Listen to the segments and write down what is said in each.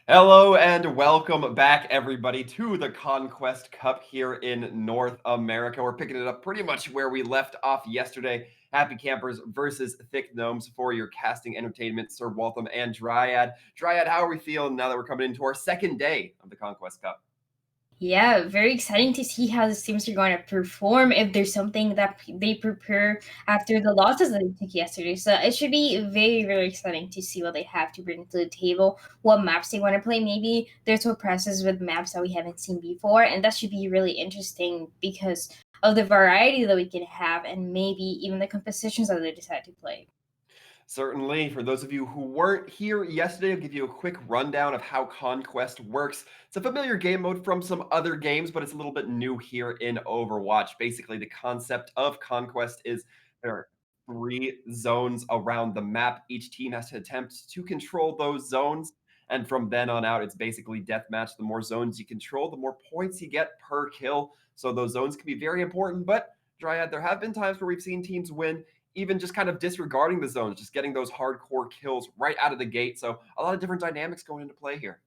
Hello and welcome back, everybody, to the Conquest Cup here in North America. We're picking it up pretty much where we left off yesterday. Happy Campers versus Thick Gnomes for your casting entertainment, Sir Waltham and Dryad. Dryad, how are we feeling now that we're coming into our second day of the Conquest Cup? Yeah, very exciting to see how the teams are going to perform if there's something that they prepare after the losses that they took yesterday. So it should be very, very exciting to see what they have to bring to the table, what maps they want to play. Maybe there's surprises with maps that we haven't seen before, and that should be really interesting because of the variety that we can have and maybe even the compositions that they decide to play. Certainly. For those of you who weren't here yesterday, I'll give you a quick rundown of how Conquest works. It's a familiar game mode from some other games, but it's a little bit new here in Overwatch. Basically, the concept of Conquest is there are 3 zones around the map. Each team has to attempt to control those zones. And from then on out, it's basically deathmatch. The more zones you control, the more points you get per kill. So those zones can be very important. But Dryad, there have been times where we've seen teams win even just kind of disregarding the zones, just getting those hardcore kills right out of the gate. So a lot of different dynamics going into play here.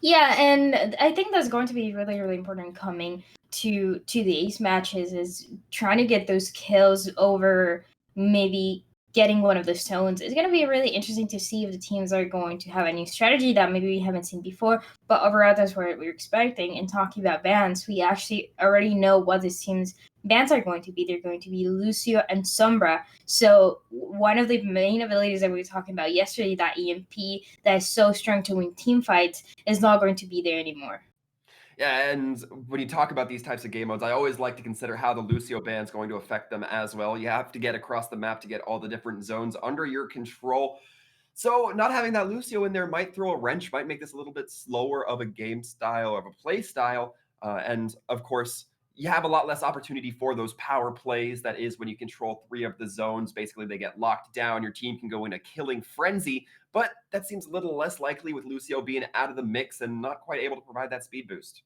Yeah, and I think that's going to be really, really important coming to the ace matches is trying to get those kills over maybe getting one of the stones. It's going to be really interesting to see if the teams are going to have a new strategy that maybe we haven't seen before. But overall, that's what we're expecting. And talking about bans, we actually already know what this team's bans are going to be. They're going to be Lucio and Sombra. So one of the main abilities that we were talking about yesterday, that EMP that is so strong to win team fights, is not going to be there anymore. Yeah, and when you talk about these types of game modes, I always like to consider how the Lucio ban is going to affect them as well. You have to get across the map to get all the different zones under your control. So not having that Lucio in there might throw a wrench, might make this a little bit slower of a game style, of a play style. And of course, you have a lot less opportunity for those power plays. That is when you control 3 of the zones. Basically, they get locked down. Your team can go in a killing frenzy, but that seems a little less likely with Lucio being out of the mix and not quite able to provide that speed boost.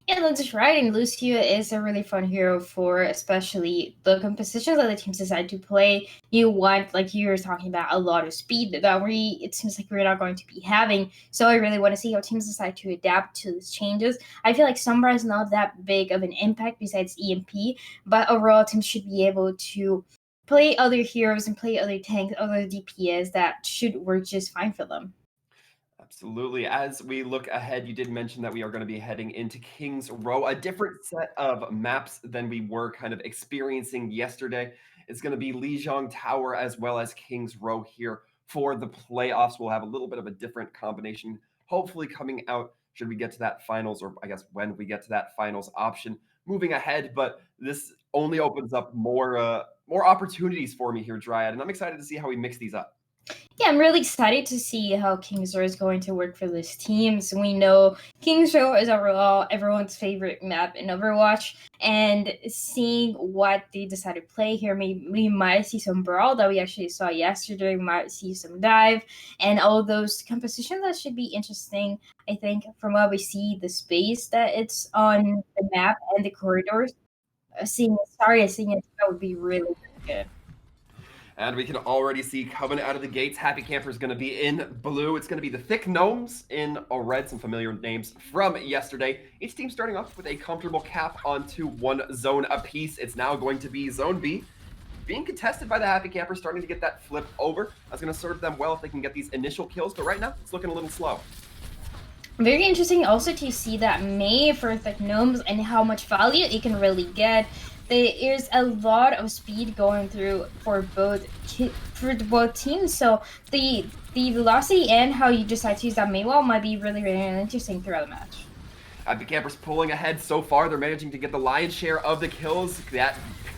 Yeah, that's right. And Lucio is a really fun hero for especially the compositions that the teams decide to play. You want, like you were talking about, a lot of speed that it seems like we're not going to be having. So I really want to see how teams decide to adapt to these changes. I feel like Sombra is not that big of an impact besides EMP, but overall teams should be able to play other heroes and play other tanks, other DPS that should work just fine for them. Absolutely. As we look ahead, you did mention that we are going to be heading into King's Row, a different set of maps than we were kind of experiencing yesterday. It's going to be Lijiang Tower as well as King's Row here for the playoffs. We'll have a little bit of a different combination, hopefully coming out should we get to that finals, or I guess when we get to that finals option moving ahead. But this only opens up more opportunities for me here, Dryad, and I'm excited to see how we mix these up. Yeah, I'm really excited to see how King's Row is going to work for this team. So we know King's Row is overall everyone's favorite map in Overwatch, and seeing what they decide to play here, we might see some brawl that we actually saw yesterday. We might see some dive, and all those compositions that should be interesting. I think from what we see, the space that it's on the map and the corridors, seeing it that would be really, really good. And we can already see coming out of the gates, Happy Camper is going to be in blue. It's going to be the Thick Gnomes in a red, some familiar names from yesterday. Each team starting off with a comfortable cap onto 1 zone apiece. It's now going to be Zone B, being contested by the Happy Campers, starting to get that flip over. That's going to serve them well if they can get these initial kills, but right now it's looking a little slow. Very interesting also to see that May for the gnomes and how much value it can really get. There is a lot of speed going through for both teams. So the velocity and how you decide to use that Maywell might be really, really interesting throughout the match. Happy Campers pulling ahead so far. They're managing to get the lion's share of the kills. That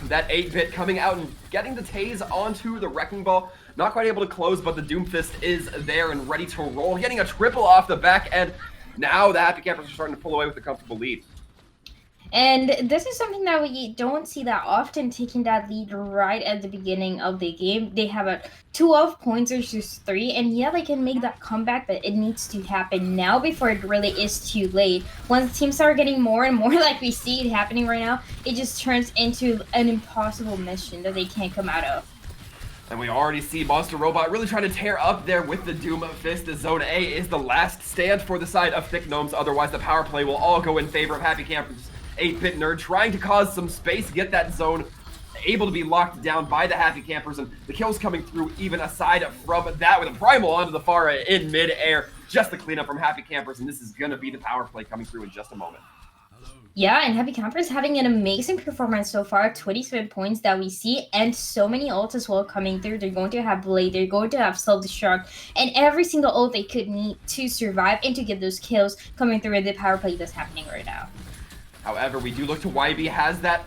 8-bit coming out and getting the Taze onto the Wrecking Ball. Not quite able to close, but the Doomfist is there and ready to roll. Getting a triple off the back end. Now the Happy Campers are starting to pull away with a comfortable lead. And this is something that we don't see that often, taking that lead right at the beginning of the game. They have a 12 points versus 3, and yeah, they can make that comeback, but it needs to happen now before it really is too late. Once teams start getting more and more like we see it happening right now, it just turns into an impossible mission that they can't come out of. And we already see Monster Robot really trying to tear up there with the Doom Fist. The Zone A is the last stand for the side of Thick Gnomes. Otherwise, the power play will all go in favor of Happy Campers. 8-Bit Nerd trying to cause some space, get that zone able to be locked down by the Happy Campers, and the kills coming through even aside from that with a Primal onto the far in mid-air. Just the cleanup from Happy Campers, and this is going to be the power play coming through in just a moment. Yeah, and Happy Campers having an amazing performance so far. 27 points that we see, and so many ults as well coming through. They're going to have Blade, they're going to have Self-Destruct, and every single ult they could need to survive and to get those kills coming through in the power play that's happening right now. However, we do look to YB has that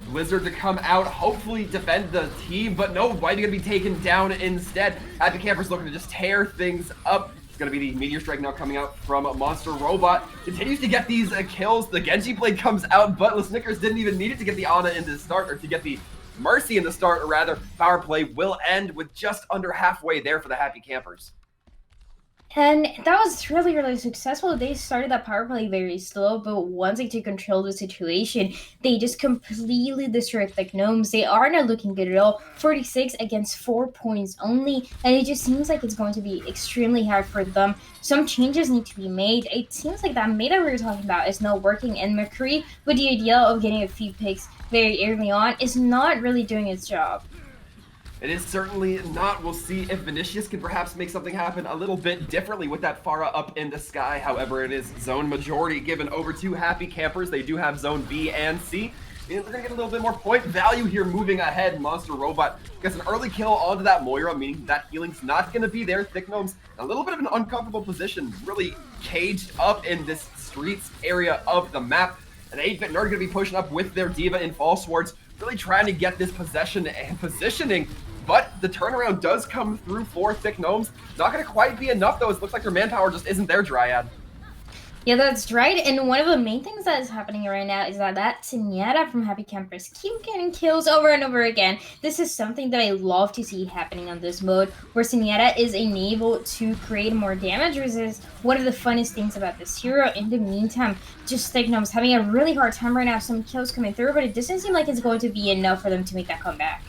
Blizzard to come out, hopefully defend the team, but no, YB gonna be taken down instead. Happy Campers looking to just tear things up. Going to be the Meteor Strike now coming out from Monster Robot. Continues to get these kills. The Genji Blade comes out, but the Snickers didn't even need it to get the Ana in the start, or to get the Mercy in the start, or rather. Power play will end with just under halfway there for the Happy Campers. And that was really, really successful. They started that power play very slow, but once they took control of the situation, they just completely destroyed the Gnomes. They are not looking good at all. 46 against 4 points only, and it just seems like it's going to be extremely hard for them. Some changes need to be made. It seems like that meta we were talking about is not working, and McCree, with the idea of getting a few picks very early on, is not really doing its job. It is certainly not. We'll see if Vinicius can perhaps make something happen a little bit differently with that Pharah up in the sky. However, it is zone majority given over to Happy Campers. They do have zone B and C. And they're going to get a little bit more point value here moving ahead. Monster Robot gets an early kill onto that Moira, meaning that healing's not going to be there. Thick Gnomes, a little bit of an uncomfortable position, really caged up in this streets area of the map. And 8-Bit Nerd going to be pushing up with their Diva in False Swords, really trying to get this possession and positioning. But the turnaround does come through for Thick Gnomes. Not going to quite be enough, though. It looks like their manpower just isn't there, Dryad. Yeah, that's right. And one of the main things that is happening right now is that Zenyatta from Happy Campers keep getting kills over and over again. This is something that I love to see happening on this mode, where Zenyatta is enabled to create more damage resist. One of the funnest things about this hero. In the meantime, just Thick Gnomes having a really hard time right now. Some kills coming through, but it doesn't seem like it's going to be enough for them to make that comeback.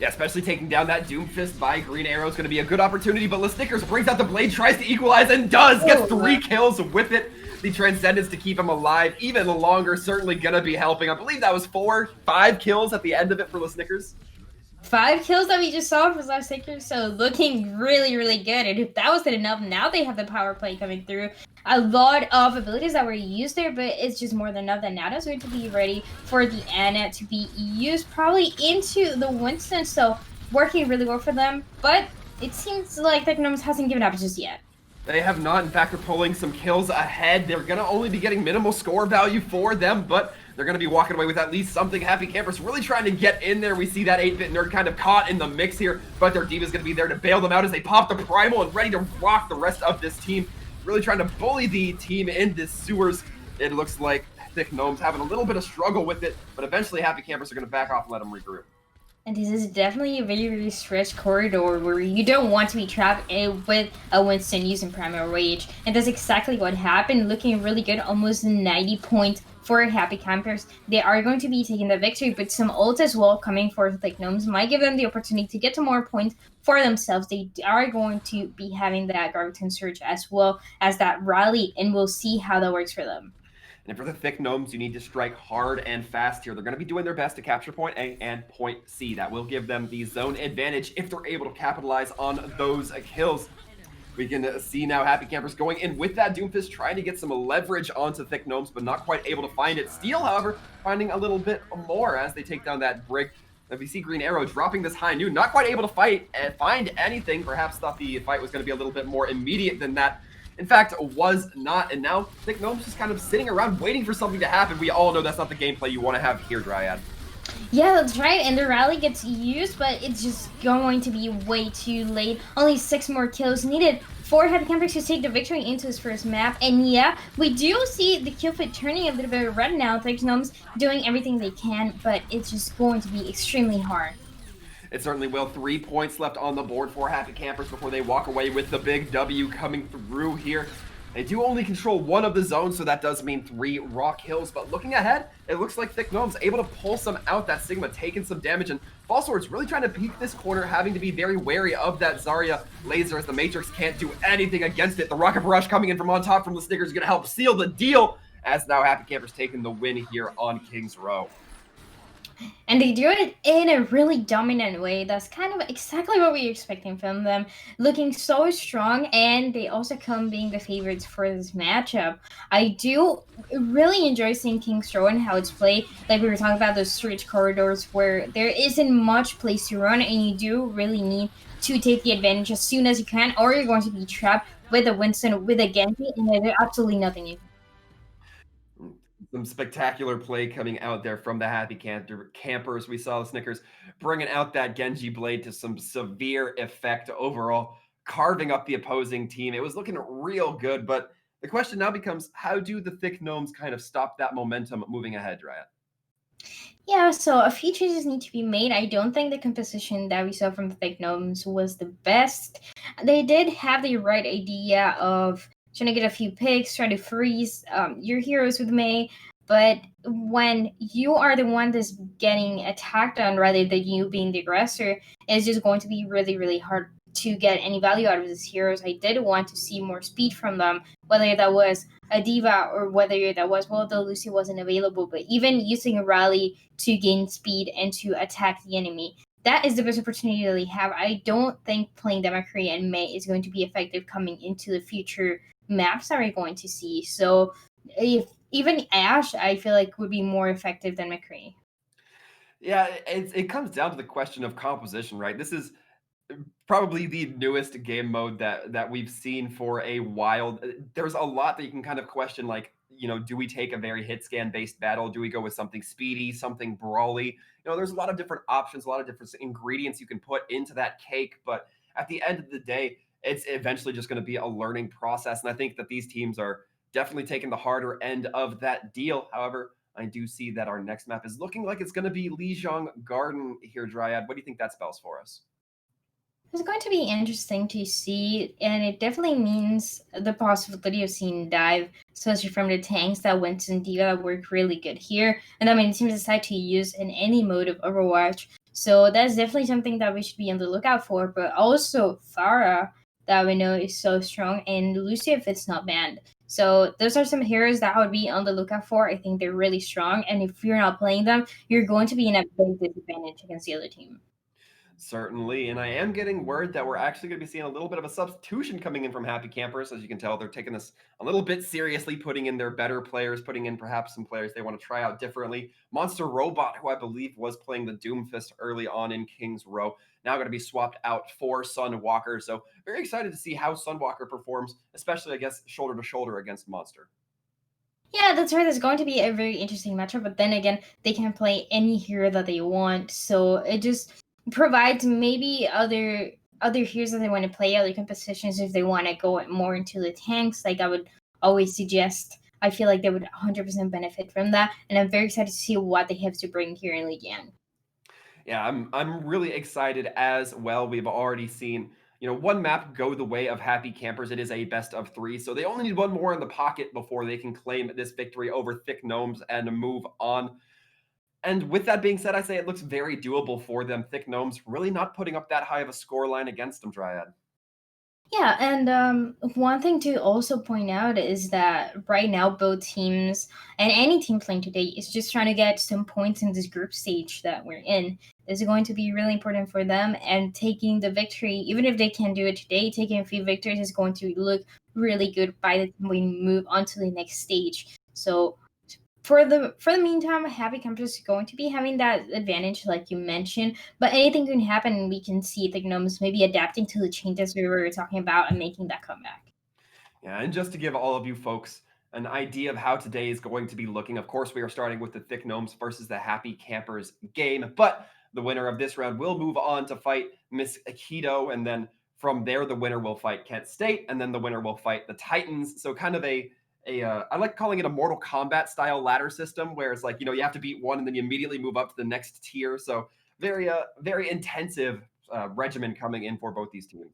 Yeah, especially taking down that Doom Fist by Green Arrow is going to be a good opportunity, but Snickers brings out the Blade, tries to equalize, and does! Gets 3 kills with it. The Transcendence to keep him alive even longer, certainly going to be helping. I believe that was 5 kills at the end of it for the Snickers. 5 kills that we just saw for Last Snickers, so looking really, really good. And if that wasn't enough, now they have the power play coming through. A lot of abilities that were used there, but it's just more than enough that Nada's going to be ready for the Ana to be used probably into the Winston, so working really well for them. But it seems like Thick Gnomes hasn't given up just yet. They have not. In fact, they're pulling some kills ahead. They're going to only be getting minimal score value for them, but they're going to be walking away with at least something. Happy Campers really trying to get in there. We see that 8-Bit Nerd kind of caught in the mix here, but their Diva's going to be there to bail them out as they pop the Primal and ready to rock the rest of this team. Really trying to bully the team in this sewers. It looks like Thick Gnomes having a little bit of struggle with it, but eventually Happy Campers are going to back off and let them regroup. And this is definitely a very, very stretched corridor where you don't want to be trapped with a Winston using Primal Rage. And that's exactly what happened, looking really good, almost 90 points for Happy Campers. They are going to be taking the victory, but some ults as well coming for Thick Gnomes might give them the opportunity to get to more points for themselves. They are going to be having that Graviton Surge as well as that rally, and we'll see how that works for them. And for the Thick Gnomes, you need to strike hard and fast here. They're going to be doing their best to capture point A and point C. That will give them the zone advantage if they're able to capitalize on those kills. We can see now Happy Campers going in with that Doomfist, trying to get some leverage onto Thick Gnomes, but not quite able to find it. Steel, however, finding a little bit more as they take down that brick. And we see Green Arrow dropping this high noon, not quite able to fight and find anything. Perhaps thought the fight was going to be a little bit more immediate than that. In fact, was not, and now Thick Gnomes just kind of sitting around waiting for something to happen. We all know that's not the gameplay you want to have here, Dryad. Yeah, that's right, and the rally gets used, but it's just going to be way too late. Only 6 more kills needed for Happy Campers to take the victory into his first map. And yeah, we do see the kill feed turning a little bit red now. Thick Gnomes doing everything they can, but it's just going to be extremely hard. It certainly will. 3 points left on the board for Happy Campers before they walk away with the big W coming through here. They do only control one of the zones, so that does mean 3 raw kills. But looking ahead, it looks like Thick Gnome's able to pull some out. That Sigma taking some damage, and Falsword's really trying to peek this corner, having to be very wary of that Zarya laser as the Matrix can't do anything against it. The Rocket Barrage coming in from on top from the Snickers is going to help seal the deal, as now Happy Camper's taking the win here on King's Row. And they do it in a really dominant way. That's kind of exactly what we were expecting from them. Looking so strong, and they also come being the favorites for this matchup. I do really enjoy seeing King's Row and how it's played. Like we were talking about those street corridors where there isn't much place to run, and you do really need to take the advantage as soon as you can, or you're going to be trapped with a Winston, with a Genji, and there's absolutely nothing you can. Some spectacular play coming out there from the Happy Campers. We saw the Snickers bringing out that Genji blade to some severe effect overall, carving up the opposing team. It was looking real good, but the question now becomes, how do the Thick Gnomes kind of stop that momentum moving ahead, Riot? Yeah, so a few changes need to be made. I don't think the composition that we saw from the Fake Gnomes was the best. They did have the right idea of trying to get a few picks, trying to freeze your heroes with May, but when you are the one that's getting attacked on rather than you being the aggressor, it's just going to be really, really hard to get any value out of these heroes. I did want to see more speed from them, whether that was a diva or whether that was, well, though Lucy wasn't available, but even using a rally to gain speed and to attack the enemy, that is the best opportunity that they have. I don't think playing Democracy and May is going to be effective coming into the future maps that we're going to see. So if even Ash, I feel like would be more effective than McCree. Yeah, it comes down to the question of composition, right? This is probably the newest game mode that we've seen for a while. There's a lot that you can kind of question, like, do we take a very hit scan based battle? Do we go with something speedy, something brawly? There's a lot of different options, a lot of different ingredients you can put into that cake. But at the end of the day, it's eventually just going to be a learning process. And I think that these teams are definitely taking the harder end of that deal. However, I do see that our next map is looking like it's going to be Lijiang Garden here, Dryad. What do you think that spells for us? It's going to be interesting to see, and it definitely means the possibility of seeing dive, especially from the tanks that went in Diva work really good here. And I mean, it seems decide to use in any mode of Overwatch. So that's definitely something that we should be on the lookout for. But also Farah, that we know is so strong, and Lucy if it's not banned. So those are some heroes that I would be on the lookout for. I think they're really strong, and if you're not playing them, you're going to be in a big disadvantage against the other team. Certainly, and I am getting word that we're actually going to be seeing a little bit of a substitution coming in from Happy Campers. As you can tell, they're taking this a little bit seriously, putting in their better players, putting in perhaps some players they want to try out differently. Monster Robot, who I believe was playing the Doomfist early on in King's Row, now going to be swapped out for Sunwalker. So very excited to see how Sunwalker performs, especially, I guess, shoulder to shoulder against Monster. Yeah, that's right. It's going to be a very interesting matchup, but then again, they can play any hero that they want, so it just provides maybe other heroes that they want to play, other compositions if they want to go more into the tanks. Like I would always suggest, I feel like they would 100% benefit from that, and I'm very excited to see what they have to bring here in Legion. Yeah, I'm really excited as well. We've already seen, one map go the way of Happy Campers. It is a best of 3, so they only need one more in the pocket before they can claim this victory over Thick Gnomes and move on. And with that being said, I say it looks very doable for them. Thick Gnomes really not putting up that high of a score line against them, Dryad. Yeah, and one thing to also point out is that right now both teams and any team playing today is just trying to get some points in this group stage that we're in. This is going to be really important for them, and taking the victory, even if they can't do it today, taking a few victories is going to look really good by the time we move on to the next stage. So for the meantime, Happy Campus is going to be having that advantage, like you mentioned. But anything can happen, and we can see the gnomes maybe adapting to the changes we were talking about and making that comeback. Yeah, and just to give all of you folks an idea of how today is going to be looking, of course, we are starting with the Thick Gnomes versus the Happy Campers game, but the winner of this round will move on to fight Miss Aikido, and then from there, the winner will fight Kent State, and then the winner will fight the Titans. So kind of I like calling it a Mortal Kombat style ladder system, where it's like, you have to beat one and then you immediately move up to the next tier. So very intensive regimen coming in for both these teams.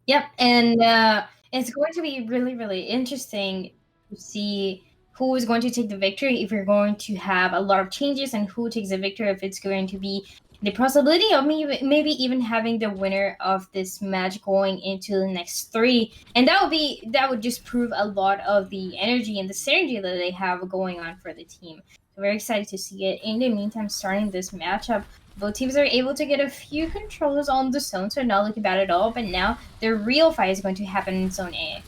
Yep, and It's going to be really, really interesting to see who is going to take the victory, if we're going to have a lot of changes and who takes the victory, if it's going to be the possibility of maybe even having the winner of this match going into the next three. And that would just prove a lot of the energy and the synergy that they have going on for the team. So very excited to see it. In the meantime, starting this matchup, both teams are able to get a few controls on the zone, so not looking bad at all. But now the real fight is going to happen in Zone A.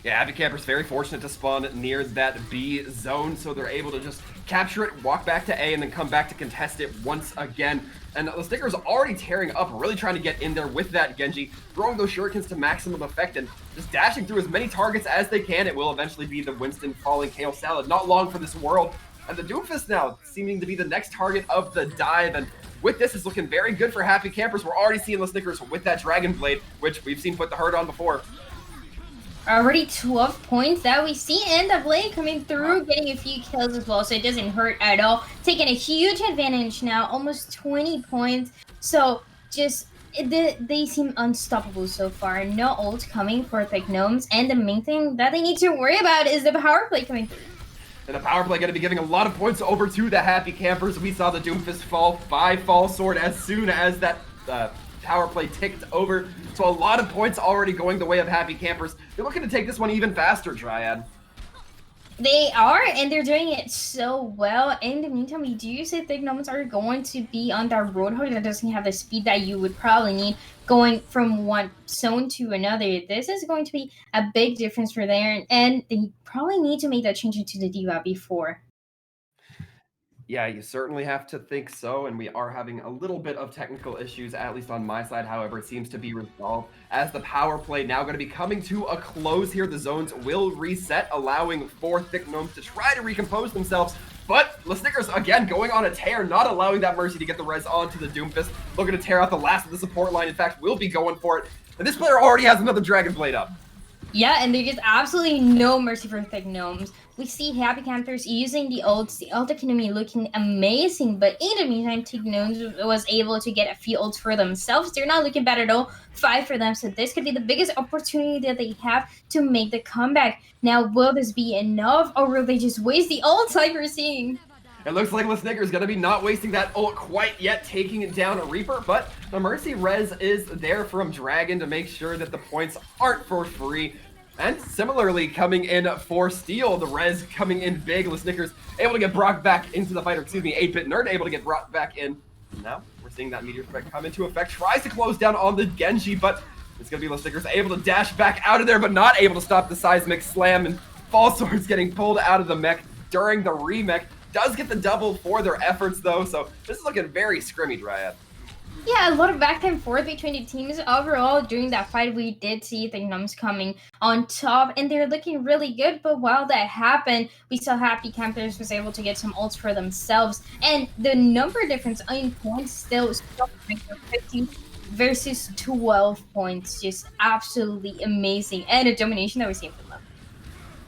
Yeah, Happy Camper's very fortunate to spawn near that B zone, so they're able to just capture it, walk back to A, and then come back to contest it once again. And the Sticker's already tearing up, really trying to get in there with that Genji, throwing those shurikens to maximum effect and just dashing through as many targets as they can. It will eventually be the Winston falling kale salad. Not long for this world. And the Doomfist now seeming to be the next target of the dive. And with this, it's looking very good for Happy Campers. We're already seeing the Snickers with that Dragon Blade, which we've seen put the hurt on before. Already 12 points that we see, and the Blade coming through, getting a few kills as well, so it doesn't hurt at all. Taking a huge advantage now, almost 20 points. So just they seem unstoppable so far. No ult coming for Thick Gnomes, and the main thing that they need to worry about is the power play coming through. And the power play going to be giving a lot of points over to the Happy Campers. We saw the Doomfist fall by Fall Sword as soon as that power play ticked over. So a lot of points already going the way of Happy Campers. They're looking to take this one even faster, Dryad. They are, and they're doing it so well. In the meantime, we do say Thick Gnomes are going to be on that Roadhog that doesn't have the speed that you would probably need going from one zone to another. This is going to be a big difference for them, and they probably need to make that change into the D.Va before. Yeah, you certainly have to think so, and we are having a little bit of technical issues, at least on my side. However, it seems to be resolved as the power play now going to be coming to a close here. The zones will reset, allowing for Thick Gnomes to try to recompose themselves. But the Snickers, again, going on a tear, not allowing that Mercy to get the res onto the Doomfist. Looking to tear out the last of the support line. In fact, will be going for it. And this player already has another Dragon Blade up. Yeah, and there's just absolutely no mercy for Thick Gnomes. We see Happy Campers using the ults, the ult economy looking amazing, but in the meantime, Thick Gnomes was able to get a few ults for themselves. They're not looking bad at all. 5 for them, so this could be the biggest opportunity that they have to make the comeback. Now, will this be enough, or will they just waste the ults like we're seeing? It looks like the Snicker's going to be not wasting that ult quite yet, taking it down a Reaper, but the Mercy res is there from Dragon to make sure that the points aren't for free. And similarly, coming in for Steel, the res coming in big. The Snickers able to get brought back into the fight, or excuse me, 8-Bit Nerd able to get brought back in. Now, we're seeing that Meteor Strike come into effect, tries to close down on the Genji, but it's going to be the Snickers able to dash back out of there, but not able to stop the Seismic Slam, and Fall Sword's getting pulled out of the mech during the remech. Does get the double for their efforts, though, so this is looking very scrimmy, Dryad. Yeah, a lot of back and forth between the teams. Overall, during that fight, we did see the Gnomes coming on top, and they're looking really good. But while that happened, we saw Happy Campers was able to get some ults for themselves. And the number difference in points still 15 versus 12 points. Just absolutely amazing. And a domination that we're seeing from them.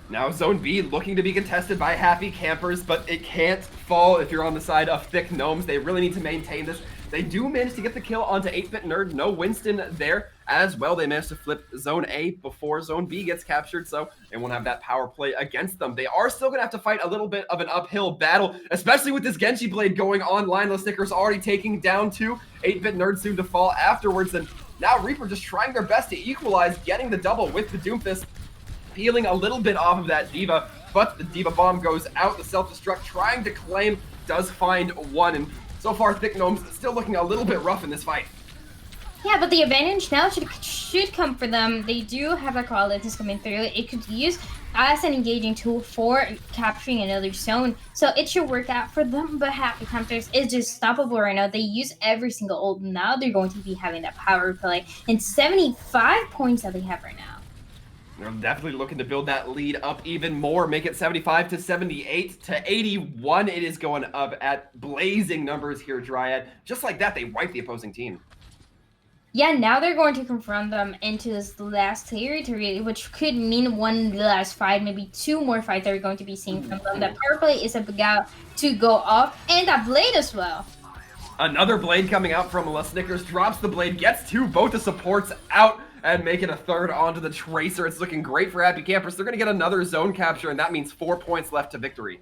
Now Zone B looking to be contested by Happy Campers, but it can't fall if you're on the side of Thick Gnomes. They really need to maintain this. They do manage to get the kill onto 8-Bit Nerd. No Winston there as well. They managed to flip Zone A before Zone B gets captured, so they won't have that power play against them. They are still going to have to fight a little bit of an uphill battle, especially with this Genji Blade going online. The Snickers already taking down 2. 8-Bit Nerd soon to fall afterwards, and now Reaper just trying their best to equalize, getting the double with the Doomfist, peeling a little bit off of that D.Va, but the D.Va bomb goes out. The self-destruct trying to claim does find one, and so far Thick Gnomes still looking a little bit rough in this fight. Yeah, but the advantage now should come for them. They do have a call that is coming through. It could use as an engaging tool for capturing another zone, so it should work out for them. But Happy Campers is just stoppable right now. They use every single ult. Now they're going to be having that power play, and 75 points that they have right now. They're definitely looking to build that lead up even more, make it 75 to 78 to 81. It is going up at blazing numbers here, Dryad. Just like that, they wipe the opposing team. Yeah, now they're going to confront them into this last territory, which could mean one last fight, maybe 2 more fights that we're going to be seeing from them. That power play is about to go off, and that blade as well. Another blade coming out from Snickers, drops the blade, gets 2, both the supports out. and make it a third onto the Tracer. It's looking great for Happy Campers. They're going to get another zone capture, and that means 4 points left to victory.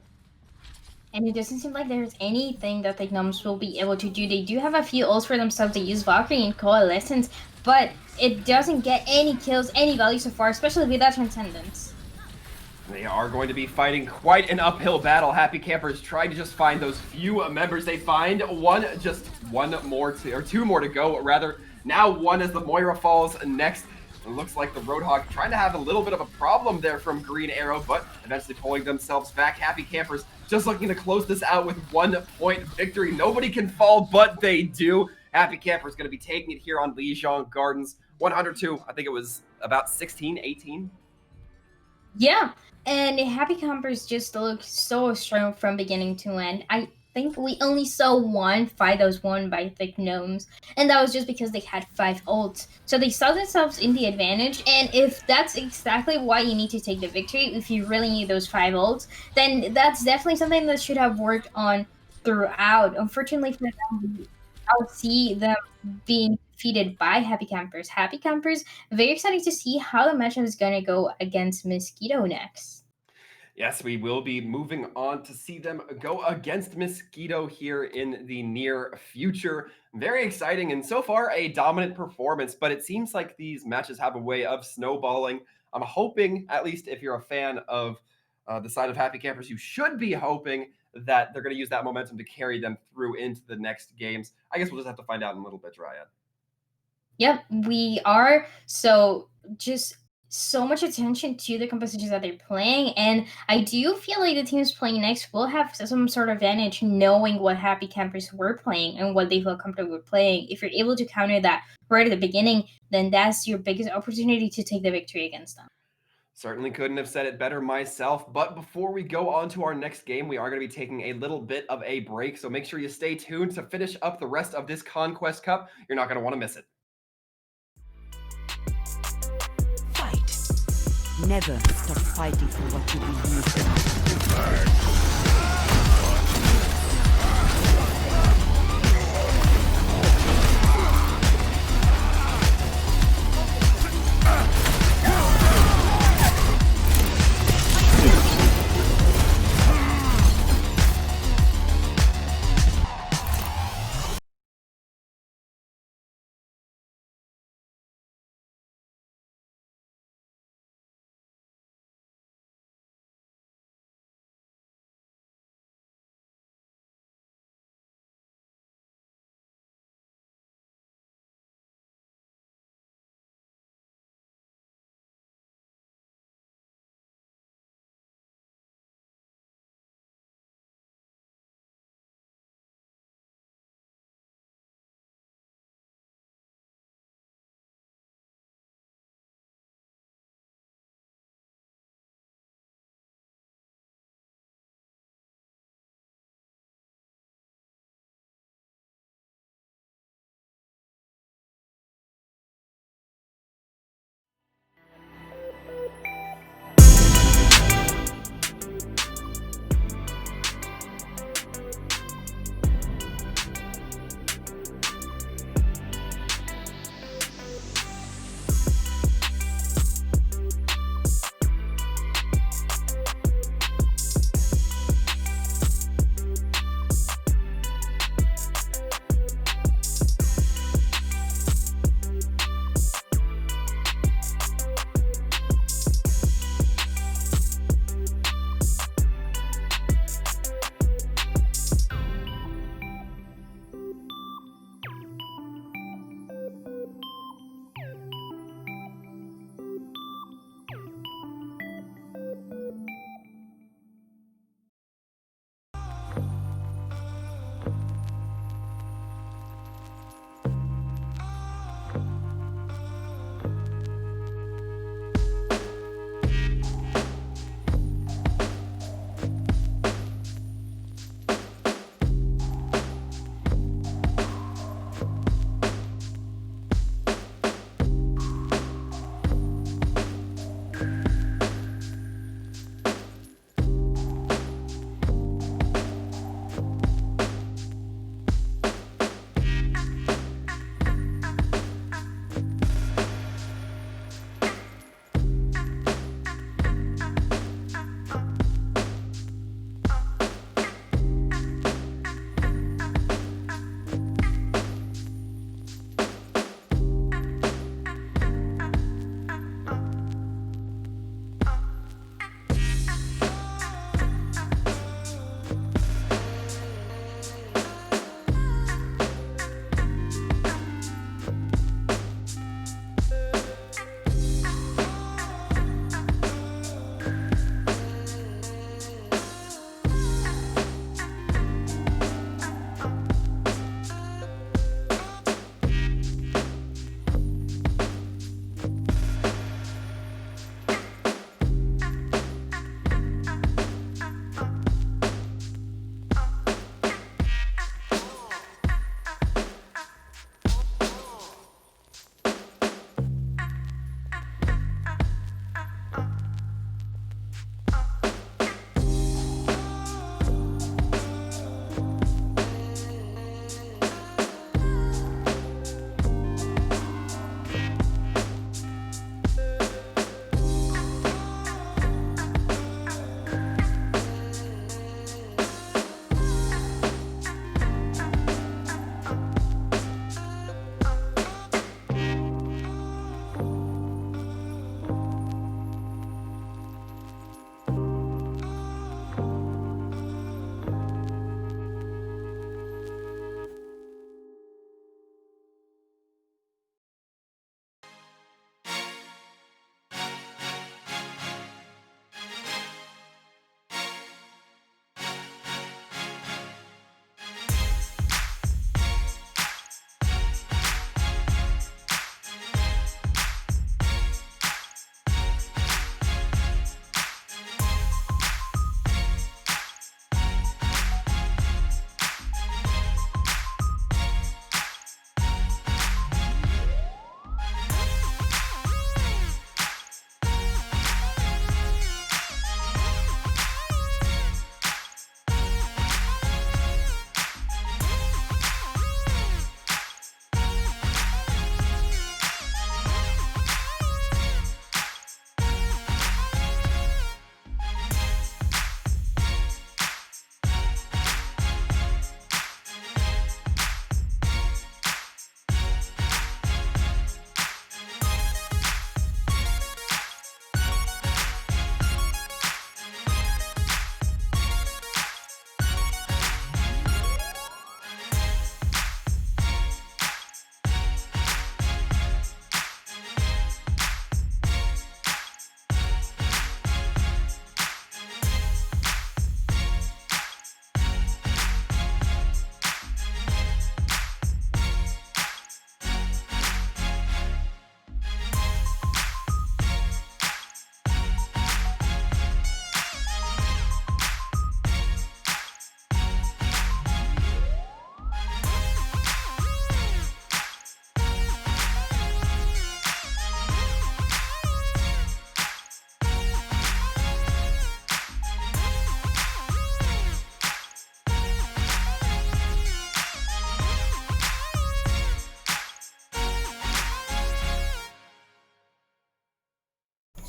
And it doesn't seem like there's anything that the Gnomes will be able to do. They do have a few ults for themselves. They use Valkyrie and Coalescence, but it doesn't get any kills, any value so far, especially with that Transcendence. They are going to be fighting quite an uphill battle. Happy Campers trying to just find those few members they find. Two more to go, rather. Now one as the Moira falls next. It looks like the Roadhog trying to have a little bit of a problem there from Green Arrow, but eventually pulling themselves back. Happy Campers just looking to close this out with 1 point victory. Nobody can fall, but they do. Happy Campers going to be taking it here on Lijiang Gardens. 102, I think it was about 16, 18. Yeah, and Happy Campers just look so strong from beginning to end. I think we only saw one fight that was won by the Gnomes, and that was just because they had 5 ults. So they saw themselves in the advantage, and if that's exactly why you need to take the victory, if you really need those 5 ults, then that's definitely something that should have worked on throughout. Unfortunately for them, I'll see them being defeated by Happy Campers. Happy Campers, very excited to see how the matchup is going to go against Mosquito next. Yes, we will be moving on to see them go against Mosquito here in the near future. Very exciting, and so far a dominant performance, but it seems like these matches have a way of snowballing. I'm hoping, at least if you're a fan of the side of Happy Campers, you should be hoping that they're going to use that momentum to carry them through into the next games. I guess we'll just have to find out in a little bit, Dryad. Yep, we are. So just so much attention to the compositions that they're playing, and I do feel like the teams playing next will have some sort of advantage knowing what Happy Campers were playing and what they feel comfortable with playing. If you're able to counter that right at the beginning, then that's your biggest opportunity to take the victory against them. Certainly couldn't have said it better myself. But before we go on to our next game, we are going to be taking a little bit of a break. So make sure you stay tuned to finish up the rest of this Conquest Cup. You're not going to want to miss it. Fight. Never stop fighting for what you believe in.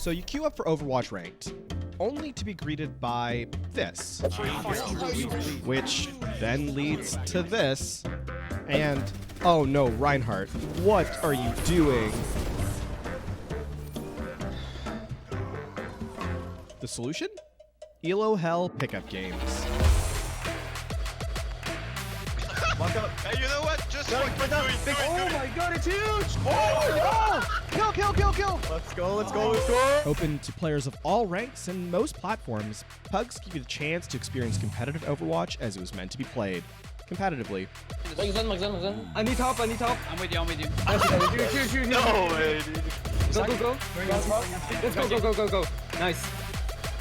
So you queue up for Overwatch Ranked, only to be greeted by this, which then leads to this, and oh no, Reinhardt, what are you doing? The solution? ELO Hell pickup games. Hey, you know what? Just fucking do it. Oh my god, it's huge! Oh no! Kill! Let's go! Open to players of all ranks and most platforms, Pugs give you the chance to experience competitive Overwatch as it was meant to be played, competitively. I need help. I'm with you. Shoot. No way, dude. Go. Let's go. Nice.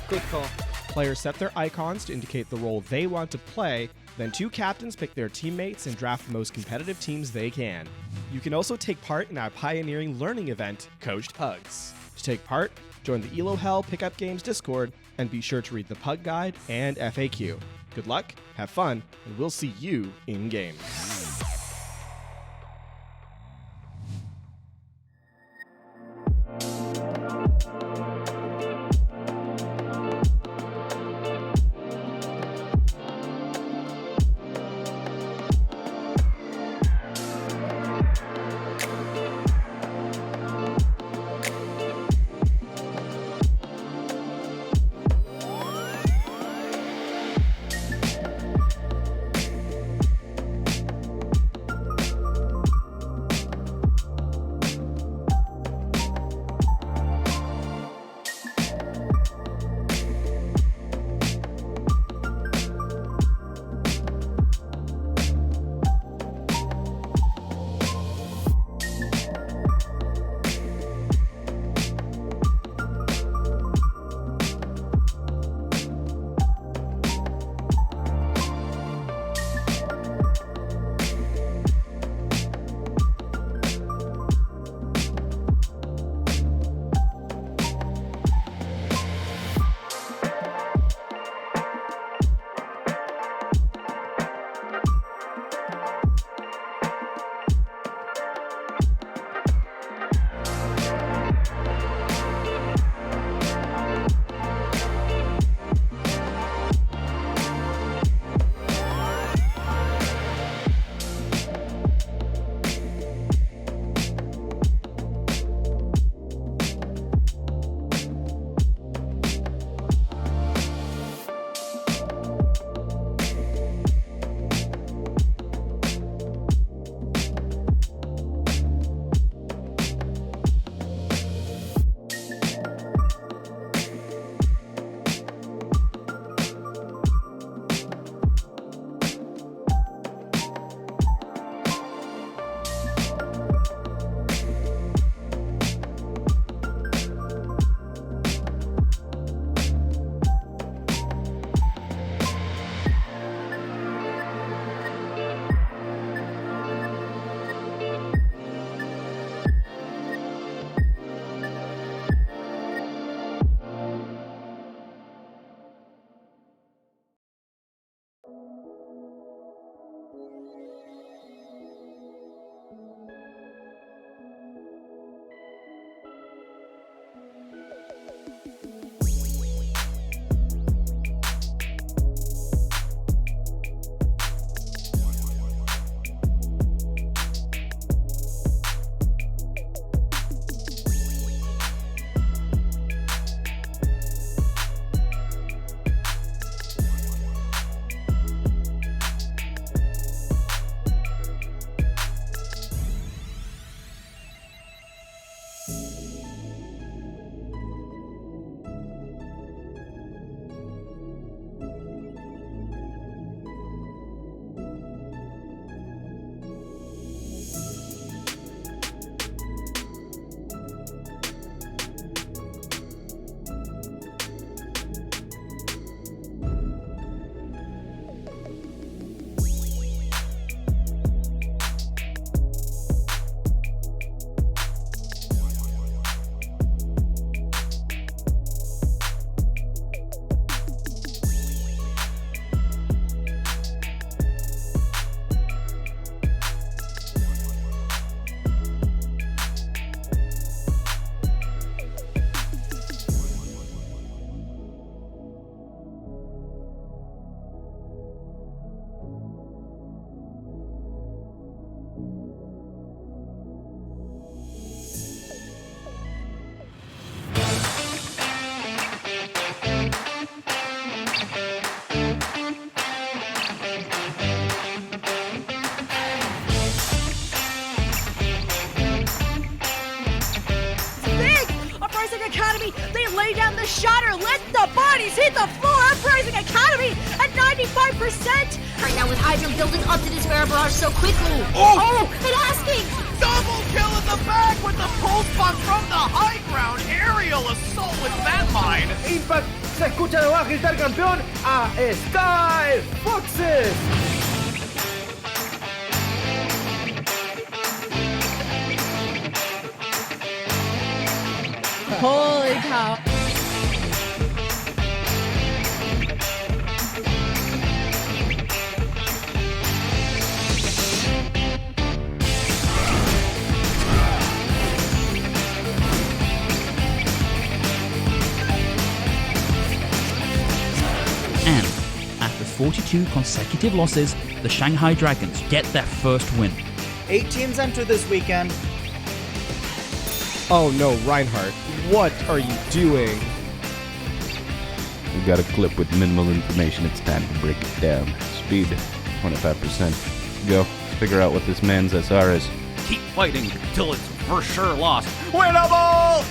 Good call. Players set their icons to indicate the role they want to play, then 2 captains pick their teammates and draft the most competitive teams they can. You can also take part in our pioneering learning event, Coached Pugs. To take part, join the ELO Hell Pickup Games Discord, and be sure to read the Pug Guide and FAQ. Good luck, have fun, and we'll see you in-game. Uprising Academy. They lay down the shatter. Let the bodies hit the floor. Uprising Academy at 95%. Right now with Hydra building up to this Bear Barrage so quickly. Oh, and asking. Double kill in the back with the pulse bomb from the high ground. Aerial assault with that mine. Impact, se escucha de baja gritar campeón a Sky Foxes. Holy cow. And after 42 consecutive losses, the Shanghai Dragons get their first win. 8 teams enter this weekend. Oh no, Reinhardt, what are you doing? We've got a clip with minimal information. It's time to break it down. Speed, 25%. Go. Figure out what this man's SR is. Keep fighting until it's for sure lost. Winnable!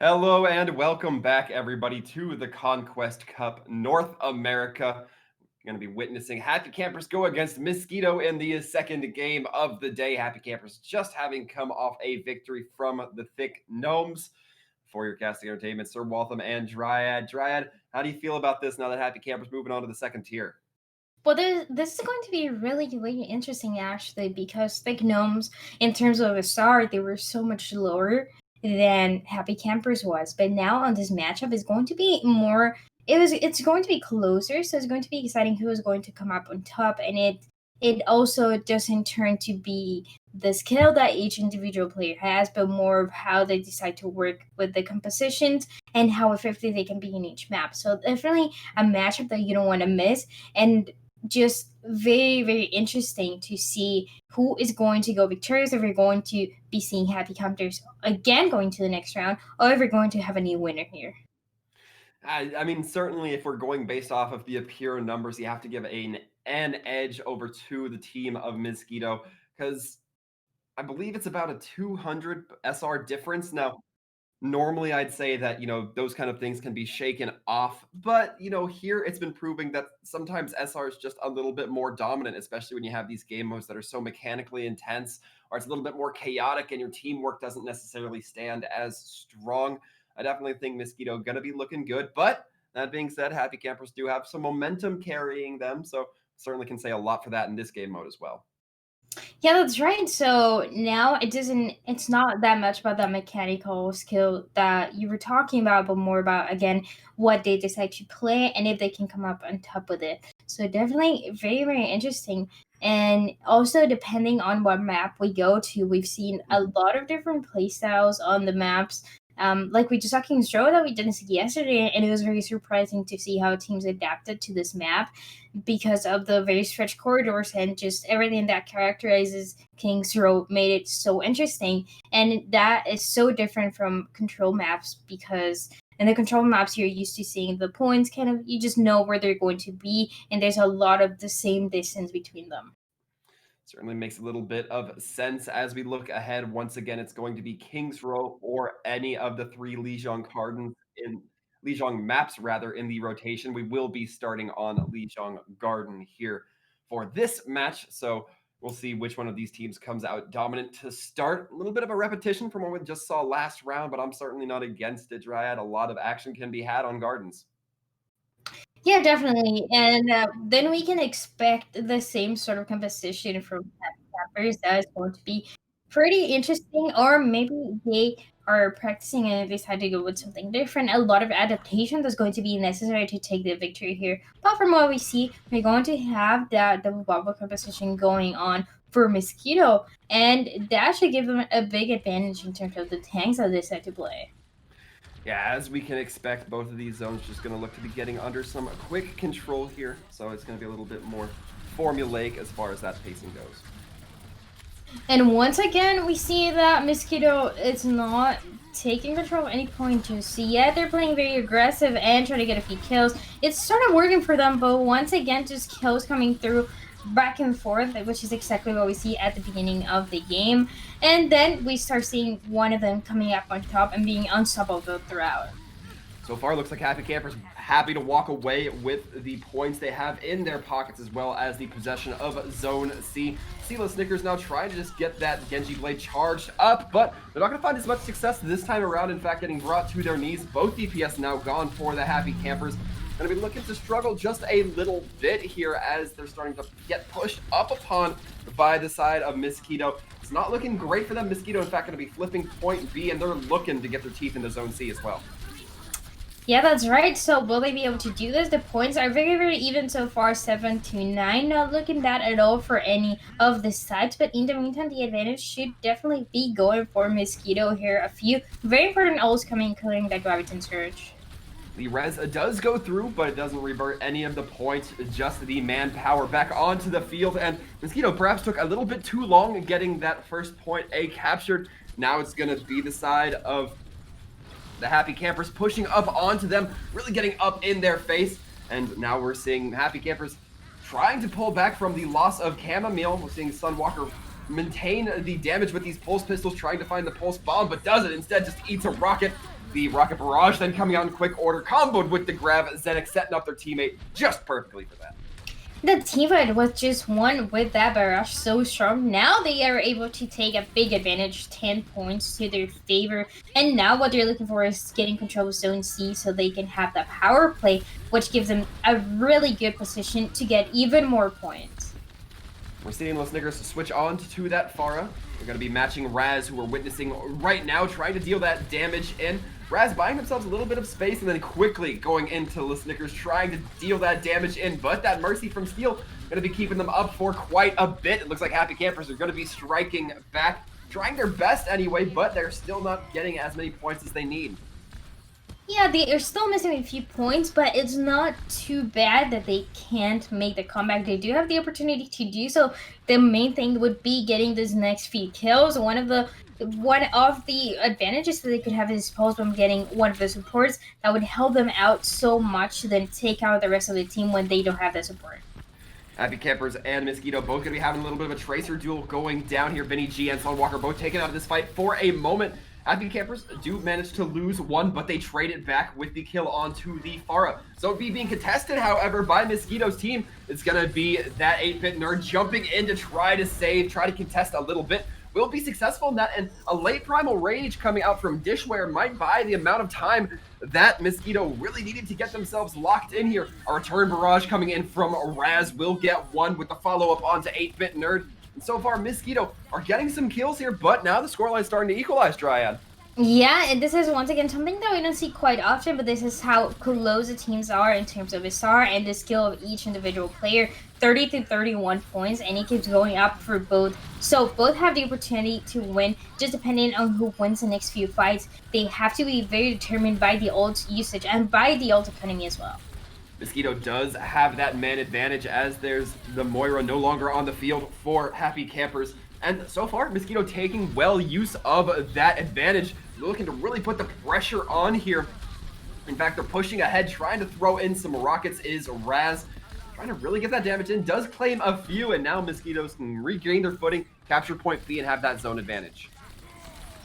Hello and welcome back, everybody, to the Conquest Cup North America. We're going to be witnessing Happy Campers go against Mosquito in the second game of the day. Happy Campers just having come off a victory from the Thick Gnomes. For your casting entertainment, Sir Waltham and Dryad. Dryad, how do you feel about this now that Happy Campers moving on to the second tier? Well, this is going to be really, really interesting actually, because like gnomes, in terms of a star, they were so much lower than Happy Campers was. But now on this matchup is going to be more. It's going to be closer, so it's going to be exciting who is going to come up on top, and it also doesn't turn to be the skill that each individual player has, but more of how they decide to work with the compositions and how effective they can be in each map. So definitely a matchup that you don't want to miss, and just very, very interesting to see who is going to go victorious, if we're going to be seeing Happy Campers again going to the next round, or if we're going to have a new winner here. I mean, certainly if we're going based off of the pure numbers, you have to give an edge over to the team of Mosquito, because I believe it's about a 200 SR difference. Now, normally I'd say that, those kind of things can be shaken off, but, here it's been proving that sometimes SR is just a little bit more dominant, especially when you have these game modes that are so mechanically intense, or it's a little bit more chaotic and your teamwork doesn't necessarily stand as strong. I definitely think Mosquito gonna be looking good, but that being said, Happy Campers do have some momentum carrying them, so certainly can say a lot for that in this game mode as well. Yeah, that's right. So now it's not that much about that mechanical skill that you were talking about, but more about, again, what they decide to play and if they can come up on top with it. So definitely very, very interesting. And also, depending on what map we go to, we've seen a lot of different play styles on the maps. Like we just saw King's Row that we didn't see yesterday, and it was very surprising to see how teams adapted to this map because of the very stretched corridors and just everything that characterizes King's Row made it so interesting. And that is so different from control maps, because in the control maps you're used to seeing the points kind of, you just know where they're going to be, and there's a lot of the same distance between them. Certainly makes a little bit of sense as we look ahead. Once again, it's going to be Kings Row or any of the three Lijiang maps rather in the rotation. We will be starting on Lijiang Garden here for this match. So we'll see which one of these teams comes out dominant to start. A little bit of a repetition from what we just saw last round, but I'm certainly not against it, Dryad. A lot of action can be had on Gardens. Yeah, definitely. And then we can expect the same sort of composition from Campers. That is going to be pretty interesting. Or maybe they are practicing and decide to go with something different. A lot of adaptation that's going to be necessary to take the victory here. But from what we see, we're going to have that double bubble composition going on for Mosquito. And that should give them a big advantage in terms of the tanks that they decide to play. Yeah, as we can expect, both of these zones just going to look to be getting under some quick control here. So it's going to be a little bit more formulaic as far as that pacing goes. And once again, we see that Mosquito is not taking control at any point just yet. They're playing very aggressive and trying to get a few kills. It's sort of working for them, but once again, just kills coming through back and forth, which is exactly what we see at the beginning of the game. And then we start seeing one of them coming up on top and being unstoppable throughout. So far, looks like Happy Campers happy to walk away with the points they have in their pockets, as well as the possession of Zone C. Sela Snickers now trying to just get that Genji Blade charged up, but they're not going to find as much success this time around. In fact, getting brought to their knees. Both DPS now gone for the Happy Campers. Going to be looking to struggle just a little bit here as they're starting to get pushed up upon by the side of Mosquito. It's not looking great for them. Mosquito, in fact, going to be flipping point B, and they're looking to get their teeth into Zone C as well. Yeah, that's right. So will they be able to do this? The points are very, very even so far, 7-9. Not looking bad at all for any of the sides, but in the meantime, the advantage should definitely be going for Mosquito here. A few very important ults coming, including that Graviton Surge. The res does go through, but it doesn't revert any of the points, just the manpower back onto the field. And Mosquito perhaps took a little bit too long in getting that first point A captured. Now it's going to be the side of the Happy Campers pushing up onto them, really getting up in their face. And now we're seeing Happy Campers trying to pull back from the loss of Chamomile. We're seeing Sunwalker maintain the damage with these pulse pistols, trying to find the pulse bomb, but doesn't. Instead, just eats a rocket. The rocket barrage then coming out in quick order, comboed with the grab. Zenix setting up their teammate just perfectly for that. The teamfight was just won with that barrage so strong. Now they are able to take a big advantage, 10 points to their favor. And now what they're looking for is getting control of Zone C so they can have the power play, which gives them a really good position to get even more points. We're seeing Los Niggers switch on to that Pharah. They're going to be matching Raz, who we're witnessing right now, trying to deal that damage in. Raz buying themselves a little bit of space and then quickly going into Los Niggers, trying to deal that damage in. But that Mercy from Steel going to be keeping them up for quite a bit. It looks like Happy Campers are going to be striking back, trying their best anyway, but they're still not getting as many points as they need. Yeah, they are still missing a few points, but it's not too bad that they can't make the comeback. They do have the opportunity to do so. The main thing would be getting these next few kills. One of the advantages that they could have is from getting one of the supports that would help them out so much to then take out the rest of the team when they don't have the support. Happy Campers and Mosquito both going to be having a little bit of a Tracer duel going down here. Vinny G and Sunwalker both taken out of this fight for a moment. Happy Campers do manage to lose one, but they trade it back with the kill onto the Pharah. So being contested, however, by Mosquito's team. It's going to be that 8-bit nerd jumping in to try to save, try to contest a little bit. Will be successful in that, and a late Primal Rage coming out from Dishware might buy the amount of time that Mosquito really needed to get themselves locked in here. A return barrage coming in from Raz will get one with the follow-up onto 8-bit nerd. And so far, Mosquito are getting some kills here, but now the scoreline's starting to equalize, Dryad. Yeah, and this is once again something that we don't see quite often, but this is how close the teams are in terms of SR and the skill of each individual player. 30 to 31 points, and it keeps going up for both. So both have the opportunity to win, just depending on who wins the next few fights. They have to be very determined by the ult usage and by the ult economy as well. Mosquito does have that man advantage as there's the Moira no longer on the field for Happy Campers. And so far, Mosquito taking well use of that advantage. They're looking to really put the pressure on here. In fact, they're pushing ahead, trying to throw in some rockets is Raz. Trying to really get that damage in, does claim a few, and now Mosquitoes can regain their footing, capture point B, and have that zone advantage.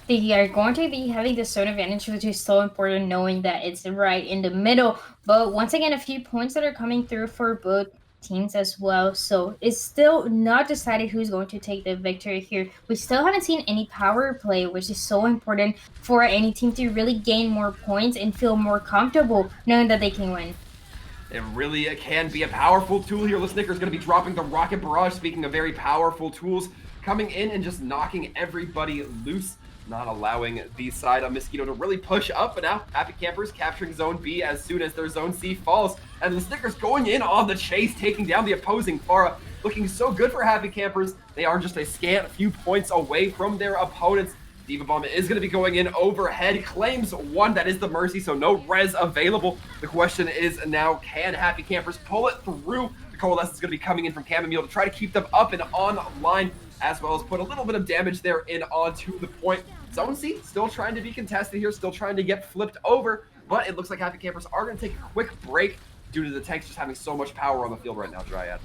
They are going to be having the zone advantage, which is so important, knowing that it's right in the middle. But once again, a few points that are coming through for both teams as well. So it's still not decided who's going to take the victory here. We still haven't seen any power play, which is so important for any team to really gain more points and feel more comfortable knowing that they can win. It really can be a powerful tool here. Snicker's going to be dropping the Rocket Barrage. Speaking of very powerful tools, coming in and just knocking everybody loose, not allowing the side of Mosquito to really push up. But now Happy Campers capturing Zone B as soon as their Zone C falls. And the Snickers going in on the chase, taking down the opposing Pharah. Looking so good for Happy Campers. They are just a scant few points away from their opponents. Diva Bomb is going to be going in overhead, claims one, that is the Mercy, so no res available. The question is now, can Happy Campers pull it through? The Coalescence is going to be coming in from Chamomile to try to keep them up and online, as well as put a little bit of damage there in onto the point. Zone C still trying to be contested here, still trying to get flipped over, but it looks like Happy Campers are going to take a quick break due to the tanks just having so much power on the field right now, Dryad.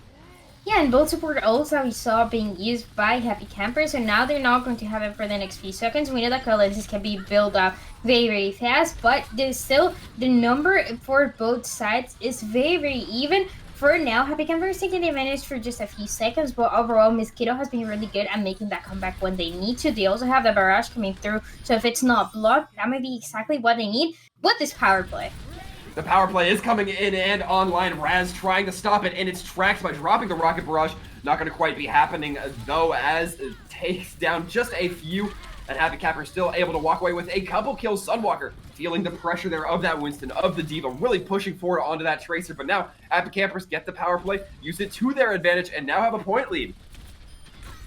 Yeah, and both support ults that we saw being used by Happy Campers, so now they're not going to have it for the next few seconds. We know that Coalescence can be built up very, very fast, but there's still the number for both sides is very, very even. For now, Happy Campers taking advantage for just a few seconds, but overall, Mosquito has been really good at making that comeback when they need to. They also have the barrage coming through, so if it's not blocked, that might be exactly what they need with this power play. The power play is coming in and online. Raz trying to stop it in its tracks by dropping the Rocket Barrage. Not going to quite be happening, though, as it takes down just a few. And Happy Capper still able to walk away with a couple kills. Sunwalker feeling the pressure there of that Winston, of the Diva, really pushing forward onto that Tracer. But now, Happy Campers get the power play, use it to their advantage, and now have a point lead.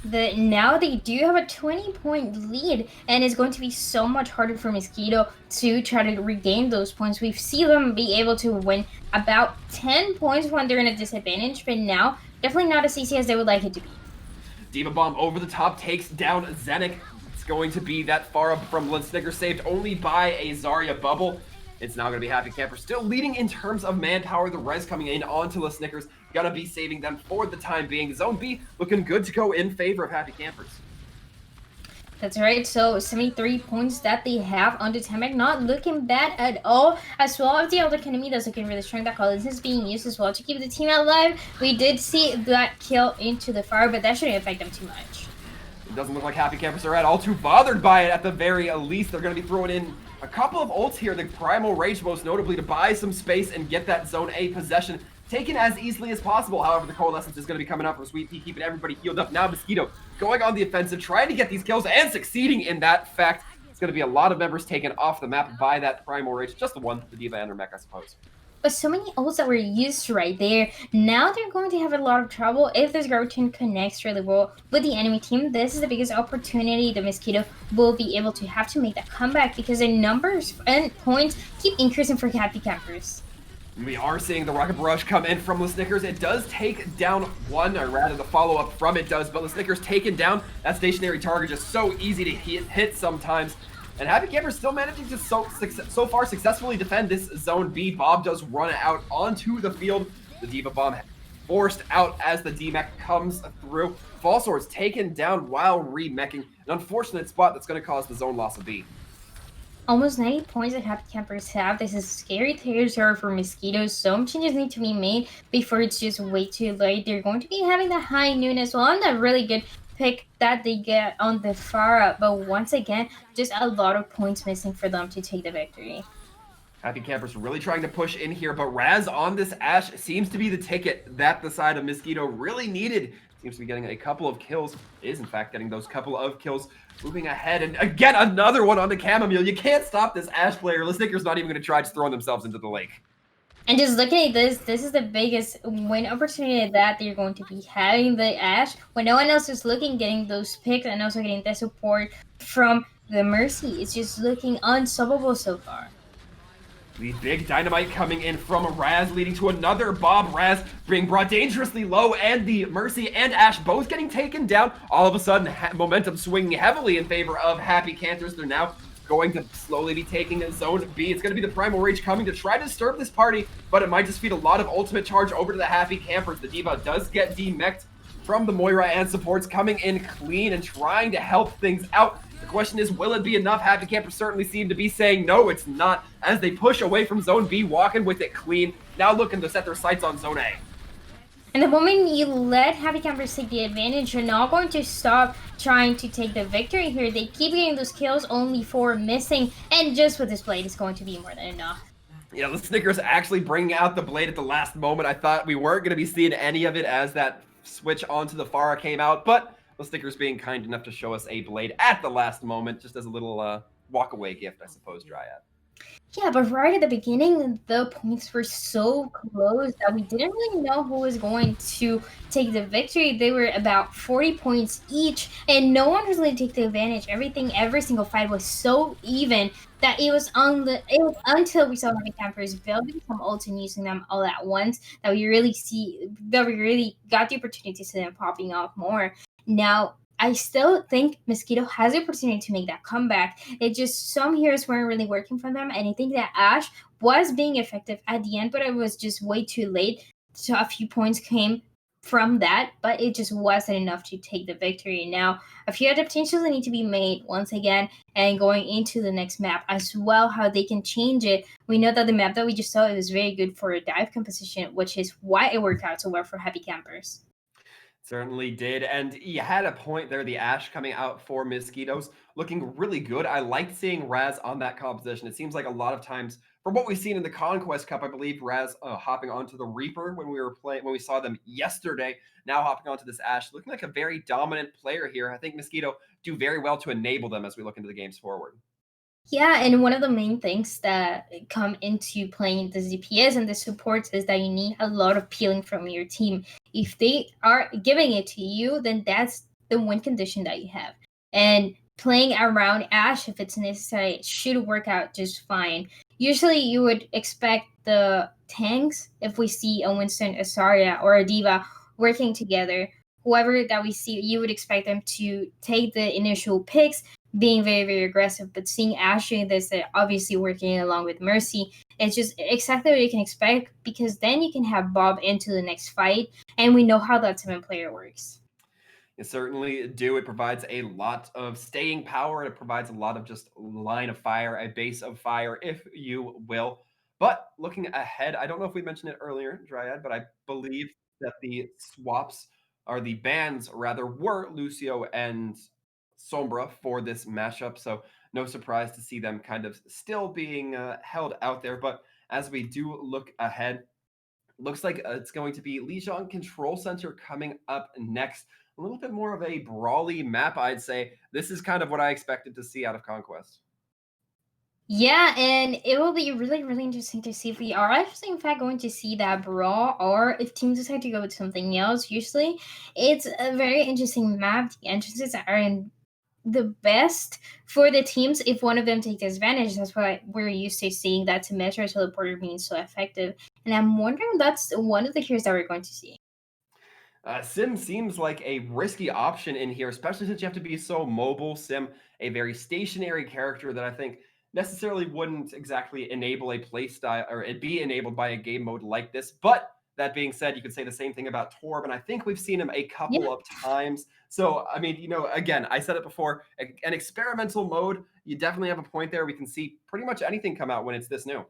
Now they do have a 20-point lead, and it's going to be so much harder for Mosquito to try to regain those points. We've seen them be able to win about 10 points when they're in a disadvantage, but now definitely not as easy as they would like it to be. Diva Bomb over the top takes down Zenik. It's going to be that Pharah from Linsnicker saved only by a Zarya bubble. It's now going to be Happy Camper still leading in terms of manpower. The res coming in onto the Snickers. Gonna be saving them for the time being. Zone B looking good to go in favor of Happy Campers. That's right. So 73 points that they have on the Temek, not looking bad at all. As well as the Elder Academy that's looking really strong. That Collins is being used as well to keep the team alive. We did see that kill into the fire, but that shouldn't affect them too much. It doesn't look like Happy Campers are at all too bothered by it at the very least. They're going to be throwing in a couple of ults here. The Primal Rage most notably to buy some space and get that Zone A possession taken as easily as possible. However, the Coalescence is going to be coming up from Sweet Pea, keeping everybody healed up. Now Mosquito going on the offensive, trying to get these kills and succeeding in that fact. It's going to be a lot of members taken off the map by that Primal Rage. Just the one, the D.Va and her mech, I suppose. But so many ults that were used right there. Now they're going to have a lot of trouble if this rotation connects really well with the enemy team. This is the biggest opportunity the Mosquito will be able to have to make that comeback because their numbers and points keep increasing for Happy Campers. We are seeing the Rocket Barrage come in from Snickers. It does take down one, or rather the follow-up from it does, but Snickers taken down. That stationary target just so easy to hit sometimes. And Happy Campers still managing to so far successfully defend this Zone B. Bob does run out onto the field. The D.Va Bomb forced out as the D-Mech comes through. Fall Sword's taken down while remeching. An unfortunate spot that's going to cause the zone loss of B. Almost 90 points that Happy Campers have. This is scary territory for Mosquitoes. Some changes need to be made before it's just way too late. They're going to be having the high noon as well, and that really good pick that they get on the Pharah. But once again, just a lot of points missing for them to take the victory. Happy Campers really trying to push in here, but Raz on this Ashe seems to be the ticket that the side of Mosquito really needed. Seems to be getting a couple of kills. Is in fact getting those couple of kills. Moving ahead, and again, another one on the Chamomile. You can't stop this Ashe player. Snicker's not even going to try, just throwing themselves into the lake. And just looking at this is the biggest win opportunity that they're going to be having, the Ashe, when no one else is looking, getting those picks and also getting the support from the Mercy. It's just looking unstoppable so far. The big dynamite coming in from Raz, leading to another Bob. Raz being brought dangerously low, and the Mercy and Ashe both getting taken down. All of a sudden, momentum swinging heavily in favor of Happy Campers. They're now going to slowly be taking Zone B. It's going to be the Primal Rage coming to try to disturb this party, but it might just feed a lot of ultimate charge over to the Happy Campers. The D.Va does get demech'd from the Moira, and supports coming in clean and trying to help things out. The question is, will it be enough? Happy Campers certainly seem to be saying no, it's not, as they push away from Zone B, walking with it clean, now looking to set their sights on Zone A. And the moment you let Happy Campers take the advantage, you're not going to stop trying to take the victory here. They keep getting those kills, only 4 missing, and just with this blade, it's going to be more than enough. Yeah, the Snickers actually bringing out the blade at the last moment. I thought we weren't going to be seeing any of it as that switch onto the Pharah came out, but the Snickers being kind enough to show us a blade at the last moment, just as a little walk-away gift, I suppose, Dryad. Yeah, but right at the beginning, the points were so close that we didn't really know who was going to take the victory. They were about 40 points each, and no one was really take the advantage. Every single fight was so even that it was until we saw Happy Campers building some ults and using them all at once that we really got the opportunity to see them popping off more. Now, I still think Mosquito has the opportunity to make that comeback. It just, some heroes weren't really working for them, and I think that Ashe was being effective at the end, but it was just way too late. So a few points came from that, but it just wasn't enough to take the victory. Now, a few adaptations need to be made once again, and going into the next map as well, how they can change it. We know that the map that we just saw, it was very good for a dive composition, which is why it worked out so well for Happy Campers. Certainly did, and you had a point there, the Ashe coming out for Mosquitoes, looking really good. I liked seeing Raz on that composition. It seems like a lot of times, from what we've seen in the Conquest Cup, I believe Raz hopping onto the Reaper when we saw them yesterday, now hopping onto this Ashe, looking like a very dominant player here. I think Mosquito do very well to enable them as we look into the games forward. Yeah, and one of the main things that come into playing the DPS and the supports is that you need a lot of peeling from your team. If they are giving it to you, then that's the win condition that you have. And playing around Ashe, if it's necessary, it should work out just fine. Usually you would expect the tanks, if we see a Winston, a Zarya, or a D.Va working together, whoever that we see, you would expect them to take the initial picks, being very, very aggressive, but seeing Ashe doing this, obviously working along with Mercy, it's just exactly what you can expect, because then you can have Bob into the next fight, and we know how that 7 player works. You certainly do. It provides a lot of staying power. It provides a lot of just line of fire, a base of fire, if you will. But looking ahead, I don't know if we mentioned it earlier, Dryad, but I believe that the swaps or the bans rather were Lucio and Sombra for this matchup. So no surprise to see them kind of still being held out there. But as we do look ahead, looks like it's going to be Lijiang Control Center coming up next. A little bit more of a brawly map, I'd say. This is kind of what I expected to see out of Conquest. Yeah, and it will be really, really interesting to see if we are actually, in fact, going to see that brawl or if teams decide to go with something else. Usually, it's a very interesting map. The entrances are in the best for the teams if one of them takes advantage. That's why we're used to seeing that Symmetra teleporter being so effective. And I'm wondering if that's one of the heroes that we're going to see. Sim seems like a risky option in here, especially since you have to be so mobile. Sim, a very stationary character that I think necessarily wouldn't exactly enable a playstyle or it be enabled by a game mode like this. But that being said, you could say the same thing about Torb, and I think we've seen him a couple of times. So, I mean, again, I said it before, an experimental mode, you definitely have a point there. We can see pretty much anything come out when it's this new.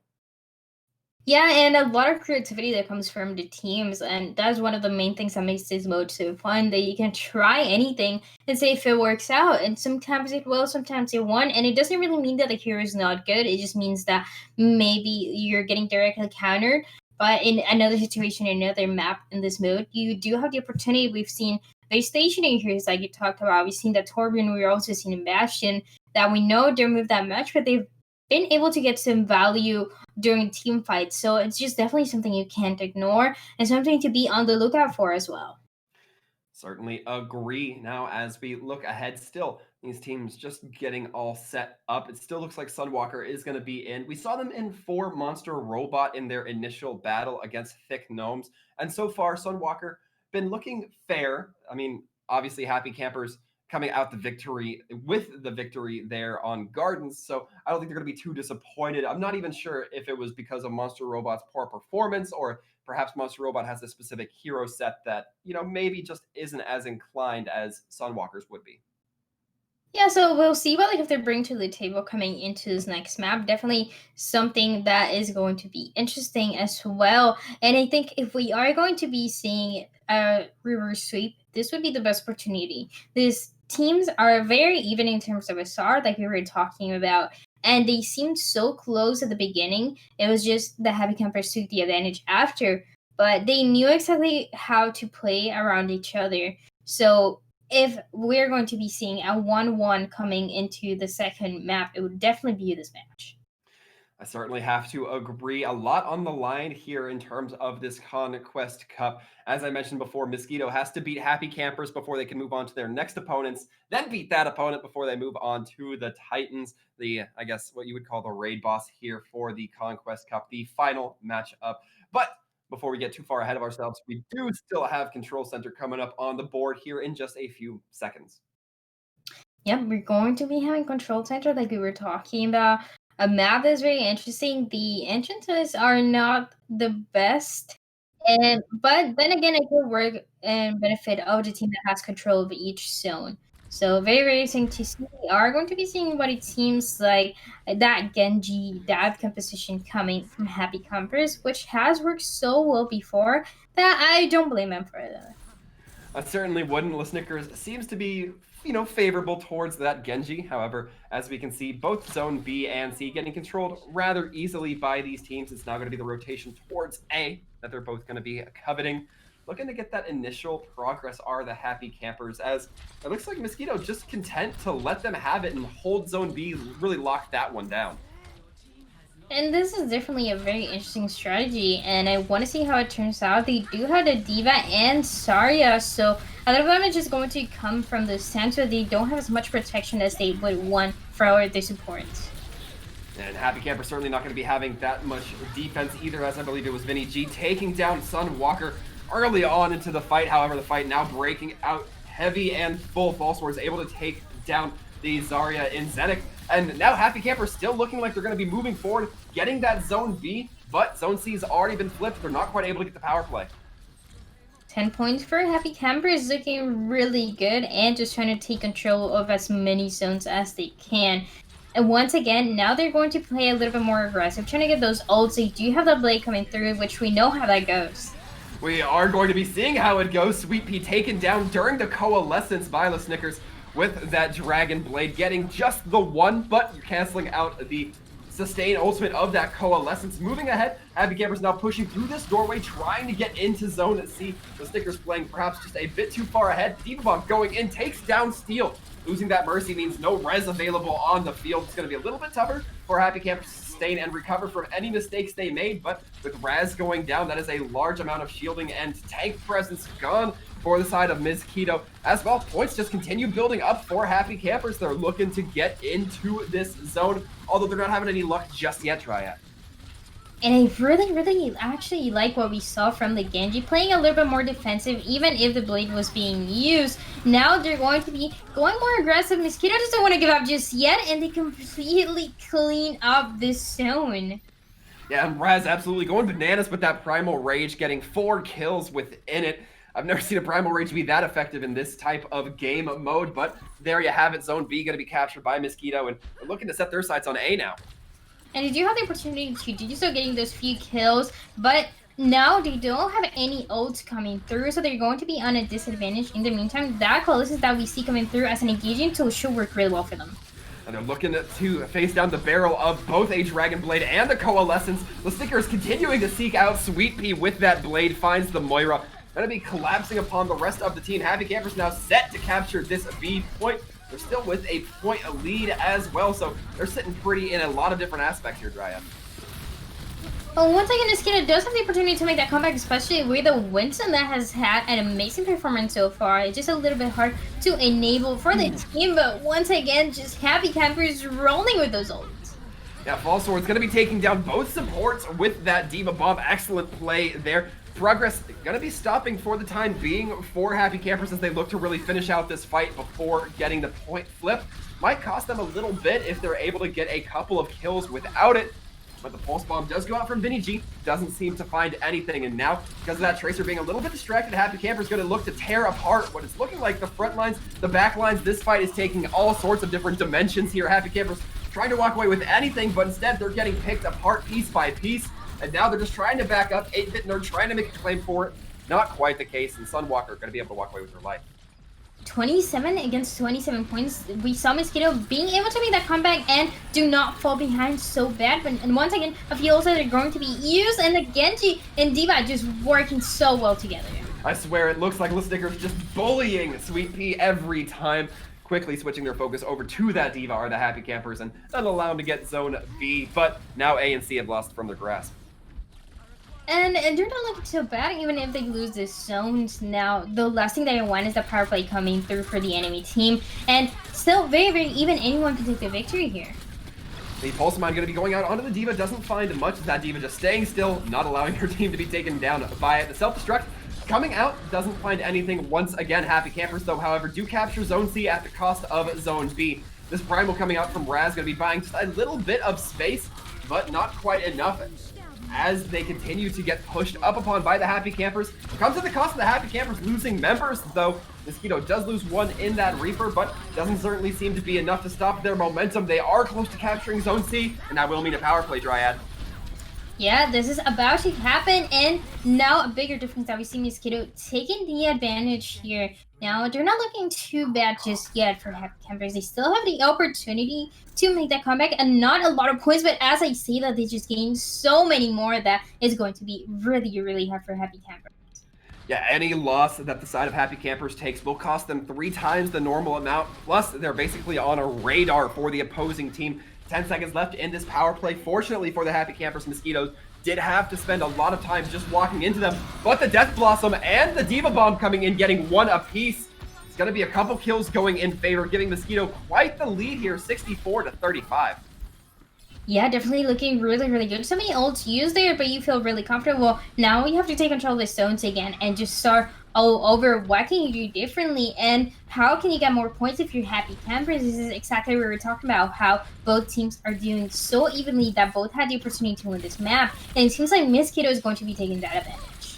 Yeah, and a lot of creativity that comes from the teams, and that's one of the main things that makes this mode so fun, that you can try anything and see if it works out, and sometimes it will, sometimes it won't, and it doesn't really mean that the hero is not good, it just means that maybe you're getting directly countered, but in another situation, another map in this mode, you do have the opportunity. We've seen very stationary heroes like you talked about, we've seen that Torbjorn, we're also seeing in Bastion, that we know don't move that much, but they've been able to get some value during team fights. So it's just definitely something you can't ignore and something to be on the lookout for as well. Certainly agree. Now, as we look ahead, still, these teams just getting all set up. It still looks like Sunwalker is going to be in. We saw them in 4 Monster Robot in their initial battle against Thick Gnomes. And so far, Sunwalker been looking fair. I mean, obviously, Happy Campers coming out the victory with the victory there on Gardens. So I don't think they're going to be too disappointed. I'm not even sure if it was because of Monster Robot's poor performance or perhaps Monster Robot has a specific hero set that, maybe just isn't as inclined as Sunwalkers would be. Yeah, so we'll see what if they bring to the table coming into this next map. Definitely something that is going to be interesting as well. And I think if we are going to be seeing a reverse sweep, this would be the best opportunity. These teams are very even in terms of SR, like we were talking about, and they seemed so close at the beginning. It was just the Happy Campers took the advantage after, but they knew exactly how to play around each other. So if we're going to be seeing a 1-1 coming into the second map, it would definitely be this match. I certainly have to agree. A lot on the line here in terms of this Conquest Cup. As I mentioned before, Mosquito has to beat Happy Campers before they can move on to their next opponents, then beat that opponent before they move on to the Titans, I guess what you would call the raid boss here for the Conquest Cup, the final matchup. But before we get too far ahead of ourselves, we do still have Control Center coming up on the board here in just a few seconds. Yep, we're going to be having Control Center like we were talking about. A map that's very interesting. The entrances are not the best, but then again, it will work and benefit of the team that has control of each zone. So very, very interesting to see. We are going to be seeing what it seems like that Genji dive composition coming from Happy Campers, which has worked so well before that I don't blame him for it. I certainly wouldn't. Listickers seems to be, favorable towards that Genji. However, as we can see, both Zone B and C getting controlled rather easily by these teams. It's now going to be the rotation towards A that they're both going to be coveting. Looking to get that initial progress are the Happy Campers, as it looks like Mosquito just content to let them have it and hold Zone B, really lock that one down. And this is definitely a very interesting strategy, and I want to see how it turns out. They do have the Diva and Zarya, so a lot of damage is going to come from the center. They don't have as much protection as they would want for their supports. And Happy Camper certainly not going to be having that much defense either, as I believe it was Vinny G taking down Sunwalker early on into the fight. However, the fight now breaking out heavy and full. Falsor is able to take down the Zarya in Zenith. And now Happy Camper still looking like they're going to be moving forward, getting that Zone B, but Zone C has already been flipped. They're not quite able to get the power play. 10 points for Happy Campers, looking really good and just trying to take control of as many zones as they can. And once again, now they're going to play a little bit more aggressive, trying to get those ults. They do have the blade coming through, which we know how that goes. We are going to be seeing how it goes. Sweet Pea taken down during the coalescence by the Snickers with that Dragon Blade, getting just the one, but you're canceling out the sustain ultimate of that coalescence. Moving ahead, Happy Campers now pushing through this doorway, trying to get into zone C. The Snickers playing perhaps just a bit too far ahead. Diva Bomb going in, takes down Steel. Losing that Mercy means no res available on the field. It's going to be a little bit tougher for Happy Campers to sustain and recover from any mistakes they made, but with Raz going down, that is a large amount of shielding and tank presence gone for the side of Ms. Keto. As well, points just continue building up for Happy Campers. They're looking to get into this zone, although they're not having any luck just yet, Triad. And I really actually like what we saw from the Genji, playing a little bit more defensive, even if the blade was being used. Now they're going to be going more aggressive. Mosquito doesn't want to give up just yet, and they completely clean up this zone. Yeah, and Raz absolutely going bananas with that Primal Rage, getting 4 kills within it. I've never seen a Primal Rage be that effective in this type of game mode, but there you have it. Zone B going to be captured by Mosquito, and they're looking to set their sights on A now. And they do have the opportunity to do so, getting those few kills, but now they don't have any ults coming through, so they're going to be on a disadvantage. In the meantime, that coalescence that we see coming through as an engaging tool should work really well for them. And they're looking to face down the barrel of both a Dragon Blade and the Coalescence. The Stickers continuing to seek out Sweet Pea with that blade, finds the Moira. Gonna be collapsing upon the rest of the team. Happy Campers now set to capture this B point. They're still with a point lead as well, so they're sitting pretty in a lot of different aspects here, Dryad. Well, once again, Mosquito does have the opportunity to make that comeback, especially with the Winston that has had an amazing performance so far. It's just a little bit hard to enable for the team, but once again, just Happy Campers rolling with those ults. Yeah, Fall Sword's going to be taking down both supports with that Diva Bomb. Excellent play there. Progress going to be stopping for the time being for Happy Campers as they look to really finish out this fight before getting the point flip. Might cost them a little bit if they're able to get a couple of kills without it. But the Pulse Bomb does go out from Vinny G. Doesn't seem to find anything. And now, because of that Tracer being a little bit distracted, Happy Camper's going to look to tear apart what it's looking like the front lines, the back lines. This fight is taking all sorts of different dimensions here. Happy Campers trying to walk away with anything, but instead they're getting picked apart piece by piece. And now they're just trying to back up. 8-Bit Nerd trying to make a claim for it. Not quite the case. And Sunwalker going to be able to walk away with their life. 27 against 27 points. We saw Mosquito being able to make that comeback and do not fall behind so bad. And once again, a few ults that are going to be used, and the Genji and Diva just working so well together. I swear, it looks like Little Snickers just bullying Sweet Pea every time. Quickly switching their focus over to that Diva are the Happy Campers and not allow them to get Zone B. But now A and C have lost from their grasp. And they're not looking so bad, even if they lose this zones. Now, the last thing that I want is the power play coming through for the enemy team. And still very even anyone can take the victory here. The Pulse Mine going to be going out onto the Diva. Doesn't find much. That Diva just staying still, not allowing her team to be taken down by it. The self-destruct coming out, doesn't find anything once again. Happy Campers, though, however, do capture Zone C at the cost of Zone B. This Primal coming out from Raz going to be buying just a little bit of space, but not quite enough. As they continue to get pushed up upon by the Happy Campers. Comes at the cost of the Happy Campers losing members, though. Mosquito does lose one in that Reaper, but doesn't certainly seem to be enough to stop their momentum. They are close to capturing Zone C, and that will mean a power play, Dryad. Yeah, this is about to happen, and now a bigger difference that we see Mosquito taking the advantage here. Now, they're not looking too bad just yet for Happy Campers. They still have the opportunity to make that comeback, and not a lot of points, but as I say that, they just gained so many more that is going to be really hard for Happy Campers. Yeah, any loss that the side of Happy Campers takes will cost them 3 times the normal amount, plus they're basically on a radar for the opposing team. 10 seconds left in this power play. Fortunately for the Happy Campers, Mosquitoes did have to spend a lot of time just walking into them, but the Death Blossom and the Diva Bomb coming in, getting one apiece. It's going to be a couple kills going in favor, giving Mosquito quite the lead here, 64-35. Yeah, definitely looking really good. So many ults used there, but you feel really comfortable. Now you have to take control of the zones again and just start all over. What can you do differently? And how can you get more points if you're Happy Campers? This is exactly what we were talking about, how both teams are doing so evenly that both had the opportunity to win this map. And it seems like Mosquito is going to be taking that advantage.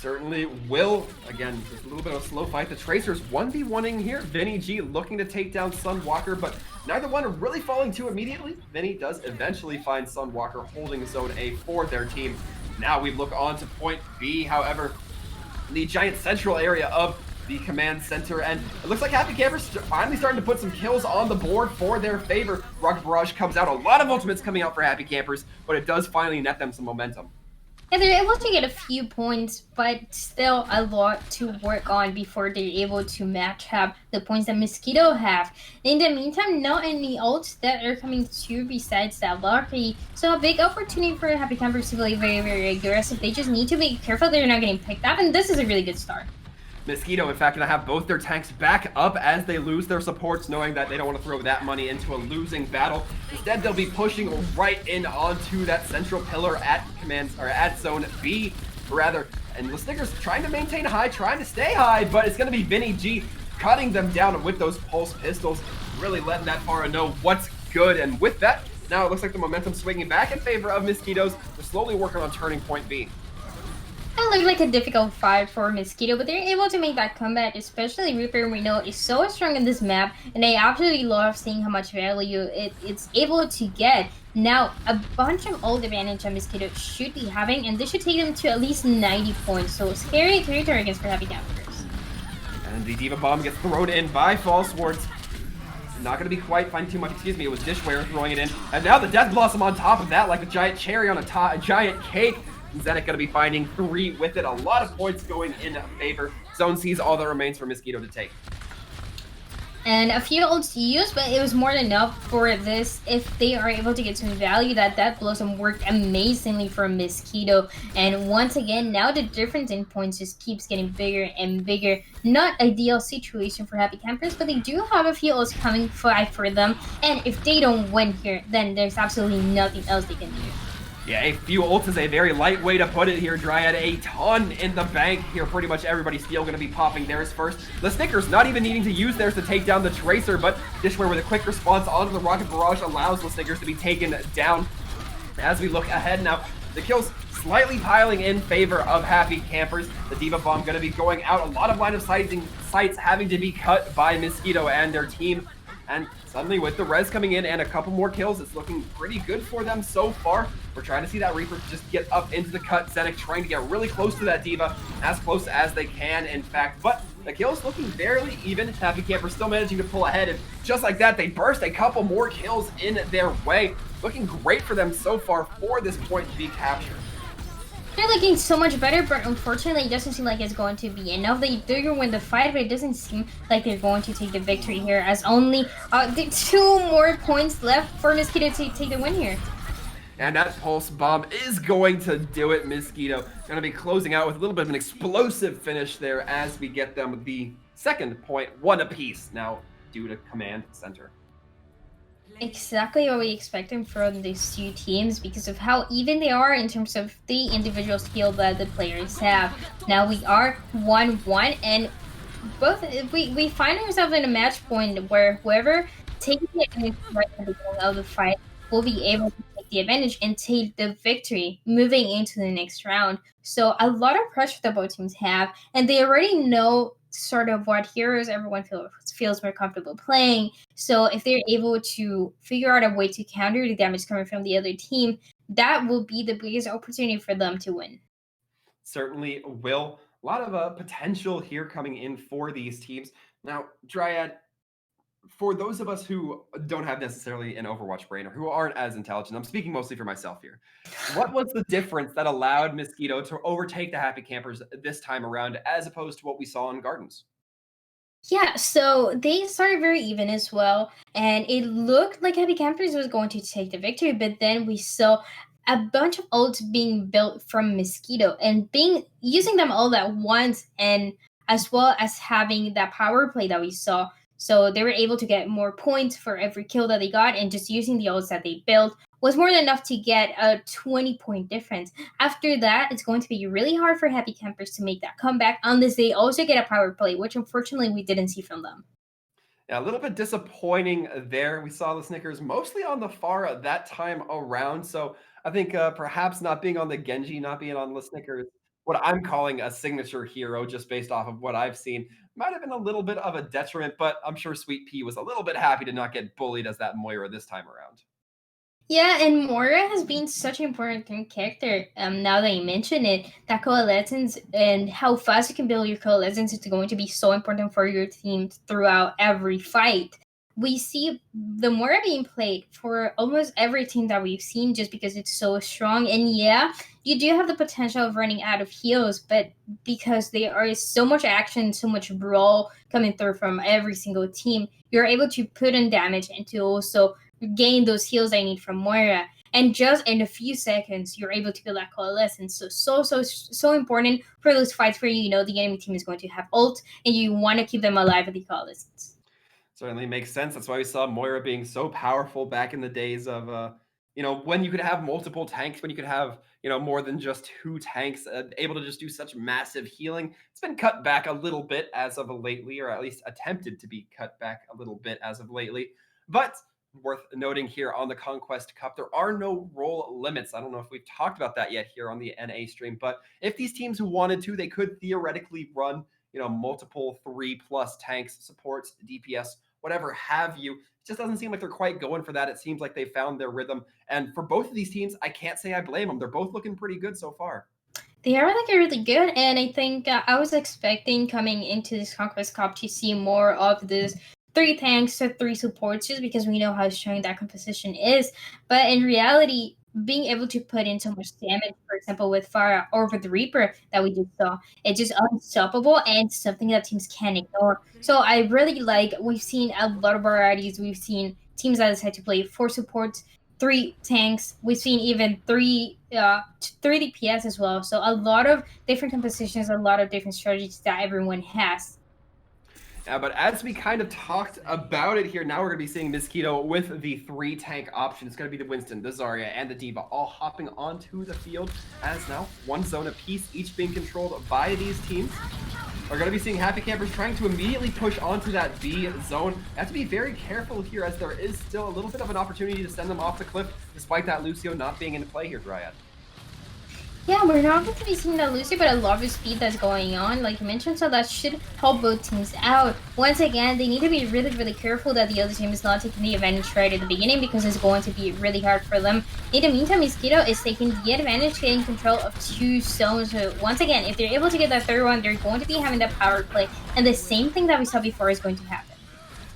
Certainly will. Again, just a little bit of a slow fight. The Tracers 1v1ing here. Vinny G looking to take down Sunwalker, but neither one really falling too immediately. Vinny does eventually find Sunwalker holding Zone A for their team. Now we look on to point B, however, the giant central area of the command center, and it looks like Happy Campers finally starting to put some kills on the board for their favor. Rocket Barrage comes out. A lot of ultimates coming out for Happy Campers, but it does finally net them some momentum. Yeah, they're able to get a few points, but still a lot to work on before they're able to match up the points that Mosquito have. In the meantime, not any ults that are coming through besides that Valkyrie. So a big opportunity for Happy Campers to play very, very aggressive. They just need to be careful they're not getting picked up, and this is a really good start. Mosquito, in fact, going to have both their tanks back up as they lose their supports, knowing that they don't want to throw that money into a losing battle. Instead, they'll be pushing right in onto that central pillar at at Zone B, rather. And the Snickers trying to maintain high, trying to stay high, but it's going to be Vinny G cutting them down with those pulse pistols, really letting that Pharah know what's good. And with that, now it looks like the momentum swinging back in favor of Mosquitoes. They're slowly working on turning point B. It looked like a difficult fight for Mosquito, but they're able to make that comeback, especially Reaper Reno is so strong in this map, and I absolutely love seeing how much value it's able to get. Now, a bunch of ult advantage that Mosquito should be having, and this should take them to at least 90 points, so scary character against for Happy Campers. And the Diva Bomb gets thrown in by False Swords. Not going to be quite finding too much, excuse me, it was Dishware throwing it in. And now the Death Blossom on top of that, like a giant cherry on a giant cake. Zenek going to be finding 3 with it. A lot of points going in favor. Zone sees all that remains for Mosquito to take. And a few ults used, but it was more than enough for this. If they are able to get some value, that Blossom worked amazingly for Mosquito. And once again, now the difference in points just keeps getting bigger and bigger. Not ideal situation for Happy Campers, but they do have a few ults coming for them. And if they don't win here, then there's absolutely nothing else they can do. Yeah, a few ults is a very light way to put it here. Dryad a ton in the bank here. Pretty much everybody still going to be popping theirs first. The Snickers not even needing to use theirs to take down the Tracer, but Dishware with a quick response onto the Rocket Barrage allows the Snickers to be taken down. As we look ahead now, the kills slightly piling in favor of Happy Campers. The Diva Bomb going to be going out. A lot of line of sights having to be cut by Mosquito and their team. And suddenly with the res coming in and a couple more kills, it's looking pretty good for them so far. We're trying to see that Reaper just get up into the cut. Zenek trying to get really close to that Diva, as close as they can, in fact. But the kills looking fairly even. Happy Camper still managing to pull ahead, and just like that, they burst a couple more kills in their way. Looking great for them so far for this point to be captured. They're looking so much better, but unfortunately it doesn't seem like it's going to be enough. They do win the fight, but it doesn't seem like they're going to take the victory here, as only 2 more points left for Mosquito to take the win here. And that Pulse Bomb is going to do it. Mosquito going to be closing out with a little bit of an explosive finish there as we get them the second point, 1 apiece now due to Command Center. Exactly what we expected from these 2 teams because of how even they are in terms of the individual skill that the players have. Now we are 1-1, and we find ourselves in a match point where whoever takes the advantage right at the beginning of the fight will be able to take the advantage and take the victory moving into the next round. So a lot of pressure that both teams have, and they already know sort of what heroes everyone feels more comfortable playing. So if they're able to figure out a way to counter the damage coming from the other team, that will be the biggest opportunity for them to win. Certainly will. A lot of potential here coming in for these teams. Now, Dryad, for those of us who don't have necessarily an Overwatch brain or who aren't as intelligent, I'm speaking mostly for myself here. What was the difference that allowed Mosquito to overtake the Happy Campers this time around as opposed to what we saw in Gardens? Yeah, so they started very even as well, and it looked like Happy Campers was going to take the victory, but then we saw a bunch of ults being built from Mosquito and using them all at once, and as well as having that power play that we saw. So they were able to get more points for every kill that they got, and just using the ults that they built was more than enough to get a 20-point difference. After that, it's going to be really hard for Happy Campers to make that comeback unless they also get a power play, which unfortunately we didn't see from them. Yeah, a little bit disappointing there. We saw the Snickers mostly on the Pharah that time around, so I think perhaps not being on the Genji, not being on the Snickers what I'm calling a signature hero just based off of what I've seen. Might have been a little bit of a detriment, but I'm sure Sweet Pea was a little bit happy to not get bullied as that Moira this time around. Yeah, and Moira has been such an important character. Now that you mention it, that coalescence and how fast you can build your coalescence is going to be so important for your team throughout every fight. We see the Moira being played for almost every team that we've seen just because it's so strong. And yeah, you do have the potential of running out of heals, but because there is so much action, so much brawl coming through from every single team, you're able to put in damage and to also gain those heals I need from Moira. And just in a few seconds, you're able to build that coalescence. So important for those fights where you know the enemy team is going to have ult and you want to keep them alive with the coalescence. Certainly makes sense. That's why we saw Moira being so powerful back in the days of, when you could have multiple tanks, when you could have, more than just 2 tanks, able to just do such massive healing. It's been cut back a little bit as of lately, or at least attempted to be cut back a little bit as of lately. But worth noting here on the Conquest Cup, there are no role limits. I don't know if we've talked about that yet here on the NA stream, but if these teams who wanted to, they could theoretically run multiple 3+ tanks, supports, DPS, whatever have you. It just doesn't seem like they're quite going for that. It seems like they found their rhythm. And for both of these teams, I can't say I blame them. They're both looking pretty good so far. They are looking really good, and I think I was expecting coming into this Conquest Cup to see more of this 3 tanks or 3 supports just because we know how strong that composition is. But in reality, being able to put in so much damage, for example, with Pharah or with Reaper that we just saw, it's just unstoppable and something that teams can't ignore. So I really we've seen a lot of varieties. We've seen teams that decide to play 4 supports, 3 tanks. We've seen even 3 DPS as well. So a lot of different compositions, a lot of different strategies that everyone has. Yeah, but as we kind of talked about it here, now we're going to be seeing Mosquito with the 3 tank option. It's going to be the Winston, the Zarya, and the D.Va all hopping onto the field as now 1 zone apiece, each being controlled by these teams. We're going to be seeing Happy Campers trying to immediately push onto that B zone. You have to be very careful here as there is still a little bit of an opportunity to send them off the cliff, despite that Lucio not being in play here, Dryad. Yeah, we're not going to be seeing that Lucy, but a lot of the speed that's going on, like you mentioned, so that should help both teams out. Once again, they need to be really, really careful that the other team is not taking the advantage right at the beginning because it's going to be really hard for them. In the meantime, Mosquito is taking the advantage, getting control of 2 zones. So once again, if they're able to get that 3rd one, they're going to be having that power play, and the same thing that we saw before is going to happen.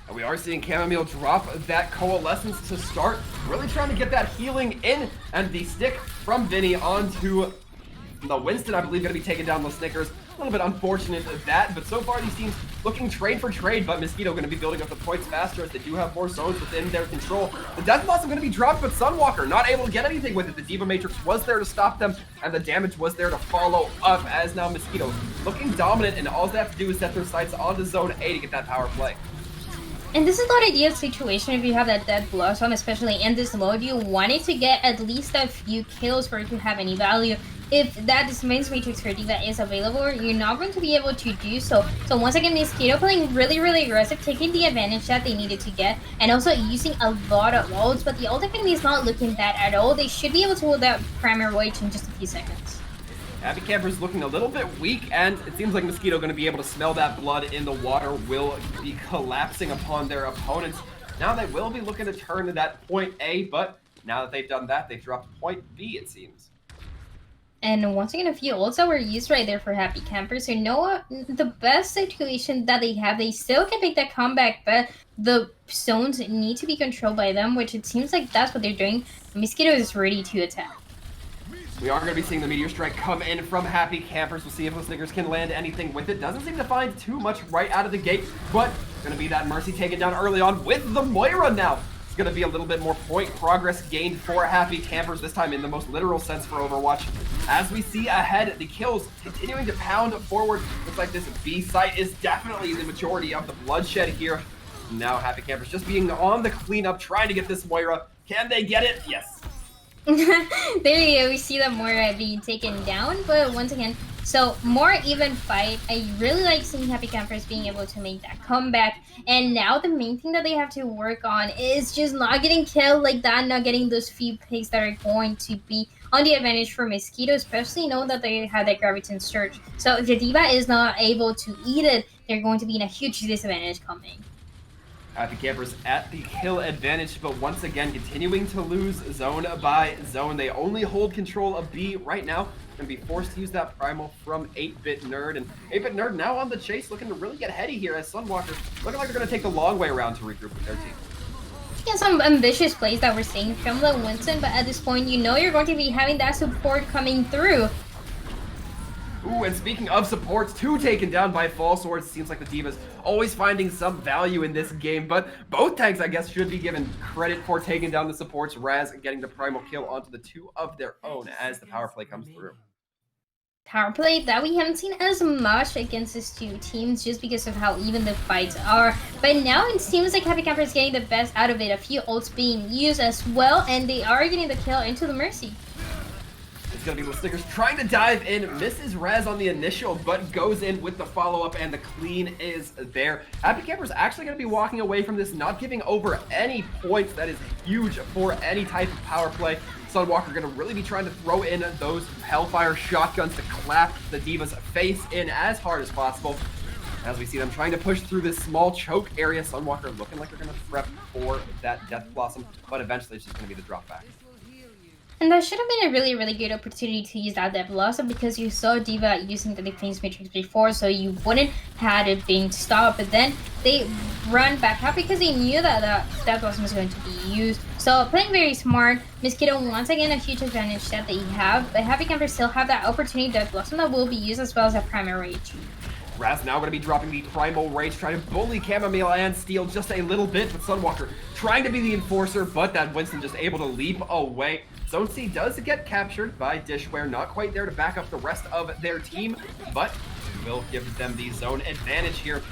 And we are seeing Chamomile drop that coalescence to start, really trying to get that healing in, and the stick from Vinny onto the Winston, I believe, going to be taking down the Snickers. A little bit unfortunate of that, but so far these teams looking trade for trade, but Mosquito going to be building up the points faster as they do have more zones within their control. The Death Blossom going to be dropped, but Sunwalker not able to get anything with it. The D.Va Matrix was there to stop them, and the damage was there to follow up as now Mosquito looking dominant, and all they have to do is set their sights onto Zone A to get that power play. And this is not an ideal situation if you have that Death Blossom, especially in this mode. You wanted to get at least a few kills for it to have any value. If that Dismiss Matrix for D.Va is available, you're not going to be able to do so. So once again, Mosquito playing really, really aggressive, taking the advantage that they needed to get, and also using a lot of ults, but the ult enemy is not looking bad at all. They should be able to hold that primary wage in just a few seconds. Happy Camper's looking a little bit weak, and it seems like Mosquito going to be able to smell that blood in the water will be collapsing upon their opponents. Now they will be looking to turn to that point A, but now that they've done that, they've dropped point B, it seems. And once again, a few ults that were used right there for Happy Campers. So the best situation that they have, they still can make that comeback, but the zones need to be controlled by them, which it seems like that's what they're doing. Mosquito is ready to attack. We are going to be seeing the Meteor Strike come in from Happy Campers. We'll see if the Snickers can land anything with it. Doesn't seem to find too much right out of the gate, but going to be that Mercy taken down early on with the Moira now. It's going to be a little bit more point progress gained for Happy Campers, this time in the most literal sense for Overwatch. As we see ahead, the kills continuing to pound forward. Looks like this B site is definitely the majority of the bloodshed here. Now Happy Campers just being on the cleanup, trying to get this Moira. Can they get it? Yes. There you go, we see that Moira being taken down, but once again, So more even fight. I really like seeing Happy Campers being able to make that comeback. And now the main thing that they have to work on is just not getting killed like that, not getting those few picks that are going to be on the advantage for Mosquito, especially knowing that they have that Graviton Surge. So if the D.Va is not able to eat it, they're going to be in a huge disadvantage coming. Happy Campers at the kill advantage, but once again continuing to lose zone by zone. They only hold control of B right now and be forced to use that primal from 8-Bit Nerd. And 8-Bit Nerd now on the chase, looking to really get heady here as Sunwalker looking like they're going to take the long way around to regroup with their team. Yeah, some ambitious plays that we're seeing from the Winston, but at this point, you know you're going to be having that support coming through. Ooh, and speaking of supports, 2 taken down by Fall Swords. Seems like the D.Va's always finding some value in this game, but both tags, I guess, should be given credit for taking down the supports. Raz getting the primal kill onto the 2 of their own as the power play comes through. Power play that we haven't seen as much against these 2 teams just because of how even the fights are. But now it seems like Happy Camper is getting the best out of it. A few ults being used as well, and they are getting the kill into the Mercy. It's going to be Snickers trying to dive in, misses Raz on the initial, but goes in with the follow-up, and the clean is there. Happy Camper's actually going to be walking away from this, not giving over any points. That is huge for any type of power play. Sunwalker going to really be trying to throw in those Hellfire shotguns to clap the D.Va's face in as hard as possible. As we see them trying to push through this small choke area, Sunwalker looking like they're going to prep for that Death Blossom, but eventually it's just going to be the drop back. And that should have been a really, really good opportunity to use that Death Blossom because you saw D.Va using the Defense Matrix before, so you wouldn't had it being stopped. But then they ran back up because they knew that Death Blossom was going to be used. So playing very smart. Mosquito once again a huge advantage that they have, but Happy Camper still have that opportunity Death Blossom that will be used as well as a primary rage. Raz now going to be dropping the Primal Rage, trying to bully Chamomile and steal just a little bit, but Sunwalker trying to be the enforcer, but that Winston just able to leap away. Zone C does get captured by Dishware, not quite there to back up the rest of their team, but will give them the zone advantage here.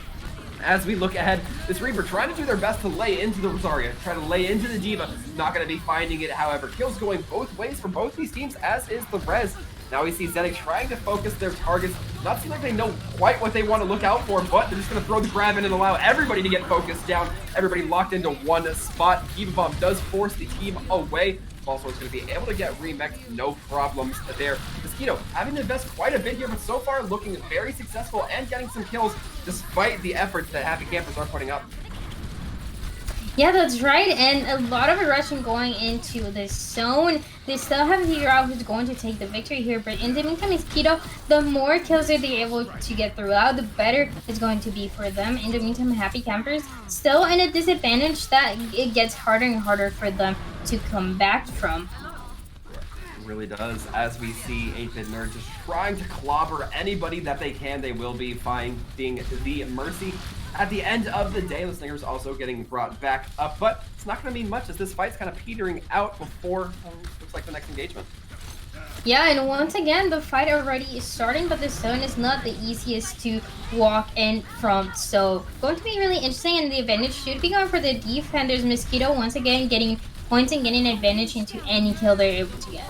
As we look ahead, this Reaper trying to do their best to lay into the Rosaria, try to lay into the D.Va, not going to be finding it, however. Kills going both ways for both these teams, as is the Rez. Now we see Zenic trying to focus their targets. Not seem like they know quite what they want to look out for, but they're just going to throw the grab in and allow everybody to get focused down. Everybody locked into one spot. D.Va Bomb does force the team away. Also is going to be able to get remixed, no problems there. Mosquito having to invest quite a bit here, but so far looking very successful and getting some kills despite the efforts that Happy Campers are putting up. Yeah, that's right, and a lot of aggression going into this zone. They still have to figure out who's going to take the victory here, but in the meantime, Mosquito, the more kills that they're able to get throughout, the better it's going to be for them. In the meantime, Happy Campers still in a disadvantage that it gets harder and harder for them to come back from. It really does, as we see 8-Bit Nerd just trying to clobber anybody that they can. They will be finding the Mercy. At the end of the day, the Stingers also getting brought back up, but it's not going to mean much as this fight's kind of petering out before looks like the next engagement. Yeah, and once again, the fight already is starting, but the zone is not the easiest to walk in from. So going to be really interesting, and the advantage should be going for the defenders. Mosquito once again getting points and getting advantage into any kill they're able to get.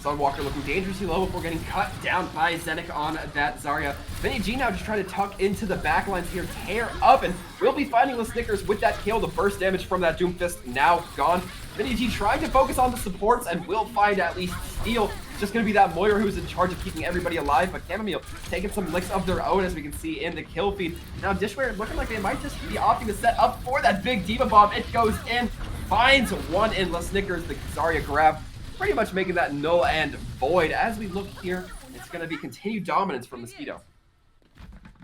Sunwalker looking dangerously low before getting cut down by Zenic on that Zarya. Vinny G now just trying to tuck into the backlines here, tear up, and we'll be finding the Snickers with that kill. The burst damage from that Doomfist now gone. Vinny G trying to focus on the supports and will find at least steal. It's just going to be that Moira who's in charge of keeping everybody alive, but Chamomile taking some licks of their own as we can see in the kill feed. Now Dishware looking like they might just be opting to set up for that big D.Va Bomb. It goes in, finds one in the Snickers, the Zarya grab. Pretty much making that null and void. As we look here, it's going to be continued dominance from Mosquito.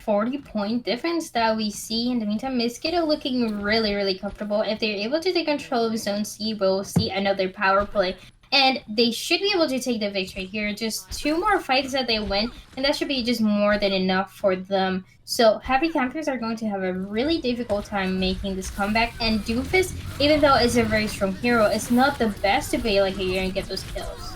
40-point difference that we see. In the meantime, Mosquito looking really, really comfortable. If they're able to take control of Zone C, we'll see another power play. And they should be able to take the victory here. Just 2 more fights that they win, and that should be just more than enough for them. So Happy Campers are going to have a really difficult time making this comeback. And Doomfist, even though it's a very strong hero, it's not the best to be like a year and get those kills.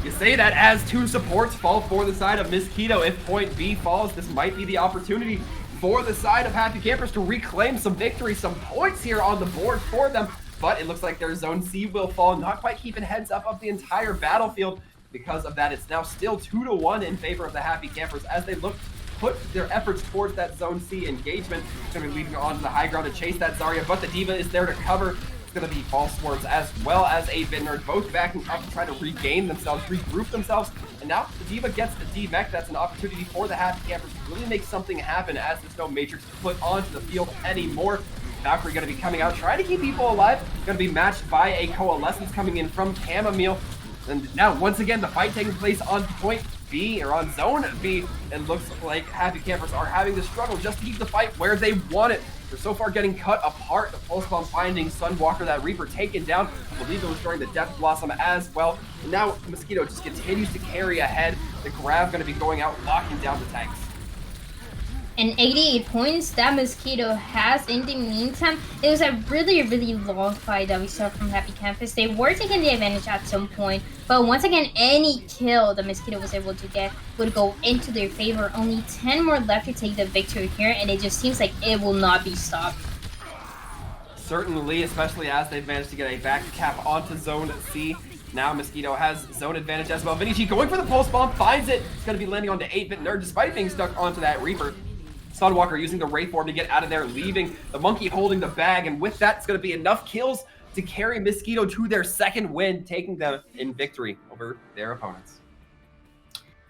You say that as 2 supports fall for the side of Mosquito. If point B falls, this might be the opportunity for the side of Happy Campers to reclaim some victory, some points here on the board for them. But it looks like their Zone C will fall, not quite keeping heads up of the entire battlefield. Because of that, it's now still 2-1 in favor of the Happy Campers as they look to put their efforts towards that Zone C engagement. It's going to be leaving on to the high ground to chase that Zarya, but the D.Va is there to cover. It's going to be False Swords as well as a Vintner, both backing up to try to regain themselves, regroup themselves. And now the D.Va gets the D-Mech. That's an opportunity for the Happy Campers to really make something happen as there's no Matrix to put onto the field anymore. Valkyrie going to be coming out, trying to keep people alive. Going to be matched by a Coalescence coming in from Chamomile. And now, once again, the fight taking place on point B, or on Zone B, and looks like Happy Campers are having to struggle just to keep the fight where they want it. They're so far getting cut apart. The Pulse Bomb finding Sunwalker, that Reaper taken down. I believe it was during the Death Blossom as well. And now Mosquito just continues to carry ahead. The Grav going to be going out, locking down the tanks. And 88 points that Mosquito has. In the meantime, it was a really, really long fight that we saw from Happy Campus. They were taking the advantage at some point, but once again, any kill that Mosquito was able to get would go into their favor. Only 10 more left to take the victory here, and it just seems like it will not be stopped. Certainly, especially as they've managed to get a back cap onto Zone C. Now Mosquito has zone advantage as well. Vinici going for the Pulse Bomb, finds it. It's going to be landing onto 8-Bit Nerd despite being stuck onto that Reaper. Sunwalker using the Wraith Form to get out of there, leaving the Monkey holding the bag, and with that, it's going to be enough kills to carry Mosquito to their second win, taking them in victory over their opponents.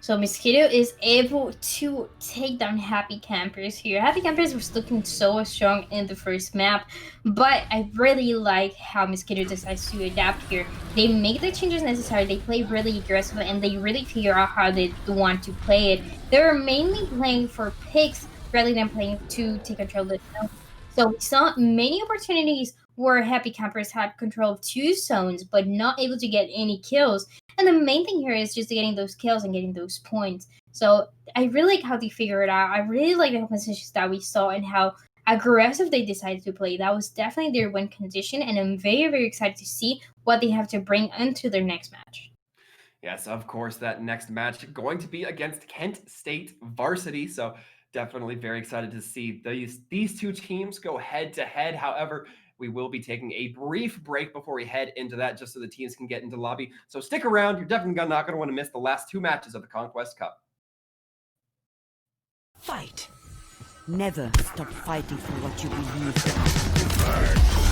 So Mosquito is able to take down Happy Campers here. Happy Campers was looking so strong in the first map, but I really like how Mosquito decides to adapt here. They make the changes necessary, they play really aggressive, and they really figure out how they want to play it. They're mainly playing for picks rather than playing to take control of the zone. So we saw many opportunities where Happy Campers had control of 2 zones, but not able to get any kills. And the main thing here is just getting those kills and getting those points. So I really like how they figure it out. I really like the positions that we saw and how aggressive they decided to play. That was definitely their win condition, and I'm very, very excited to see what they have to bring into their next match. Yes, of course, that next match going to be against Kent State Varsity. So definitely very excited to see these two teams go head to head. However, we will be taking a brief break before we head into that, just so the teams can get into lobby. So stick around. You're definitely not going to want to miss the last 2 matches of the Conquest Cup. Fight. Never stop fighting for what you believe in.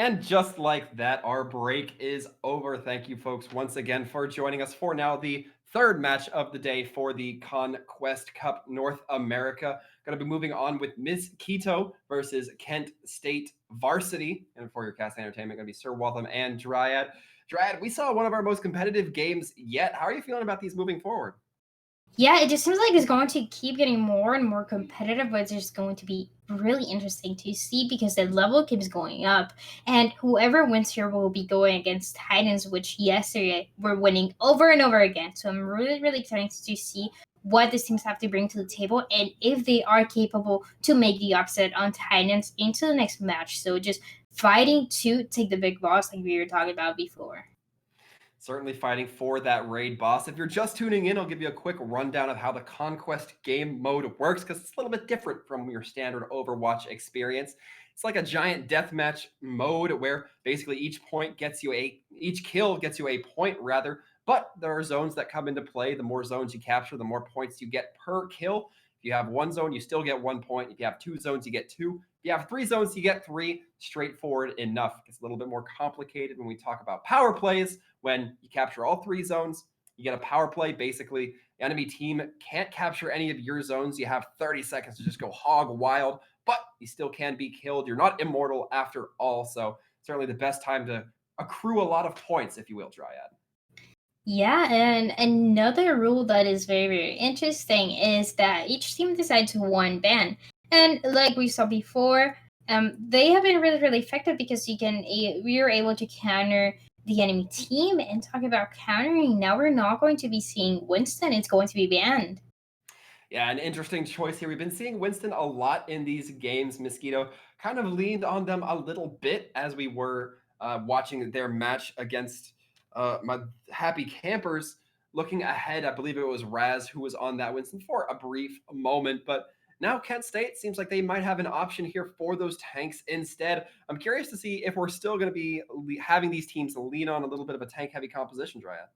And just like that, our break is over. Thank you, folks, once again for joining us for now the third match of the day for the Conquest Cup North America. Going to be moving on with Mosquito versus Kent State Varsity. And for your cast entertainment, going to be Sir Waltham and Dryad. Dryad, we saw one of our most competitive games yet. How are you feeling about these moving forward? Yeah, it just seems like it's going to keep getting more and more competitive, but it's just going to be really interesting to see because the level keeps going up. And whoever wins here will be going against Titans, which yesterday were winning over and over again. So I'm really, really excited to see what these teams have to bring to the table and if they are capable to make the upset on Titans into the next match. So just fighting to take the big boss like we were talking about before. Certainly fighting for that raid boss. If you're just tuning in, I'll give you a quick rundown of how the Conquest game mode works because it's a little bit different from your standard Overwatch experience. It's like a giant deathmatch mode where basically each kill gets you a point rather, but there are zones that come into play. The more zones you capture, the more points you get per kill. If you have one zone, you still get 1 point. If you have 2 zones, you get 2. If you have 3 zones, you get 3. Straightforward enough. It's a little bit more complicated when we talk about power plays. When you capture all 3 zones, you get a power play. Basically, the enemy team can't capture any of your zones. You have 30 seconds to just go hog wild, but you still can be killed. You're not immortal after all. So certainly the best time to accrue a lot of points, if you will, Dryad. Yeah, and another rule that is very, very interesting is that each team decides one ban. And like we saw before, they have been really, really effective because we are able to counter the enemy team. And talking about countering, now we're not going to be seeing Winston. It's going to be banned. Yeah, an interesting choice here. We've been seeing Winston a lot in these games. Mosquito kind of leaned on them a little bit as we were watching their match against my happy campers. Looking ahead, I believe it was Raz who was on that Winston for a brief moment, but now Kent State seems like they might have an option here for those tanks instead. I'm curious to see if we're still going to be having these teams lean on a little bit of a tank-heavy composition, Dryad.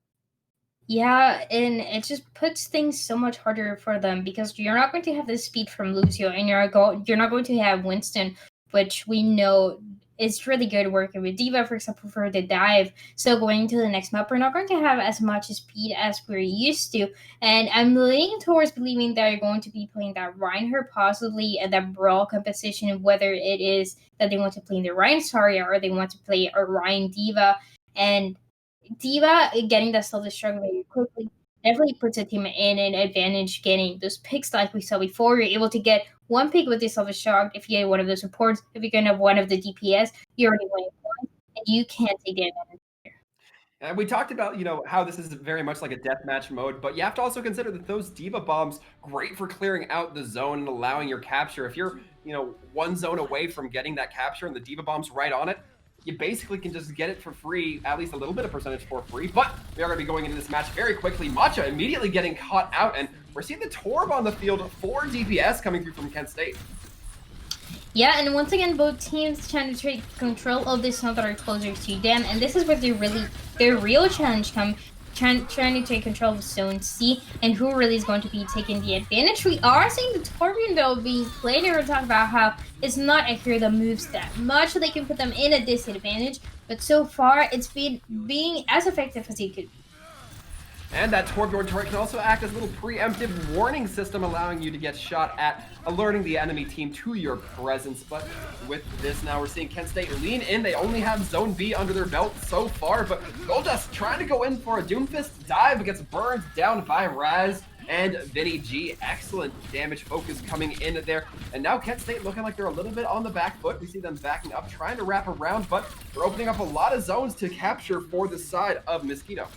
Yeah, and it just puts things so much harder for them because you're not going to have the speed from Lucio, and you're not going to have Winston, which we know is really good working with D.Va, for example, for the dive. So going to the next map, we're not going to have as much speed as we're used to. And I'm leaning towards believing that you're going to be playing that Reinhardt possibly at that Brawl composition, whether it is that they want to play the Ryan Saria or they want to play a Ryan D.Va. And D.Va getting that self-destruct very quickly definitely puts a team in an advantage getting those picks like we saw before. You're able to get 1 pick with the self-destruct. If you get one of the supports, if you're going to have one of the DPS, you're already winning points, and you can't take the advantage here. And we talked about, how this is very much like a deathmatch mode, but you have to also consider that those D.Va bombs, great for clearing out the zone and allowing your capture. If you're, 1 zone away from getting that capture and the D.Va bomb's right on it, you basically can just get it for free, at least a little bit of percentage for free. But we are going to be going into this match very quickly. Matcha immediately getting caught out, and we're seeing the Torb on the field for DPS coming through from Kent State. Yeah, and once again, both teams trying to take control of this zone that are closer to them, and this is where their real challenge comes. Trying to take control of Zone C, and who really is going to be taking the advantage. We are seeing the Torbjorn though being played, and we're talking about how it's not a hero that moves that much, so they can put them in a disadvantage, but so far it's been being as effective as it could be. And that Torbjorn turret can also act as a little preemptive warning system, allowing you to get shot at, alerting the enemy team to your presence. But with this now, we're seeing Kent State lean in. They only have Zone B under their belt so far, but Goldust trying to go in for a Doomfist dive, but gets burned down by Raz and Vinny G. Excellent damage focus coming in there. And now Kent State looking like they're a little bit on the back foot. We see them backing up, trying to wrap around, but they're opening up a lot of zones to capture for the side of Mosquito.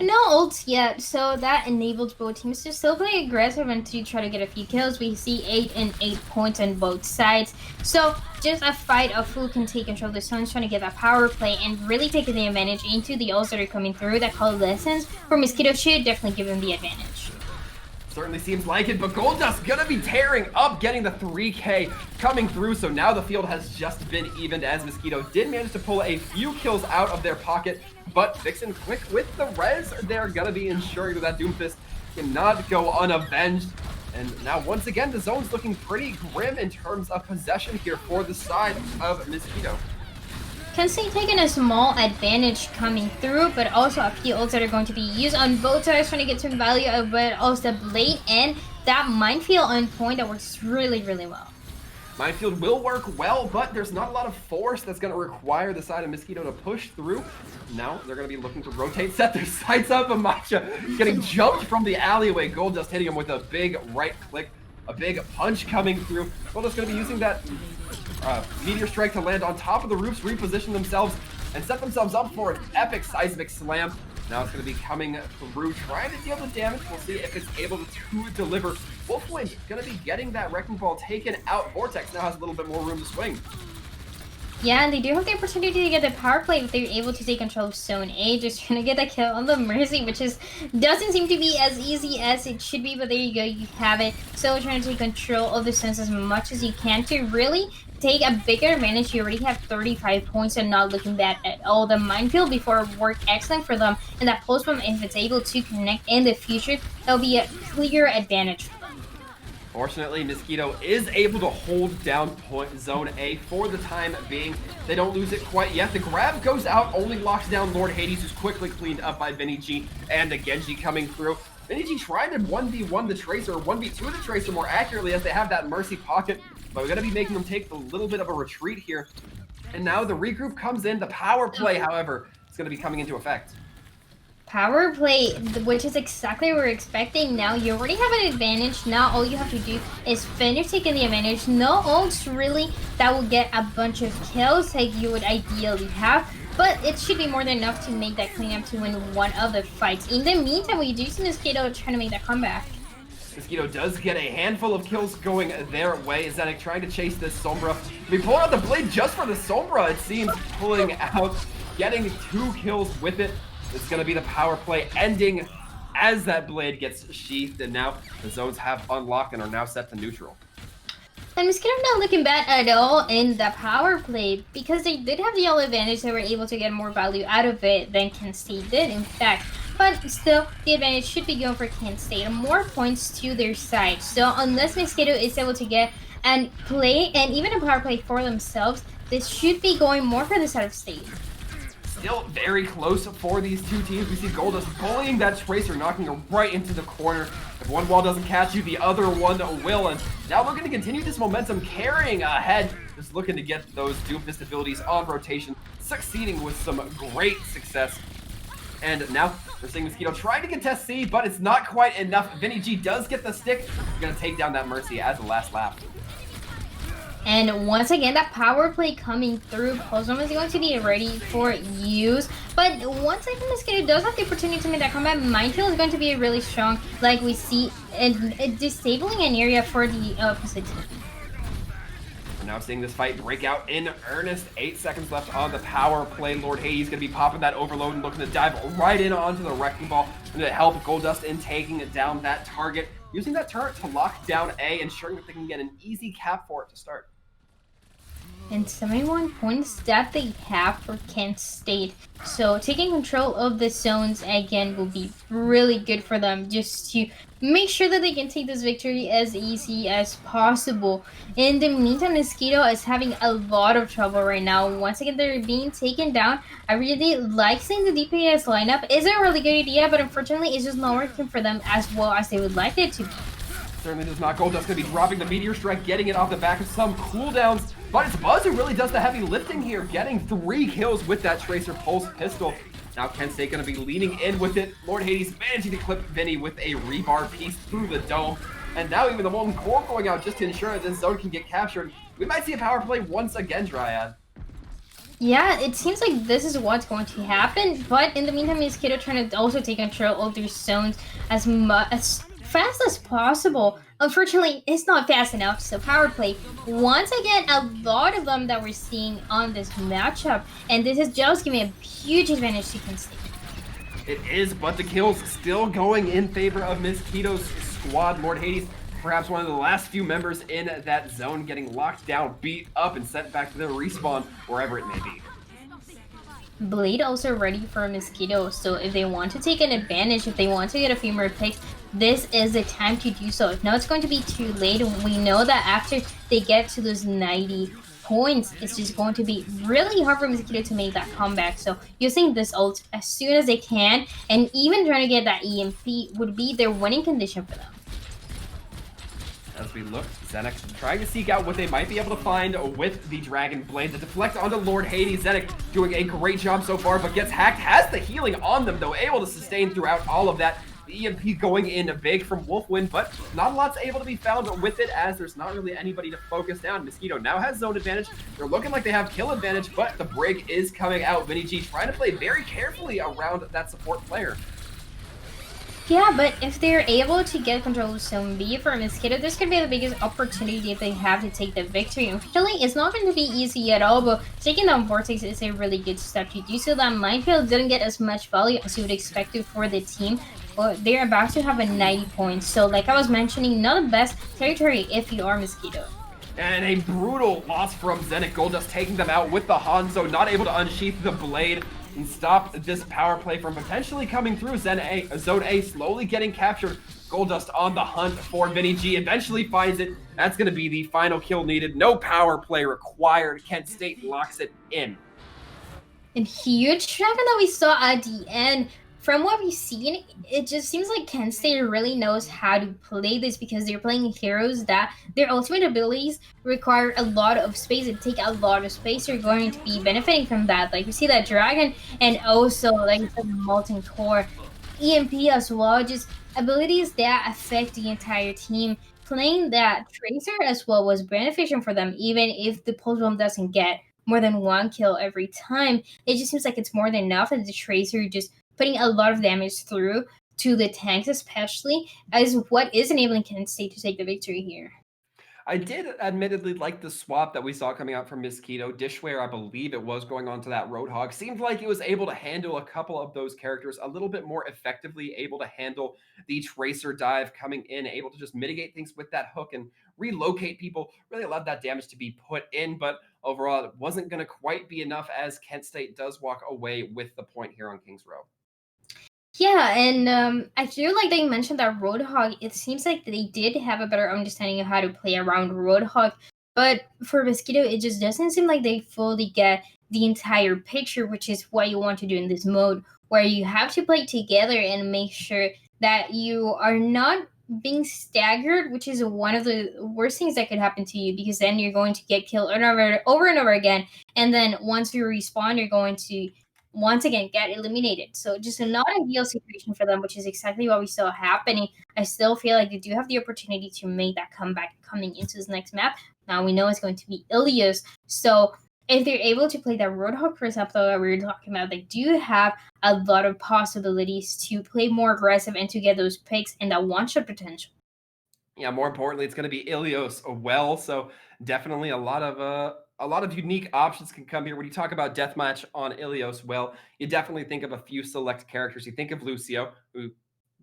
No ults yet, so that enables both teams to still play aggressive and to try to get a few kills. We see 8 and 8 points on both sides. So just a fight of who can take control of the zones, trying to get that power play and really taking the advantage into the ults that are coming through. That coalescence for Mosquito should definitely give them the advantage. Certainly seems like it, but Goldust gonna be tearing up, getting the 3K coming through, so now the field has just been evened as Mosquito did manage to pull a few kills out of their pocket, but Vixen quick with the res, they're gonna be ensuring that Doomfist cannot go unavenged. And now once again, the zone's looking pretty grim in terms of possession here for the side of Mosquito. Kensei taking a small advantage coming through, but also a few ults that are going to be used on both sides trying to get some value out of it. Also Blade and that minefield on point that works really, really well. Minefield will work well, but there's not a lot of force that's going to require the side of Mosquito to push through. Now they're going to be looking to rotate, set their sights up. Amacha getting jumped from the alleyway. Goldust hitting him with a big right click, a big punch coming through. Goldust going to be using that Meteor Strike to land on top of the roofs, reposition themselves, and set themselves up for an epic Seismic Slam. Now it's going to be coming through, trying to deal the damage. We'll see if it's able to deliver. Wolfwind going to be getting that Wrecking Ball taken out. Vortex now has a little bit more room to swing. Yeah, and they do have the opportunity to get the power play if they're able to take control of Zone A. Just trying to get that kill on the Mercy, which doesn't seem to be as easy as it should be, but there you go, you have it. So trying to take control of the zones as much as you can to really take a bigger advantage. You already have 35 points and not looking bad at all. The minefield before worked excellent for them, and that post bomb, if it's able to connect in the future, that'll be a clear advantage for them. Fortunately, Mosquito is able to hold down Zone A for the time being. They don't lose it quite yet. The grab goes out, only locks down Lord Hades, who's quickly cleaned up by Vinny G and a Genji coming through. Vinny G trying to 1v1 the Tracer, or 1v2 the Tracer more accurately, as they have that Mercy pocket. But we're going to be making them take a little bit of a retreat here. And now the regroup comes in. The power play, however, is going to be coming into effect. Power play, which is exactly what we're expecting. Now you already have an advantage. Now all you have to do is finish taking the advantage. No ults really that will get a bunch of kills like you would ideally have, but it should be more than enough to make that cleanup to win one of the fights. In the meantime, we do see Mosquito trying to make that comeback. Mosquito does get a handful of kills going their way. Zenek trying to chase this Sombra. We pull out the blade just for the Sombra, it seems, pulling out, getting 2 kills with it. It's going to be the power play ending as that blade gets sheathed, and now the zones have unlocked and are now set to neutral. And Mosquito not looking bad at all in the power play, because they did have the all advantage. They were able to get more value out of it than Kent State did, in fact. But still, the advantage should be going for Kent State. More points to their side. So unless Mosquito is able to get and play, and even a power play for themselves, this should be going more for the side of State. Still very close for these two teams. We see Goldust bullying that Tracer, knocking her right into the corner. If one wall doesn't catch you, the other one will. And now we're going to continue this momentum carrying ahead. Just looking to get those Doomfist abilities on rotation, succeeding with some great success. And now we're seeing Mosquito trying to contest C, but it's not quite enough. Vinny G does get the stick. He's going to take down that Mercy as the last lap. And once again, that power play coming through. Postbomb is going to be ready for use. But once again, Mosquito does have the opportunity to make that combat. Minefield is going to be really strong, like we see, and disabling an area for the opposite team. We're now seeing this fight break out in earnest. 8 seconds left on the power play. Lord Hades going to be popping that overload and looking to dive right in onto the Wrecking Ball and to help Goldust in taking down that target. Using that turret to lock down A, ensuring that they can get an easy cap for it to start. And 71 points that they have for Kent State. So taking control of the zones again will be really good for them, just to make sure that they can take this victory as easy as possible. In the meantime, Mosquito is having a lot of trouble right now. Once again, they're being taken down. I really like seeing the DPS lineup. It's a really good idea, but unfortunately it's just not working for them as well as they would like it to be. Certainly does not. Goldust going to be dropping the Meteor Strike, getting it off the back of some cooldowns. But it's Buzz who really does the heavy lifting here, getting 3 kills with that Tracer Pulse pistol. Now Kent State going to be leaning in with it. Lord Hades managing to clip Vinny with a rebar piece through the dome. And now even the Molten Core going out just to ensure that this zone can get captured. We might see a power play once again, Dryad. Yeah, it seems like this is what's going to happen. But in the meantime, Mosquito trying to also take control of their zones as fast as possible. Unfortunately, it's not fast enough, so power play. Once again, a lot of them that we're seeing on this matchup, and this is just giving a huge advantage to Kent State. It is, but the kills still going in favor of Mosquito's squad. Lord Hades, perhaps one of the last few members in that zone, getting locked down, beat up, and sent back to their respawn, wherever it may be. Blade also ready for Mosquito, so if they want to take an advantage, if they want to get a few more picks, this is the time to do so. If not, it's going to be too late. We know that after they get to those 90 points, it's just going to be really hard for Mosquito to make that comeback. So using this ult as soon as they can, and even trying to get that EMP would be their winning condition for them. As we look, Zenek trying to seek out what they might be able to find with the Dragon Blade to deflect onto Lord Hades. Zenek doing a great job so far, but gets hacked. Has the healing on them, though, able to sustain throughout all of that. The EMP going in big from Wolfwind, but not a lot's able to be found with it, as there's not really anybody to focus down. Mosquito now has zone advantage. They're looking like they have kill advantage, but the Brig is coming out. Vinny G trying to play very carefully around that support player. Yeah, but if they're able to get control of Zone B for Mosquito, this could be the biggest opportunity they have to take the victory. Unfortunately, it's not going to be easy at all, but taking down Vortex is a really good step to do so. That Minefield didn't get as much value as you would expect it for the team, but they're about to have a 90 points. So like I was mentioning, not the best territory if you are Mosquito. And a brutal loss from Zenit. Goldust taking them out with the Hanzo, not able to unsheath the blade and stop this power play from potentially coming through. Zone A slowly getting captured. Goldust on the hunt for Vinny G. Eventually finds it. That's going to be the final kill needed. No power play required. Kent State locks it in. And huge dragon that we saw at the end. From what we've seen, it just seems like Kent State really knows how to play this, because they're playing heroes that their ultimate abilities require a lot of space and take a lot of space. You're going to be benefiting from that. Like we see that dragon, and also like the molten core, EMP as well, just abilities that affect the entire team. Playing that Tracer as well was beneficial for them, even if the pulse bomb doesn't get more than one kill every time. It just seems like it's more than enough, and the Tracer just putting a lot of damage through to the tanks, especially, as what is enabling Kent State to take the victory here. I did admittedly like the swap that we saw coming out from Mosquito. Dishware, I believe it was, going on to that Roadhog. Seemed like it was able to handle a couple of those characters a little bit more effectively, able to handle the Tracer dive coming in, able to just mitigate things with that hook and relocate people. Really allowed that damage to be put in, but overall it wasn't going to quite be enough, as Kent State does walk away with the point here on Kings Row. Yeah, and I feel like they mentioned that Roadhog, it seems like they did have a better understanding of how to play around Roadhog, but for Mosquito, it just doesn't seem like they fully get the entire picture, which is what you want to do in this mode, where you have to play together and make sure that you are not being staggered, which is one of the worst things that could happen to you, because then you're going to get killed over and over again, and then once you respawn, you're going to once again get eliminated. So just not an ideal situation for them, which is exactly what we saw happening. I still feel like they do have the opportunity to make that comeback coming into this next map. Now we know it's going to be Ilios. So if they're able to play that Roadhog, for example, that we were talking about, they do have a lot of possibilities to play more aggressive and to get those picks and that one-shot potential. Yeah, more importantly, it's going to be Ilios well. So definitely a lot of unique options can come here. When you talk about deathmatch on Ilios, well, you definitely think of a few select characters. You think of Lucio, who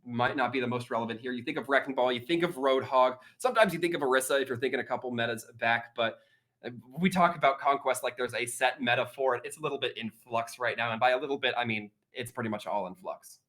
might not be the most relevant here. You think of Wrecking Ball. You think of Roadhog. Sometimes you think of Orisa if you're thinking a couple metas back. But we talk about Conquest like there's a set meta for it. It's a little bit in flux right now. And by a little bit, I mean it's pretty much all in flux.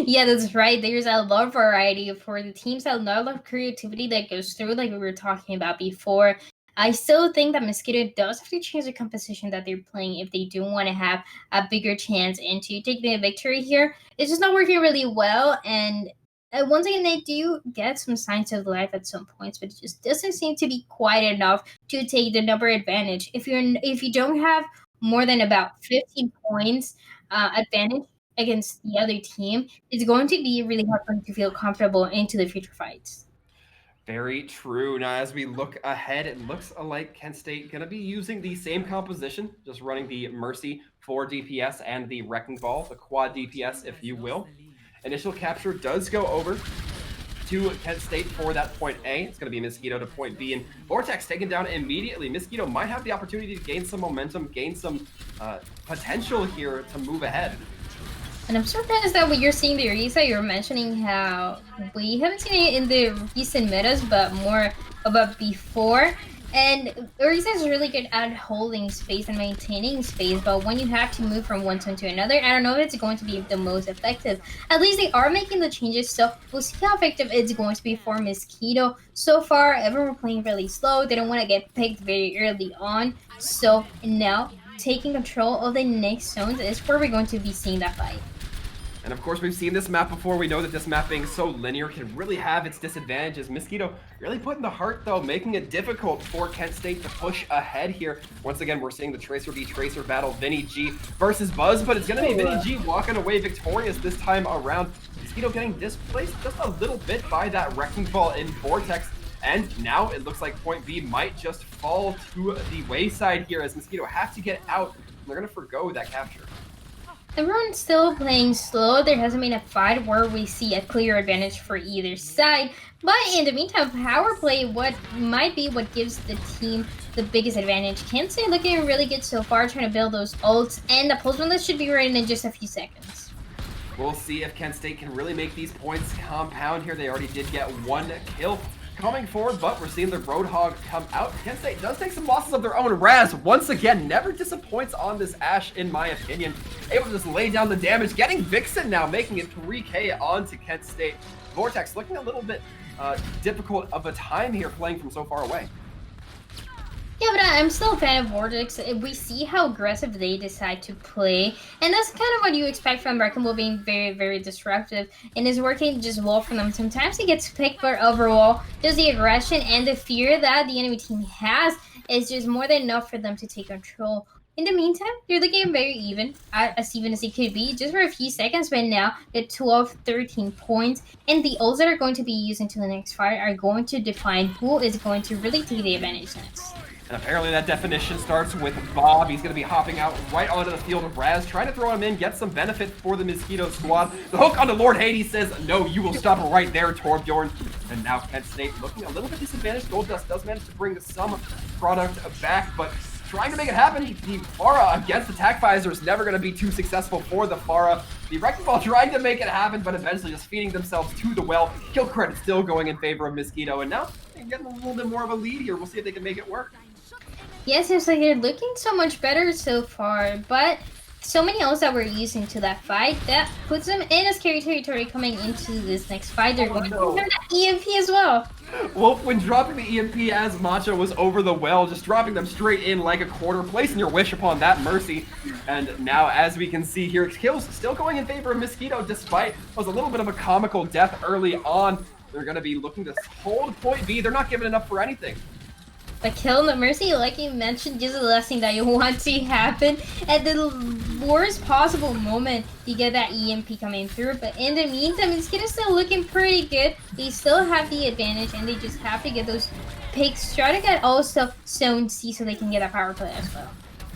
Yeah, that's right. There's a lot of variety for the teams, a lot of creativity that goes through, like we were talking about before. I still think that Mosquito does have to change the composition that they're playing if they do want to have a bigger chance into taking the victory here. It's just not working really well, and once again, they do get some signs of life at some points, but it just doesn't seem to be quite enough to take the number advantage. If you don't have more than about 15 points advantage against the other team, it's going to be really hard for them to feel comfortable into the future fights. Very true. Now, as we look ahead, it looks like Kent State going to be using the same composition, just running the Mercy for DPS and the Wrecking Ball, the quad DPS, if you will. Initial capture does go over to Kent State for that point A. It's going to be Mosquito to point B, and Vortex taken down immediately. Mosquito might have the opportunity to gain some momentum, gain some potential here to move ahead. And I'm surprised that what you're seeing there, Isa, you're mentioning how we haven't seen it in the recent metas, but more about before. And Orisa is really good at holding space and maintaining space, but when you have to move from one zone to another, I don't know if it's going to be the most effective. At least they are making the changes, so we'll see how effective it's going to be for Mosquito. So far, everyone playing really slow. They don't want to get picked very early on. So now, taking control of the next zones is where we're going to be seeing that fight. And of course, we've seen this map before. We know that this map being so linear can really have its disadvantages. Mosquito really putting the heart, though, making it difficult for Kent State to push ahead here. Once again, we're seeing the Tracer v Tracer battle, Vinny G versus Buzz, but it's going to be Vinny G walking away victorious this time around. Mosquito getting displaced just a little bit by that Wrecking Ball in Vortex. And now it looks like Point B might just fall to the wayside here as Mosquito have to get out. They're going to forgo that capture. Everyone's still playing slow. There hasn't been a fight where we see a clear advantage for either side. But in the meantime, power play, what might be what gives the team the biggest advantage. Kent State looking really good so far, trying to build those ults, and the pulse one should be ready in just a few seconds. We'll see if Kent State can really make these points compound here. They already did get one kill coming forward, but we're seeing the Roadhog come out. Kent State does take some losses of their own. Raz, once again, never disappoints on this Ashe, in my opinion. Able to just lay down the damage, getting Vixen now, making it 3K onto Kent State. Vortex looking a little bit difficult of a time here playing from so far away. Yeah, but I'm still a fan of Vortex. We see how aggressive they decide to play, and that's kind of what you expect from Wrecking Ball being very, very disruptive, and is working just well for them. Sometimes he gets picked, but overall, just the aggression and the fear that the enemy team has is just more than enough for them to take control. In the meantime, they're looking very even as it could be, just for a few seconds, but now at 12, 13 points, and the ults that are going to be used into the next fight are going to define who is going to really take the advantage next. And apparently that definition starts with Bob. He's going to be hopping out right onto the field of Raz, trying to throw him in, get some benefit for the Mosquito squad. The hook onto Lord Hades says, no, you will stop right there, Torbjorn. And now Kent State looking a little bit disadvantaged. Gold Dust does manage to bring some product back, but trying to make it happen. The Pharah against the Attack-Visor is never going to be too successful for the Pharah. The Wrecking Ball trying to make it happen, but eventually just feeding themselves to the well. Kill credit still going in favor of Mosquito, and now they're getting a little bit more of a lead here. We'll see if they can make it work. Yes, it's like they're looking so much better so far, but so many ults that we're using to that fight, that puts them in a scary territory coming into this next fight. They're going to have that EMP as well. Wolf, when dropping the EMP as Macho was over the well, just dropping them straight in like a quarter, placing your wish upon that mercy. And now, as we can see here, kills still going in favor of Mosquito, despite was a little bit of a comical death early on. They're going to be looking to hold Point B. They're not giving enough for anything. The kill and the mercy, like you mentioned, just the last thing that you want to happen. At the worst possible moment, you get that EMP coming through. But in the meantime, Mosquito's still looking pretty good. They still have the advantage, and they just have to get those picks. Try to get also Zone C so they can get a power play as well.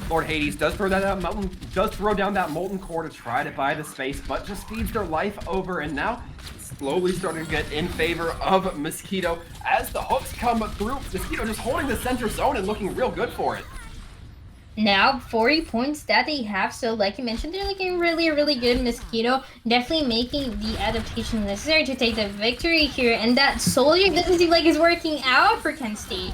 Lord Hades does throw down that molten core to try to buy the space, but just feeds their life over, and now slowly starting to get in favor of Mosquito as the hooks come through. Mosquito just holding the center zone and looking real good for it. Now 40 points that they have, so like you mentioned, they're looking really, really good. Mosquito definitely making the adaptation necessary to take the victory here, and that Soldier doesn't seem like it's working out for Kent State.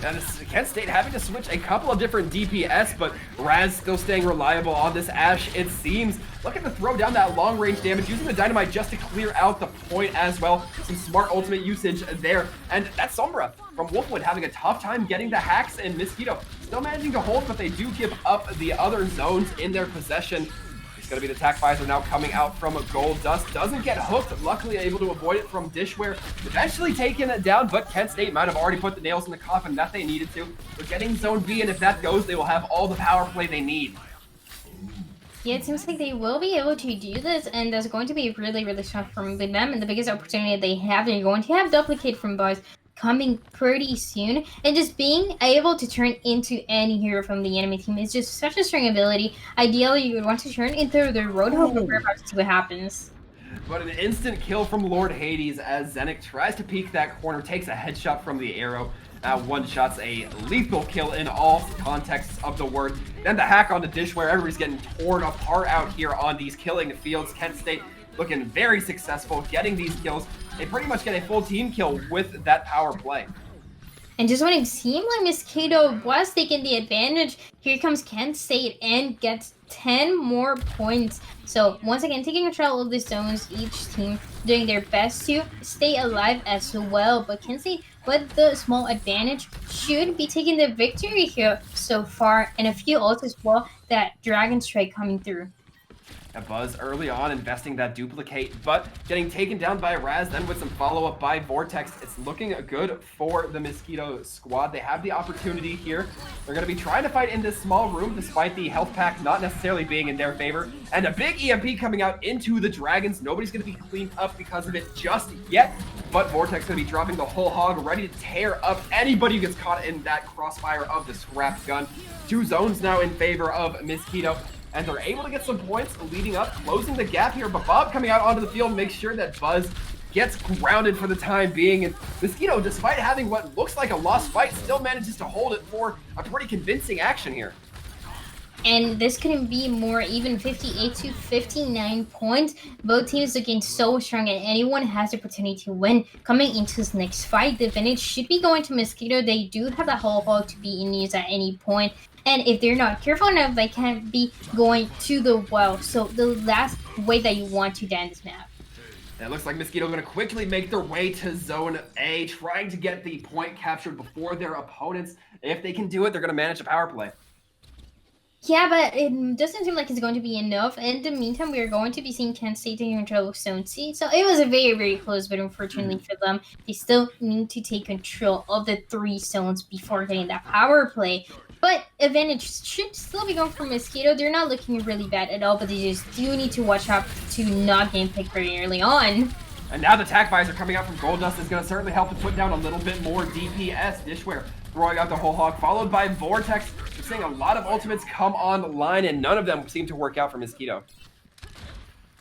And Kent State having to switch a couple of different DPS, but Raz still staying reliable on this Ashe, it seems. Looking to throw down that long-range damage, using the Dynamite just to clear out the point as well. Some smart ultimate usage there. And that's Sombra from Wolfwood having a tough time getting the hacks, and Mosquito still managing to hold, but they do give up the other zones in their possession. It's going to be the Attack-Visor now coming out from Gold Dust. Doesn't get hooked. Luckily able to avoid it from Dishware. Eventually taking it down, but Kent State might have already put the nails in the coffin that they needed to. They're getting Zone B, and if that goes, they will have all the power play they need. Yeah, it seems like they will be able to do this, and that's going to be really, really strong from them. And the biggest opportunity they have, they're going to have Duplicate from Buzz coming pretty soon, and just being able to turn into any hero from the enemy team is just such a strong ability. Ideally, you would want to turn into the Roadhog to see what happens. But an instant kill from Lord Hades as Zennik tries to peek that corner, takes a headshot from the arrow. One shot's a lethal kill in all contexts of the word. Then the hack on the Dishware, everybody's getting torn apart out here on these killing fields. Kent State looking very successful, getting these kills. They pretty much get a full team kill with that power play. And just when it seemed like Mosquito was taking the advantage, here comes Kent State and gets 10 more points. So once again, taking control of the zones, each team doing their best to stay alive as well. But Kent State, with the small advantage, should be taking the victory here so far. And a few ults as well, that Dragon Strike coming through. A Buzz early on investing that duplicate, but getting taken down by Raz, then with some follow-up by Vortex. It's looking good for the Mosquito squad. They have the opportunity here. They're going to be trying to fight in this small room, despite the health pack not necessarily being in their favor. And a big EMP coming out into the Dragons. Nobody's going to be cleaned up because of it just yet, but Vortex going to be dropping the whole hog, ready to tear up anybody who gets caught in that crossfire of the scrap gun. 2 zones now in favor of Mosquito. And they're able to get some points leading up, closing the gap here. But Bob coming out onto the field makes sure that Buzz gets grounded for the time being. And Mosquito, despite having what looks like a lost fight, still manages to hold it for a pretty convincing action here. And this couldn't be more, even 58 to 59 points. Both teams looking so strong, and anyone has the opportunity to win. Coming into this next fight, the advantage should be going to Mosquito. They do have the whole hog to be in use at any point. And if they're not careful enough, they can be going to the well. So the last way that you want to down this map. It looks like Mosquito going to quickly make their way to Zone A, trying to get the point captured before their opponents. If they can do it, they're going to manage a power play. Yeah, but it doesn't seem like it's going to be enough. In the meantime, we are going to be seeing Kent State taking control of Zone C. So it was a very, very close, but unfortunately for them, they still need to take control of the 3 zones before getting that power play. But advantage should still be going for Mosquito. They're not looking really bad at all, but they just do need to watch out to not get picked very early on. And now the Tac Visor coming out from Goldust is going to certainly help to put down a little bit more DPS. Dishware throwing out the whole hog, followed by Vortex. We're seeing a lot of ultimates come online, and none of them seem to work out for Mosquito.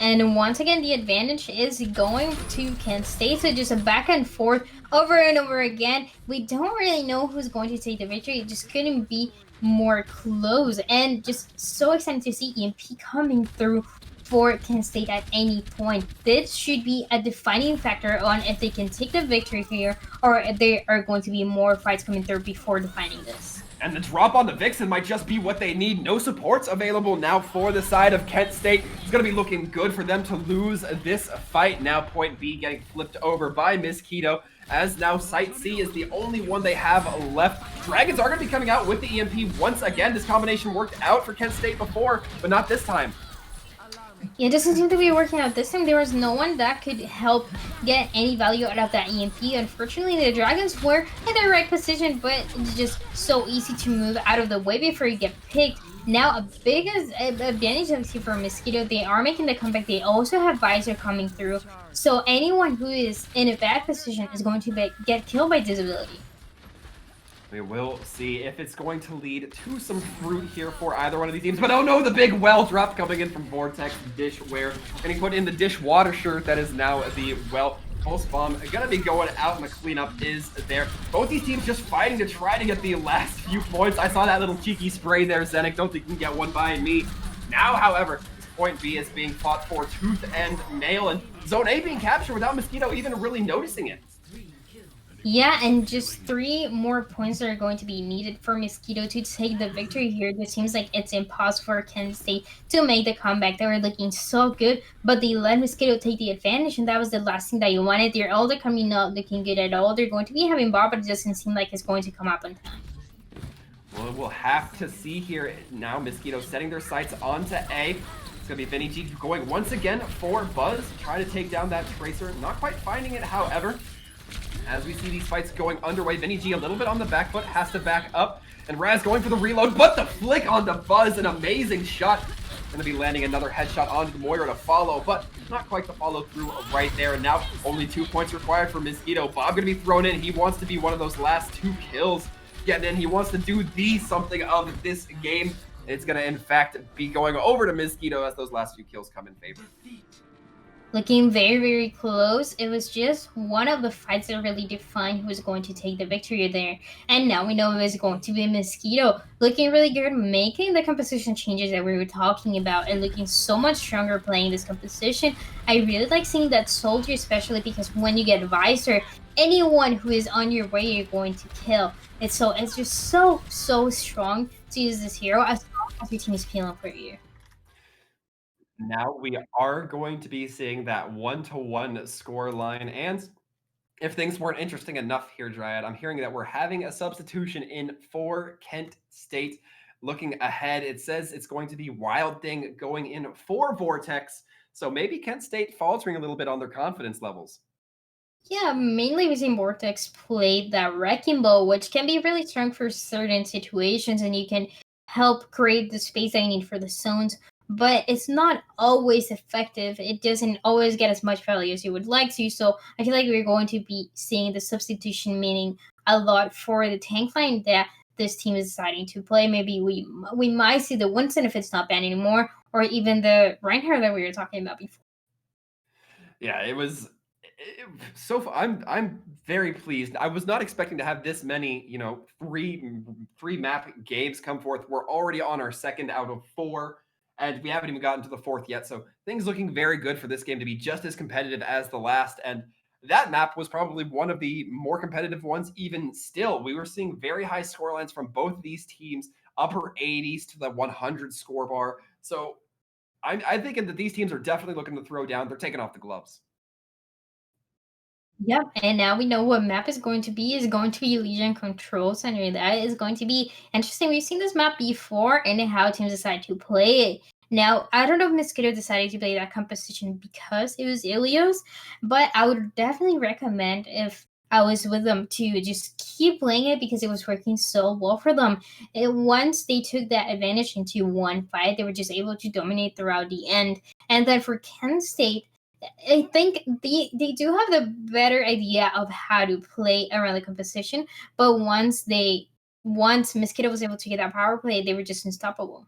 And once again, the advantage is going to Kent State. So just a back and forth over and over again. We don't really know who's going to take the victory. It just couldn't be more close. And just so excited to see EMP coming through for Kent State at any point. This should be a defining factor on if they can take the victory here, or if there are going to be more fights coming through before defining this. And the drop on the Vixen might just be what they need. No supports available now for the side of Kent State. It's going to be looking good for them to lose this fight. Now point B getting flipped over by Mosquito, as now Site C is the only one they have left. Dragons are going to be coming out with the EMP once again. This combination worked out for Kent State before, but not this time. Yeah, it doesn't seem to be working out this time. There was no one that could help get any value out of that EMP. Unfortunately, the Dragons were in the right position, but it's just so easy to move out of the way before you get picked. Now, a big advantage I see for Mosquito, they are making the comeback. They also have Visor coming through. So anyone who is in a bad position is going to get killed by disability. We will see if it's going to lead to some fruit here for either one of these teams. But oh no, the big well drop coming in from Vortex Dishware. And he put in the dishwater shirt that is now the well. Pulse Bomb gonna be going out, and the cleanup is there. Both these teams just fighting to try to get the last few points. I saw that little cheeky spray there, Zenik. Don't think you can get one by me. Now, however, point B is being fought for tooth and nail, and Zone A being captured without Mosquito even really noticing it. Yeah, and just 3 more points that are going to be needed for Mosquito to take the victory here. It seems like it's impossible for Kent State to make the comeback. They were looking so good, but they let Mosquito take the advantage, and that was the last thing that you wanted. They're all coming not looking good at all. They're going to be having ball, but it doesn't seem like it's going to come up on time. Well, we'll have to see here. Now Mosquito setting their sights onto A. It's going to be Vinny G going once again for Buzz, trying to take down that Tracer. Not quite finding it, however. As we see these fights going underway, Vinny G a little bit on the back foot, has to back up. And Raz going for the reload, but the flick on the Buzz, an amazing shot. Going to be landing another headshot onto the Moira to follow, but not quite the follow through right there. And now only 2 points required for Mosquito. Bob going to be thrown in. He wants to be one of those last 2 kills. Getting in, he wants to do the something of this game. It's going to, in fact, be going over to Mosquito as those last few kills come in favor. Looking very, very close. It was just one of the fights that really defined who was going to take the victory there. And now we know it was going to be Mosquito. Looking really good, making the composition changes that we were talking about, and looking so much stronger playing this composition. I really like seeing that Soldier, especially because when you get Visor, anyone who is on your way, you're going to kill. It's just so strong to use this hero as long as your team is feeling for you. Now we are going to be seeing that 1-to-1 score line, and if things weren't interesting enough here, Dryad, I'm hearing that we're having a substitution in for Kent State. Looking ahead, it says it's going to be Wild Thing going in for Vortex, so maybe Kent State faltering a little bit on their confidence levels. Yeah, mainly we've seen Vortex play that Wrecking Ball, which can be really strong for certain situations, and you can help create the space that you need for the zones, but it's not always effective. It doesn't always get as much value as you would like to, so I feel like we're going to be seeing the substitution meaning a lot for the tank line that this team is deciding to play. Maybe we might see the Winston if it's not banned anymore, or even the Reinhardt that we were talking about before. Yeah, it was so I'm very pleased. I was not expecting to have this many, three map games come forth. We're already on our second out of 4, and we haven't even gotten to the 4th yet. So things looking very good for this game to be just as competitive as the last. And that map was probably one of the more competitive ones. Even still, we were seeing very high scorelines from both of these teams, upper 80s to the 100 score bar. So I'm thinking that these teams are definitely looking to throw down. They're taking off the gloves. Yep, and now we know what map is going to be. Is going to be Legion Control Center. That is going to be interesting. We've seen this map before and how teams decide to play it. Now, I don't know if Mosquito decided to play that composition because it was Ilios, but I would definitely recommend, if I was with them, to just keep playing it because it was working so well for them. Once they took that advantage into one fight, they were just able to dominate throughout the end. And then for Kent State, I think they do have the better idea of how to play around the composition, but once Mosquito was able to get that power play, they were just unstoppable.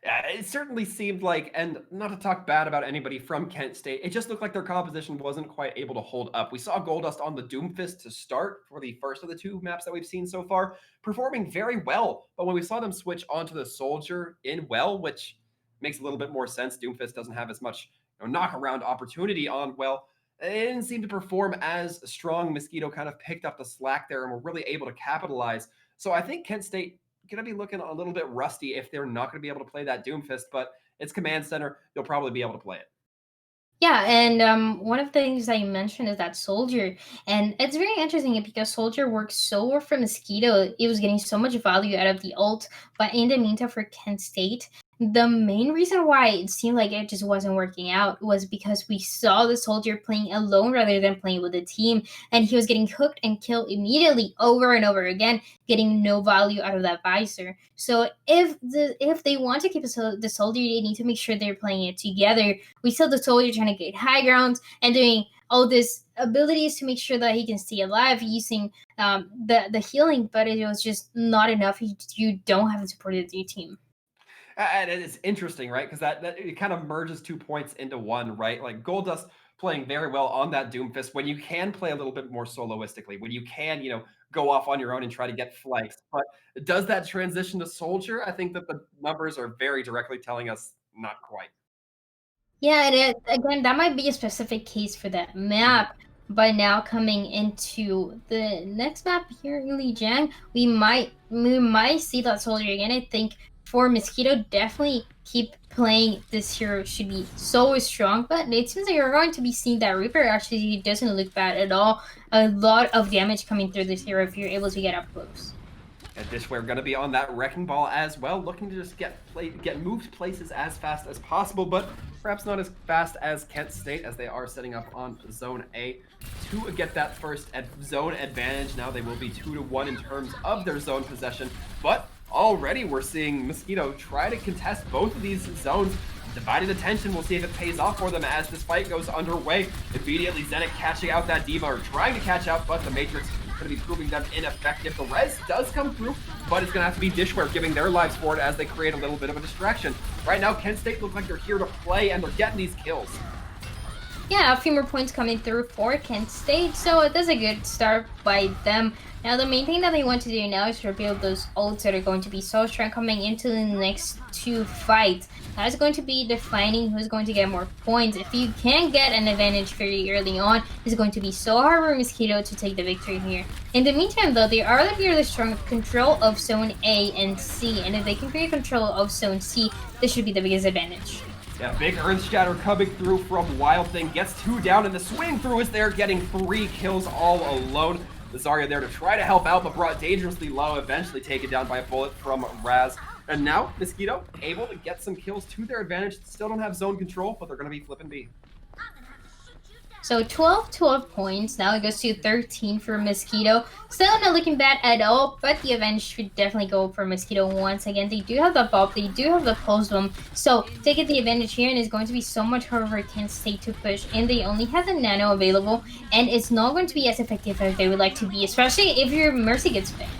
Yeah, it certainly seemed like, and not to talk bad about anybody from Kent State, it just looked like their composition wasn't quite able to hold up. We saw Goldust on the Doomfist to start for the first of the 2 maps that we've seen so far, performing very well. But when we saw them switch onto the Soldier in Well, which makes a little bit more sense, Doomfist doesn't have as much knock-around opportunity on Well, it didn't seem to perform as strong. Mosquito kind of picked up the slack there and were really able to capitalize. So I think Kent State going to be looking a little bit rusty if they're not going to be able to play that Doomfist, but it's Command Center. You'll probably be able to play it. Yeah, and one of the things that you mentioned is that Soldier, and it's very interesting because Soldier works so well for Mosquito. It was getting so much value out of the ult, but in the meantime for Kent State, the main reason why it seemed like it just wasn't working out was because we saw the Soldier playing alone rather than playing with a team, and he was getting hooked and killed immediately over and over again, getting no value out of that visor. So if they want to keep the Soldier, they need to make sure they're playing it together. We saw the Soldier trying to get high grounds and doing all these abilities to make sure that he can stay alive using the healing, but it was just not enough. You don't have the support of your team. And it's interesting, right? Because that it kind of merges 2 points into one, right? Like Goldust playing very well on that Doomfist when you can play a little bit more soloistically, when you can, go off on your own and try to get flanks. But does that transition to Soldier? I think that the numbers are very directly telling us not quite. Yeah, and again, that might be a specific case for that map. But now coming into the next map here in Lijiang, we might see that Soldier again. I think for Mosquito, definitely keep playing this hero should be so strong, but it seems like you're going to be seeing that Reaper actually doesn't look bad at all. A lot of damage coming through this hero if you're able to get up close. And we're going to be on that Wrecking Ball as well, looking to just get moved places as fast as possible, but perhaps not as fast as Kent State, as they are setting up on Zone A to get that first zone advantage. Now they will be 2-1 in terms of their zone possession, but already we're seeing Mosquito try to contest both of these zones. Divided attention, we'll see if it pays off for them as this fight goes underway. Immediately Zenit catching out that D.Va, or trying to catch out, but the Matrix going to be proving them ineffective. The res does come through, but it's going to have to be Dishware giving their lives for it as they create a little bit of a distraction. Right now, Kent State look like they're here to play, and they're getting these kills. yeah, a few more points coming through for Kent State, so that's a good start by them. Now, the main thing that they want to do now is rebuild those ults that are going to be so strong coming into the next 2 fights. That's going to be defining who's going to get more points. If you can get an advantage very early on, it's going to be so hard for Mosquito to take the victory here. In the meantime, though, they are really strong control of Zone A and C, and if they can create control of Zone C, this should be the biggest advantage. Yeah, big Earth Shatter coming through from Wild Thing. Gets 2 down, and the swing through is there, getting 3 kills all alone. The Zarya there to try to help out, but brought dangerously low, eventually taken down by a bullet from Raz. And now, Mosquito able to get some kills to their advantage. Still don't have zone control, but they're going to be flipping B. So 12 points, now it goes to 13 for Mosquito. Still not looking bad at all, but the advantage should definitely go for Mosquito once again. They do have the Bob, they do have the Pulse Bomb, so taking the advantage here, and it's going to be so much harder for Kent State to push, and they only have the Nano available, and it's not going to be as effective as they would like to be, especially if your Mercy gets picked.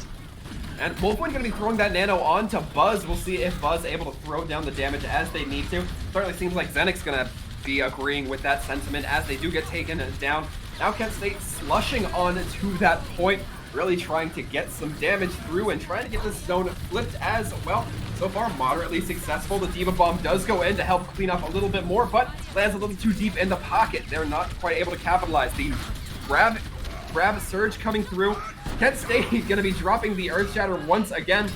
And Wolfwind going to be throwing that Nano on to Buzz. We'll see if Buzz able to throw down the damage as they need to. Certainly seems like Zenix's going to be agreeing with that sentiment as they do get taken down. Now Kent State slushing on to that point, really trying to get some damage through and trying to get this zone flipped as well. So far, moderately successful. The Diva Bomb does go in to help clean up a little bit more, but lands a little too deep in the pocket. They're not quite able to capitalize. The grab surge coming through. Kent State going to be dropping the Earth Shatter once again.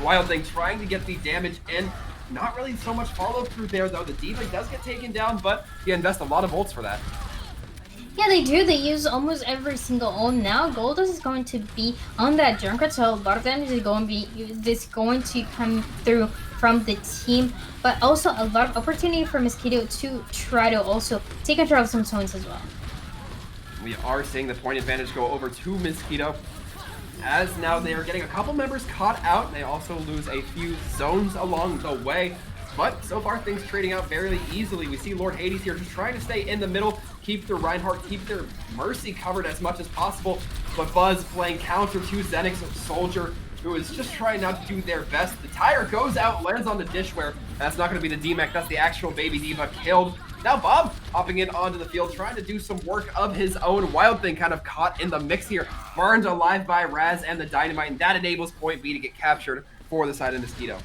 Wild Thing trying to get the damage in. Not really so much follow through there, though. The Diva does get taken down, but you invest a lot of ults for that. Yeah, they do. They use almost every single ult. Now Goldust is going to be on that Junkrat, so a lot of damage is going to come through from the team, but also a lot of opportunity for Mosquito to try to also take control of some zones as well. We are seeing the point advantage go over to Mosquito, as now they are getting a couple members caught out. They also lose a few zones along the way, but so far things trading out very easily. We see Lord Hades here just trying to stay in the middle, keep their Reinhardt, keep their Mercy covered as much as possible, but Buzz playing counter to Zenix Soldier, who is just trying not to do their best. The tire goes out, lands on the dishware. That's not going to be the D-Mech, that's the actual Baby Diva killed. Now Bob hopping in onto the field, trying to do some work of his own. Wild Thing kind of caught in the mix here. Burned alive by Raz and the Dynamite, and that enables point B to get captured for the side of Mosquito.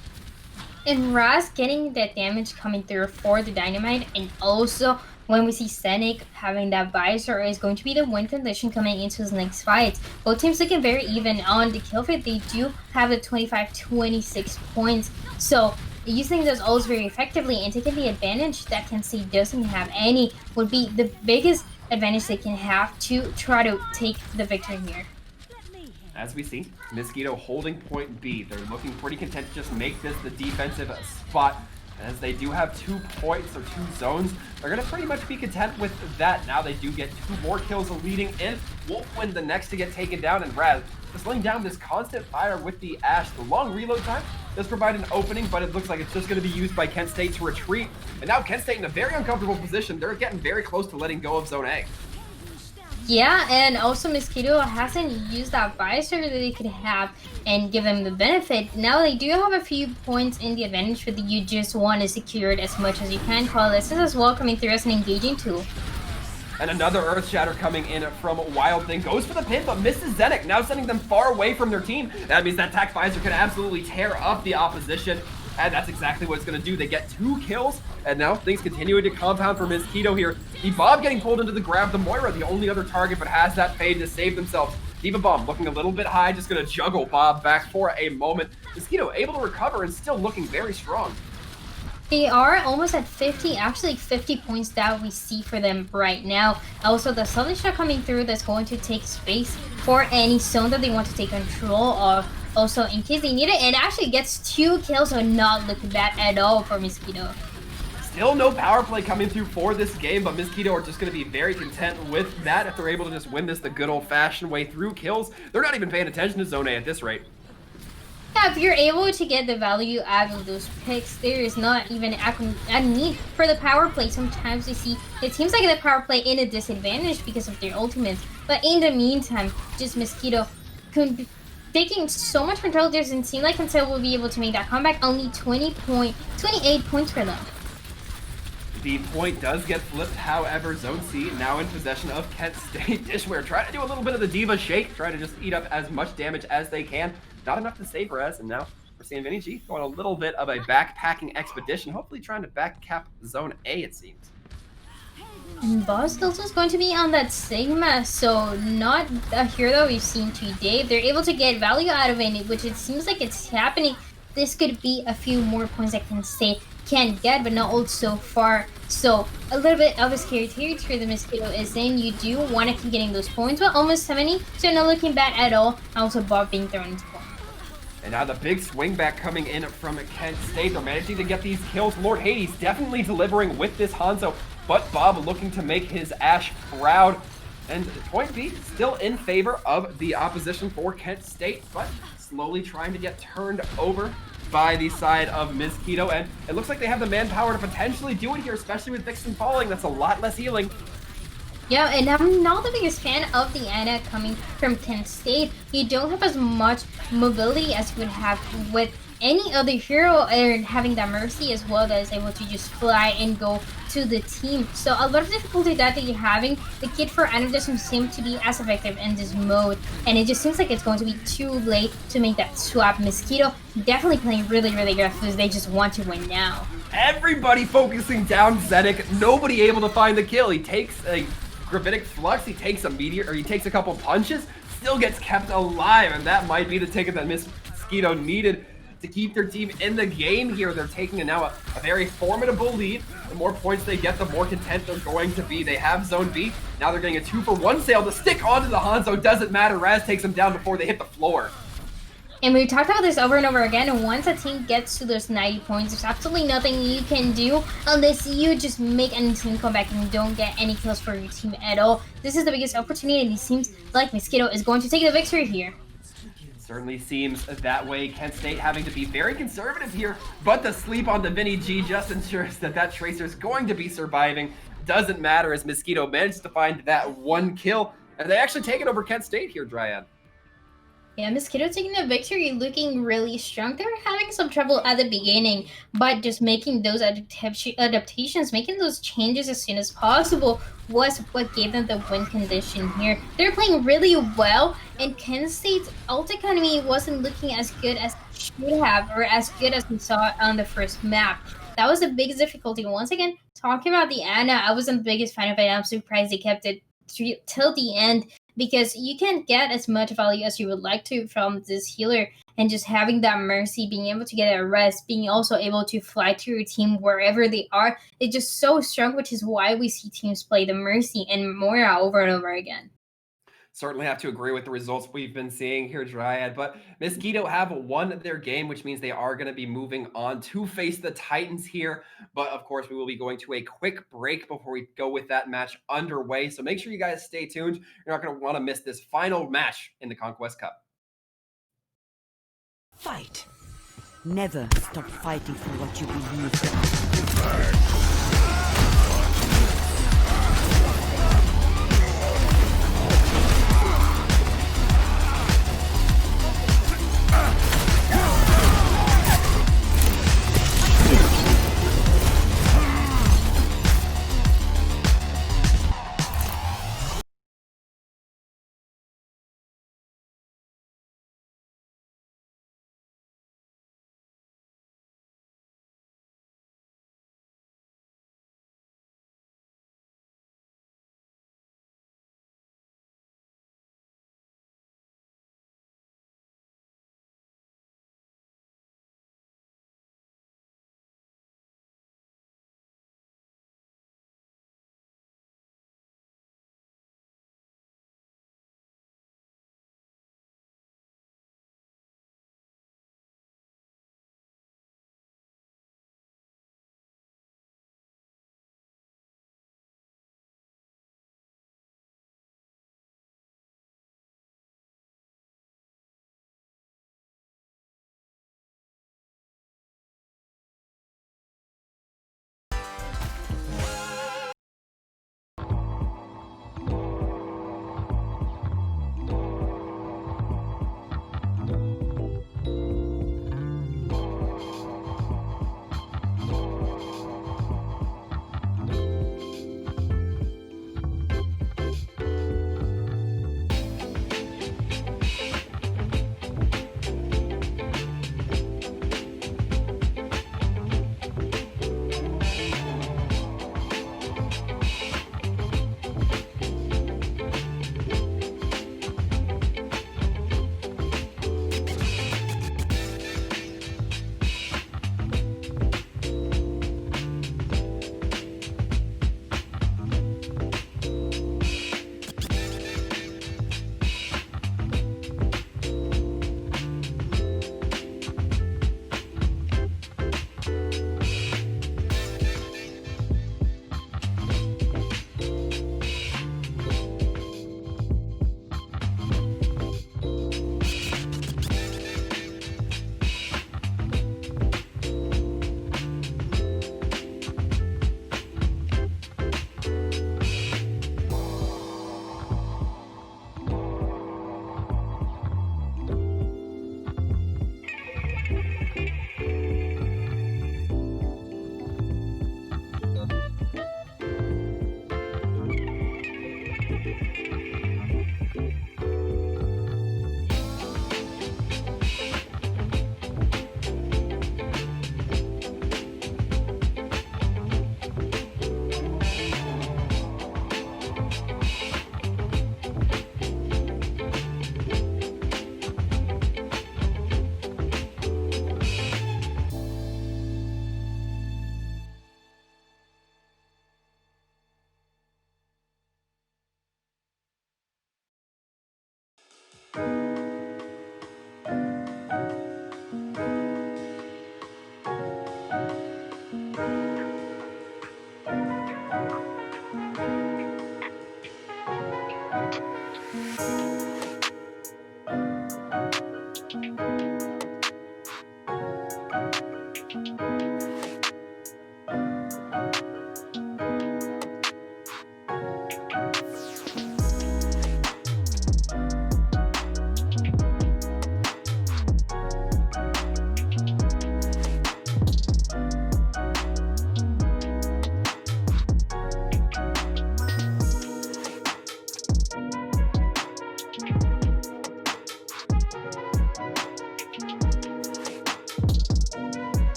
And Raz getting that damage coming through for the Dynamite, and also when we see Scenic having that visor is going to be the win condition coming into his next fight. Both teams looking very even on the kill feed. They do have the 25-26 points, so using those ults very effectively and taking the advantage that Kent State doesn't have any would be the biggest advantage they can have to try to take the victory here. As we see, Mosquito holding point B. They're looking pretty content to just make this the defensive spot. As they do have 2 points or 2 zones, they're going to pretty much be content with that. Now they do get 2 more kills leading in. Wolfwind the next to get taken down, and Raz just laying down this constant fire with the Ashe. The long reload time does provide an opening, but it looks like it's just going to be used by Kent State to retreat. And now Kent State in a very uncomfortable position. They're getting very close to letting go of Zone A. Yeah, and also Mosquito hasn't used that visor that they could have and give them the benefit. Now they do have a few points in the advantage, but you just want to secure it as much as you can. Call this as well coming through as an engaging tool. And another Earth Shatter coming in from Wild Thing. Goes for the pin, but misses Zenix, now sending them far away from their team. That means that Tac Visor can absolutely tear up the opposition. And that's exactly what it's going to do. They get 2 kills, and now things continuing to compound for Mosquito here. The Bob getting pulled into the grab. The Moira, the only other target, but has that fade to save themselves. Diva Bomb looking a little bit high, just going to juggle Bob back for a moment. Mosquito able to recover and still looking very strong. They are almost at 50, actually 50 points that we see for them right now. Also, the Southern Shot coming through that's going to take space for any zone that they want to take control of. Also, in case they need it, and actually gets 2 kills, so not looking bad at all for Mosquito. Still no power play coming through for this game, but Mosquito are just going to be very content with that if they're able to just win this the good old-fashioned way through kills. They're not even paying attention to Zone A at this rate. Yeah, if you're able to get the value out of those picks, there is not even a need for the power play. Sometimes we see it seems like the power play in a disadvantage because of their ultimates, but in the meantime, just Mosquito taking so much control. It doesn't seem like Cancel will be able to make that comeback. Only 28 points for them. The point does get flipped, however, Zone C now in possession of Kent State. Dishware trying to do a little bit of the Diva Shake, trying to just eat up as much damage as they can. Not enough to save Rez, and now we're seeing Vinny G going a little bit of a backpacking expedition, hopefully trying to backcap Zone A, it seems. And Boss also is going to be on that Sigma, so not a hero that we've seen today. They're able to get value out of it, which it seems like it's happening. This could be a few more points that Kent State can get, but not ult so far. So a little bit of a scary territory the Mosquito is in. You do want to keep getting those points, but almost 70, so not looking bad at all. Also Bob being thrown into point. And now the big swing back coming in from Kent State. They're managing to get these kills. Lord Hades definitely delivering with this Hanzo, but Bob looking to make his Ashe proud. And point B still in favor of the opposition for Kent State, but slowly trying to get turned over by the side of Mosquito. And it looks like they have the manpower to potentially do it here, especially with Vixen falling. That's a lot less healing. Yeah, and I'm not the biggest fan of the Ana coming from Kent State. You don't have as much mobility as you would have with any other hero, and having that Mercy as well that is able to just fly and go to the team. So a lot of difficulty that you're having. The kit for Ana doesn't seem to be as effective in this mode, and it just seems like it's going to be too late to make that swap. Mosquito definitely playing really, really good because they just want to win now. Everybody focusing down Zedek, nobody able to find the kill. He takes a Gravitic Flux, he takes a meteor, or he takes a couple punches, still gets kept alive, and that might be the ticket that Mosquito needed to keep their team in the game here. They're taking now a very formidable lead. The more points they get, the more content they're going to be. They have Zone B. Now they're getting a 2-for-1 sale to stick onto the Hanzo. Doesn't matter. Raz takes them down before they hit the floor. And we've talked about this over and over again, and once a team gets to those 90 points, there's absolutely nothing you can do unless you just make any team come back and don't get any kills for your team at all. This is the biggest opportunity, and it seems like Mosquito is going to take the victory here. Certainly seems that way. Kent State having to be very conservative here, but the sleep on the Vinny G just ensures that that Tracer is going to be surviving. Doesn't matter as Mosquito manages to find that one kill, and they actually take it over Kent State here, Dryad. Yeah, Mosquito taking the victory, looking really strong. They were having some trouble at the beginning, but just making those adaptations, making those changes as soon as possible was what gave them the win condition here. They're playing really well, and Kent State's ult economy wasn't looking as good as it should have, or as good as we saw on the first map. That was the biggest difficulty. Once again, talking about the Ana, I wasn't the biggest fan of it. I'm surprised they kept it till the end, because you can't get as much value as you would like to from this healer, and just having that Mercy, being able to get a rest, being also able to fly to your team wherever they are, it's just so strong, which is why we see teams play the Mercy and Moira over and over again. Certainly have to agree with the results we've been seeing here, Dryad, but Mosquito have won their game, which means they are going to be moving on to face the Titans here. But of course, we will be going to a quick break before we go with that match underway. So make sure you guys stay tuned. You're not going to want to miss this final match in the Conquest Cup. Fight. Never stop fighting for what you believe in.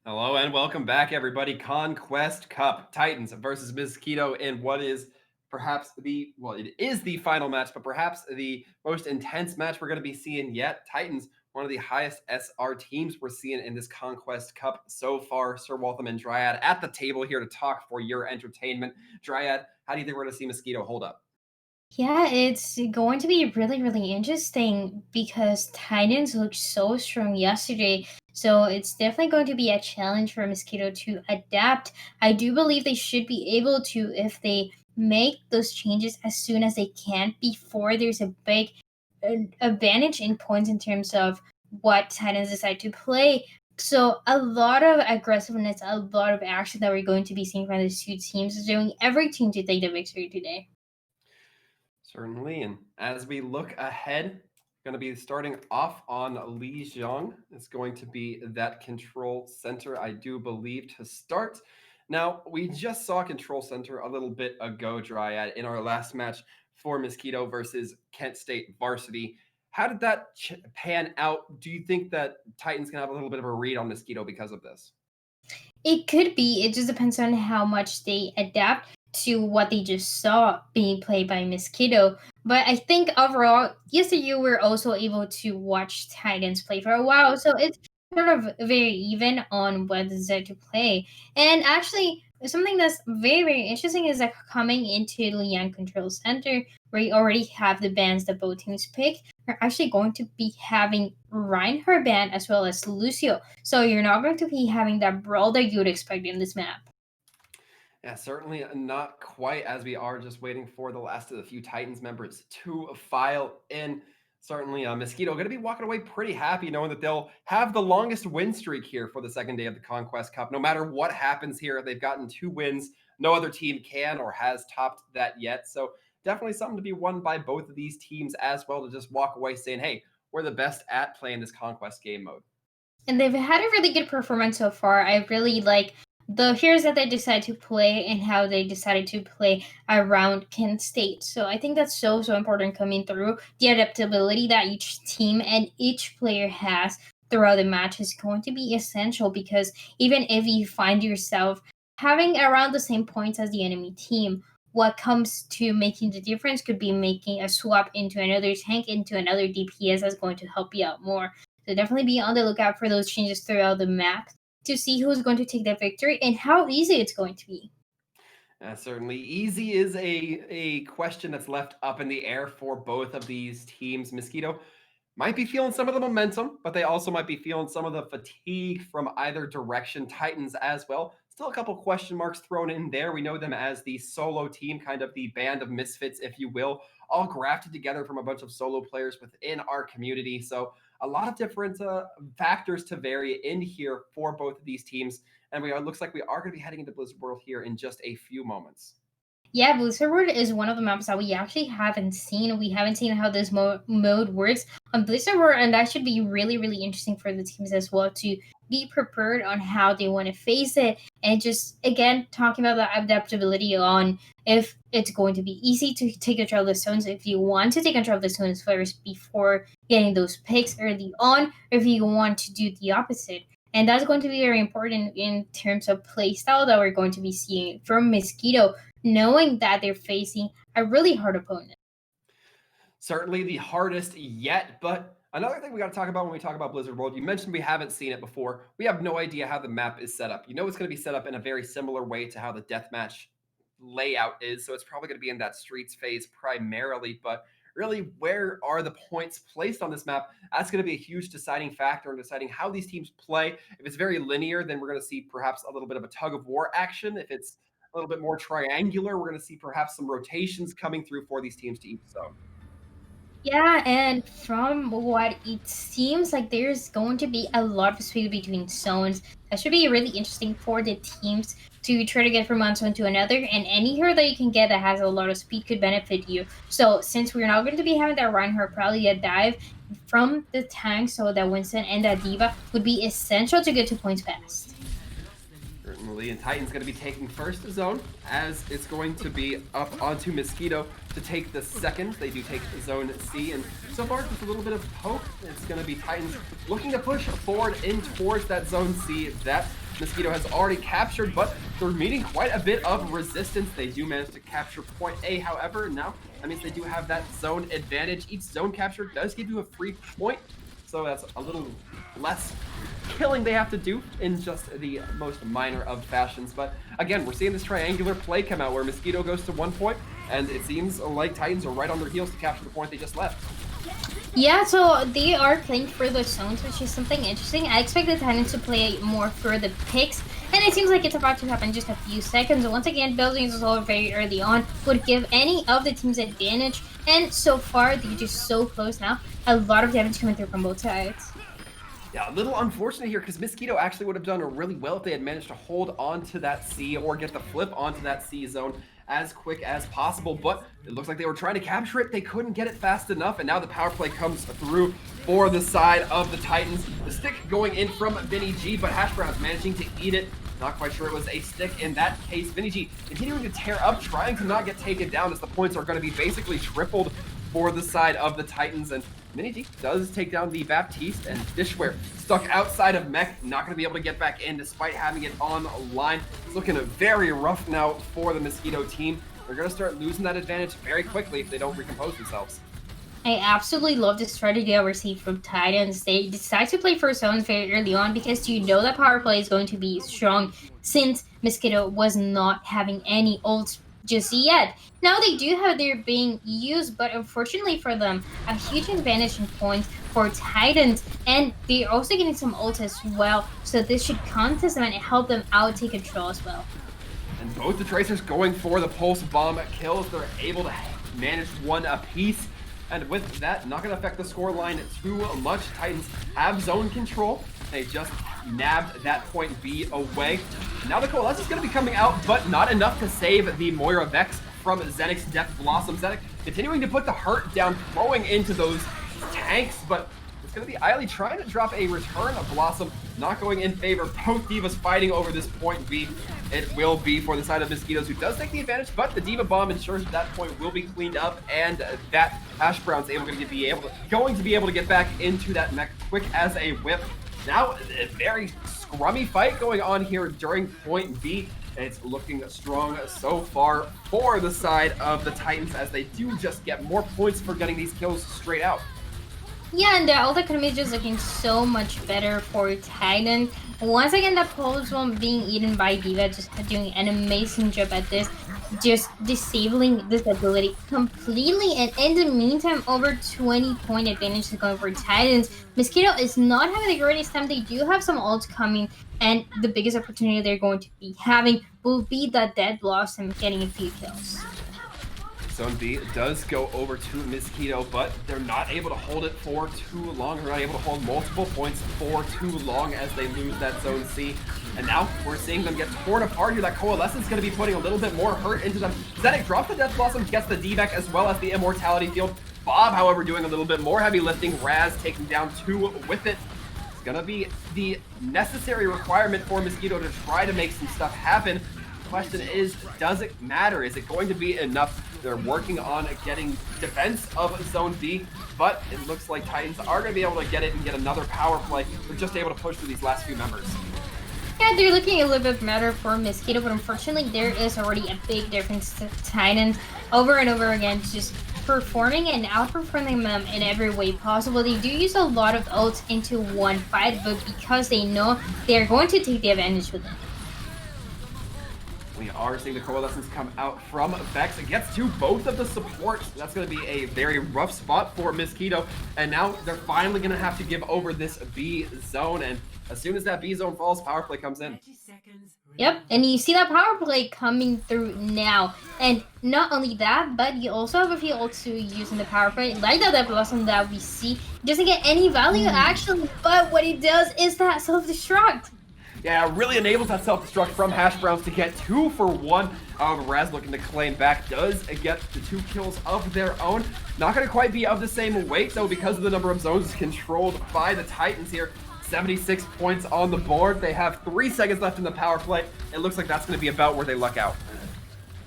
Hello and welcome back, everybody. Conquest Cup Titans versus Mosquito in what is perhaps it is the final match, but perhaps the most intense match we're going to be seeing yet. Titans, one of the highest SR teams we're seeing in this Conquest Cup so far. Sir Waltham and Dryad at the table here to talk for your entertainment. Dryad, how do you think we're going to see Mosquito hold up? Yeah, it's going to be really, really interesting because Titans looked so strong yesterday. So it's definitely going to be a challenge for Mosquito to adapt. I do believe they should be able to if they make those changes as soon as they can before there's a big advantage in points in terms of what Titans decide to play. So a lot of aggressiveness, a lot of action that we're going to be seeing from these two teams is doing everything to take the victory today. Certainly. And as we look ahead, going to be starting off on Lijiang. It's going to be that control center, I do believe, to start. Now, we just saw control center a little bit ago, Dryad, in our last match for Mosquito versus Kent State Varsity. How did that pan out? Do you think that Titans can have a little bit of a read on Mosquito because of this? It could be. It just depends on how much they adapt to what they just saw being played by Mosquito. But I think overall, yesterday you were also able to watch Titans play for a while, so it's sort of very even on what they decide to play. And actually, something that's very, very interesting is that coming into the Liang Control Center, where you already have the bands that both teams picked, you're actually going to be having Reinhardt band as well as Lucio. So you're not going to be having that brawl that you would expect in this map. Yeah, certainly not quite, as we are just waiting for the last of the few Titans members to file in. Certainly, Mosquito going to be walking away pretty happy knowing that they'll have the longest win streak here for the second day of the Conquest Cup. No matter what happens here, they've gotten 2 wins. No other team can or has topped that yet. So definitely something to be won by both of these teams as well, to just walk away saying, hey, we're the best at playing this Conquest game mode. And they've had a really good performance so far. I really like the heroes that they decided to play and how they decided to play around Kent State. So I think that's so important coming through. The adaptability that each team and each player has throughout the match is going to be essential, because even if you find yourself having around the same points as the enemy team, what comes to making the difference could be making a swap into another tank, into another DPS that's going to help you out more. So definitely be on the lookout for those changes throughout the map to see who's going to take that victory and how easy it's going to be. Certainly. Easy is a question that's left up in the air for both of these teams. Mosquito might be feeling some of the momentum, but they also might be feeling some of the fatigue from either direction. Titans as well. Still a couple question marks thrown in there. We know them as the solo team, kind of the band of misfits, if you will, all grafted together from a bunch of solo players within our community. So a lot of different factors to vary in here for both of these teams. And looks like we are going to be heading into Blizzard World here in just a few moments. Yeah, Blizzard World is one of the maps that we actually haven't seen. We haven't seen how this mode works on Blizzard World, and that should be really, really interesting for the teams as well to be prepared on how they want to face it. And just, again, talking about the adaptability on if it's going to be easy to take control of the zones, if you want to take control of the zones first before getting those picks early on, or if you want to do the opposite. And that's going to be very important in terms of play style that we're going to be seeing from Mosquito, knowing that they're facing a really hard opponent. Certainly the hardest yet, but another thing we got to talk about when we talk about Blizzard World, you mentioned we haven't seen it before. We have no idea how the map is set up. You know it's going to be set up in a very similar way to how the deathmatch layout is, so it's probably going to be in that streets phase primarily, but really, where are the points placed on this map? That's going to be a huge deciding factor in deciding how these teams play. If it's very linear, then we're going to see perhaps a little bit of a tug of war action. If it's a little bit more triangular, we're going to see perhaps some rotations coming through for these teams to each zone. Yeah, and from what it seems like, there's going to be a lot of speed between zones. That should be really interesting for the teams to try to get from one zone to another, and any hero that you can get that has a lot of speed could benefit you. So since we're not going to be having that Reinhardt, probably a dive from the tank, so that Winston and that D.Va would be essential to get 2 points fast. Certainly, and Titan's going to be taking first zone, as it's going to be up onto Mosquito to take the second. They do take zone C, and so far just a little bit of poke. It's going to be Titans looking to push forward in towards that zone C. That Mosquito has already captured, but they're meeting quite a bit of resistance. They do manage to capture point A, however. Now, that means they do have that zone advantage. Each zone capture does give you a free point, so that's a little less killing they have to do in just the most minor of fashions. But again, we're seeing this triangular play come out where Mosquito goes to 1 point, and it seems like Titans are right on their heels to capture the point they just left. Yeah, so they are playing for the zones, which is something interesting. I expect the Titans to play more for the picks, and it seems like it's about to happen in just a few seconds. Once again, building this all very early on would give any of the teams advantage, and so far, they're just so close now. A lot of damage coming through from both sides. Yeah, a little unfortunate here because Mosquito actually would have done really well if they had managed to hold on to that C or get the flip onto that C zone as quick as possible, but it looks like they were trying to capture it. They couldn't get it fast enough, and now the power play comes through for the side of the Titans. The stick going in from Vinny G, but Hash Brown's managing to eat it. Not quite sure it was a stick in that case. Vinny G continuing to tear up, trying to not get taken down as the points are going to be basically tripled for the side of the Titans, and Vinny G does take down the Baptiste, and Dishware stuck outside of Mech, not going to be able to get back in despite having it on line. It's looking very rough now for the Mosquito team. They're going to start losing that advantage very quickly if they don't recompose themselves. I absolutely love the strategy I received from Titans. They decide to play for zones very early on because you know that power play is going to be strong since Mosquito was not having any ults just yet. Now they do have their being used, but unfortunately for them, a huge advantage in points for Titans, and they're also getting some ults as well, so this should contest them and help them out take control as well. And both the Tracers going for the Pulse Bomb kills. They're able to manage one apiece, and with that, not going to affect the scoreline too much. Titans have zone control. They just nabbed that point B away. Now the Coalescence is going to be coming out, but not enough to save the Moira Vex from Zenix's Death Blossom. Zenix continuing to put the hurt down, throwing into those tanks, but it's going to be Eiley trying to drop a return of Blossom, not going in favor. Both Divas fighting over this point B. It will be for the side of Mosquitoes, who does take the advantage, but the Diva Bomb ensures that point will be cleaned up, and that Hash Brown's going to be able to get back into that mech quick as a whip. Now, a very scrummy fight going on here during point B. It's looking strong so far for the side of the Titans as they do just get more points for getting these kills straight out. Yeah, and the ult economy is just looking so much better for Titan. Once again, that pulse one being eaten by Diva, just doing an amazing job at this, just disabling this ability completely. And in the meantime, over 20-point advantage is going for Titans. Mosquito is not having the greatest time. They do have some ults coming, and the biggest opportunity they're going to be having will be that Dead Blossom getting a few kills. Zone B does go over to Mosquito, but they're not able to hold it for too long. They're not able to hold multiple points for too long as they lose that Zone C. And now we're seeing them get torn apart here. That Coalescence is going to be putting a little bit more hurt into them. Zenix drops the Death Blossom, gets the D-Back as well as the Immortality Field. Bob, however, doing a little bit more heavy lifting. Raz taking down 2 with it. It's going to be the necessary requirement for Mosquito to try to make some stuff happen. Question is, does it matter? Is it going to be enough? They're working on getting defense of Zone B, but it looks like Titans are going to be able to get it and get another power play. They're just able to push through these last few members. Yeah, they're looking a little bit better for Mosquito, but unfortunately there is already a big difference to Titans over and over again, just performing and outperforming them in every way possible. They do use a lot of ults into one fight, but because they know they're going to take the advantage with it. We are seeing the Coalescence come out from Vex. It gets to both of the supports. That's going to be a very rough spot for Mosquito. And now they're finally going to have to give over this B zone. And as soon as that B zone falls, power play comes in. Yep, and you see that power play coming through now. And not only that, but you also have a few ults to use in the power play. Like that Blossom that we see. It doesn't get any value actually, but what it does is that self-destruct. Yeah, it really enables that self-destruct from Hash Browns to get 2 for 1. However, Raz looking to claim back does get the 2 kills of their own. Not going to quite be of the same weight, though, because of the number of zones controlled by the Titans here. 76 points on the board. They have 3 seconds left in the power play. It looks like that's going to be about where they luck out.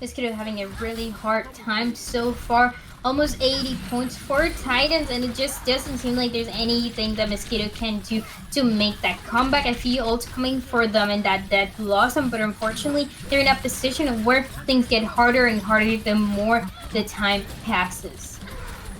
Mosquito having a really hard time so far. almost 80 points for Titans, and it just doesn't seem like there's anything that Mosquito can do to make that comeback. I feel ults coming for them and that Dead Blossom, but unfortunately, they're in a position where things get harder and harder the more the time passes.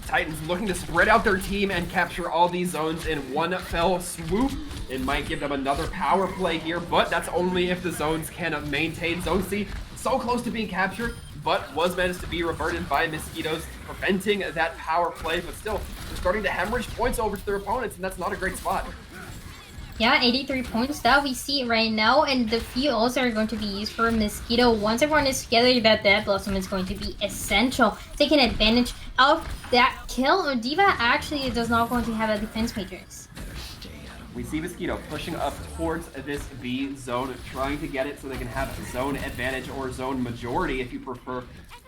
Titans looking to spread out their team and capture all these zones in one fell swoop. It might give them another power play here, but that's only if the zones can maintain. Zone C so close to being captured, but was managed to be reverted by Mosquitoes, preventing that power play, but still, they're starting to hemorrhage points over to their opponents, and that's not a great spot. Yeah, 83 points that we see right now, and the few also are going to be used for Mosquito. Once everyone is together, that Dead Blossom is going to be essential, taking advantage of that kill. Diva actually does not going to have a defense matrix. We see Mosquito pushing up towards this B zone, trying to get it so they can have zone advantage or zone majority if you prefer.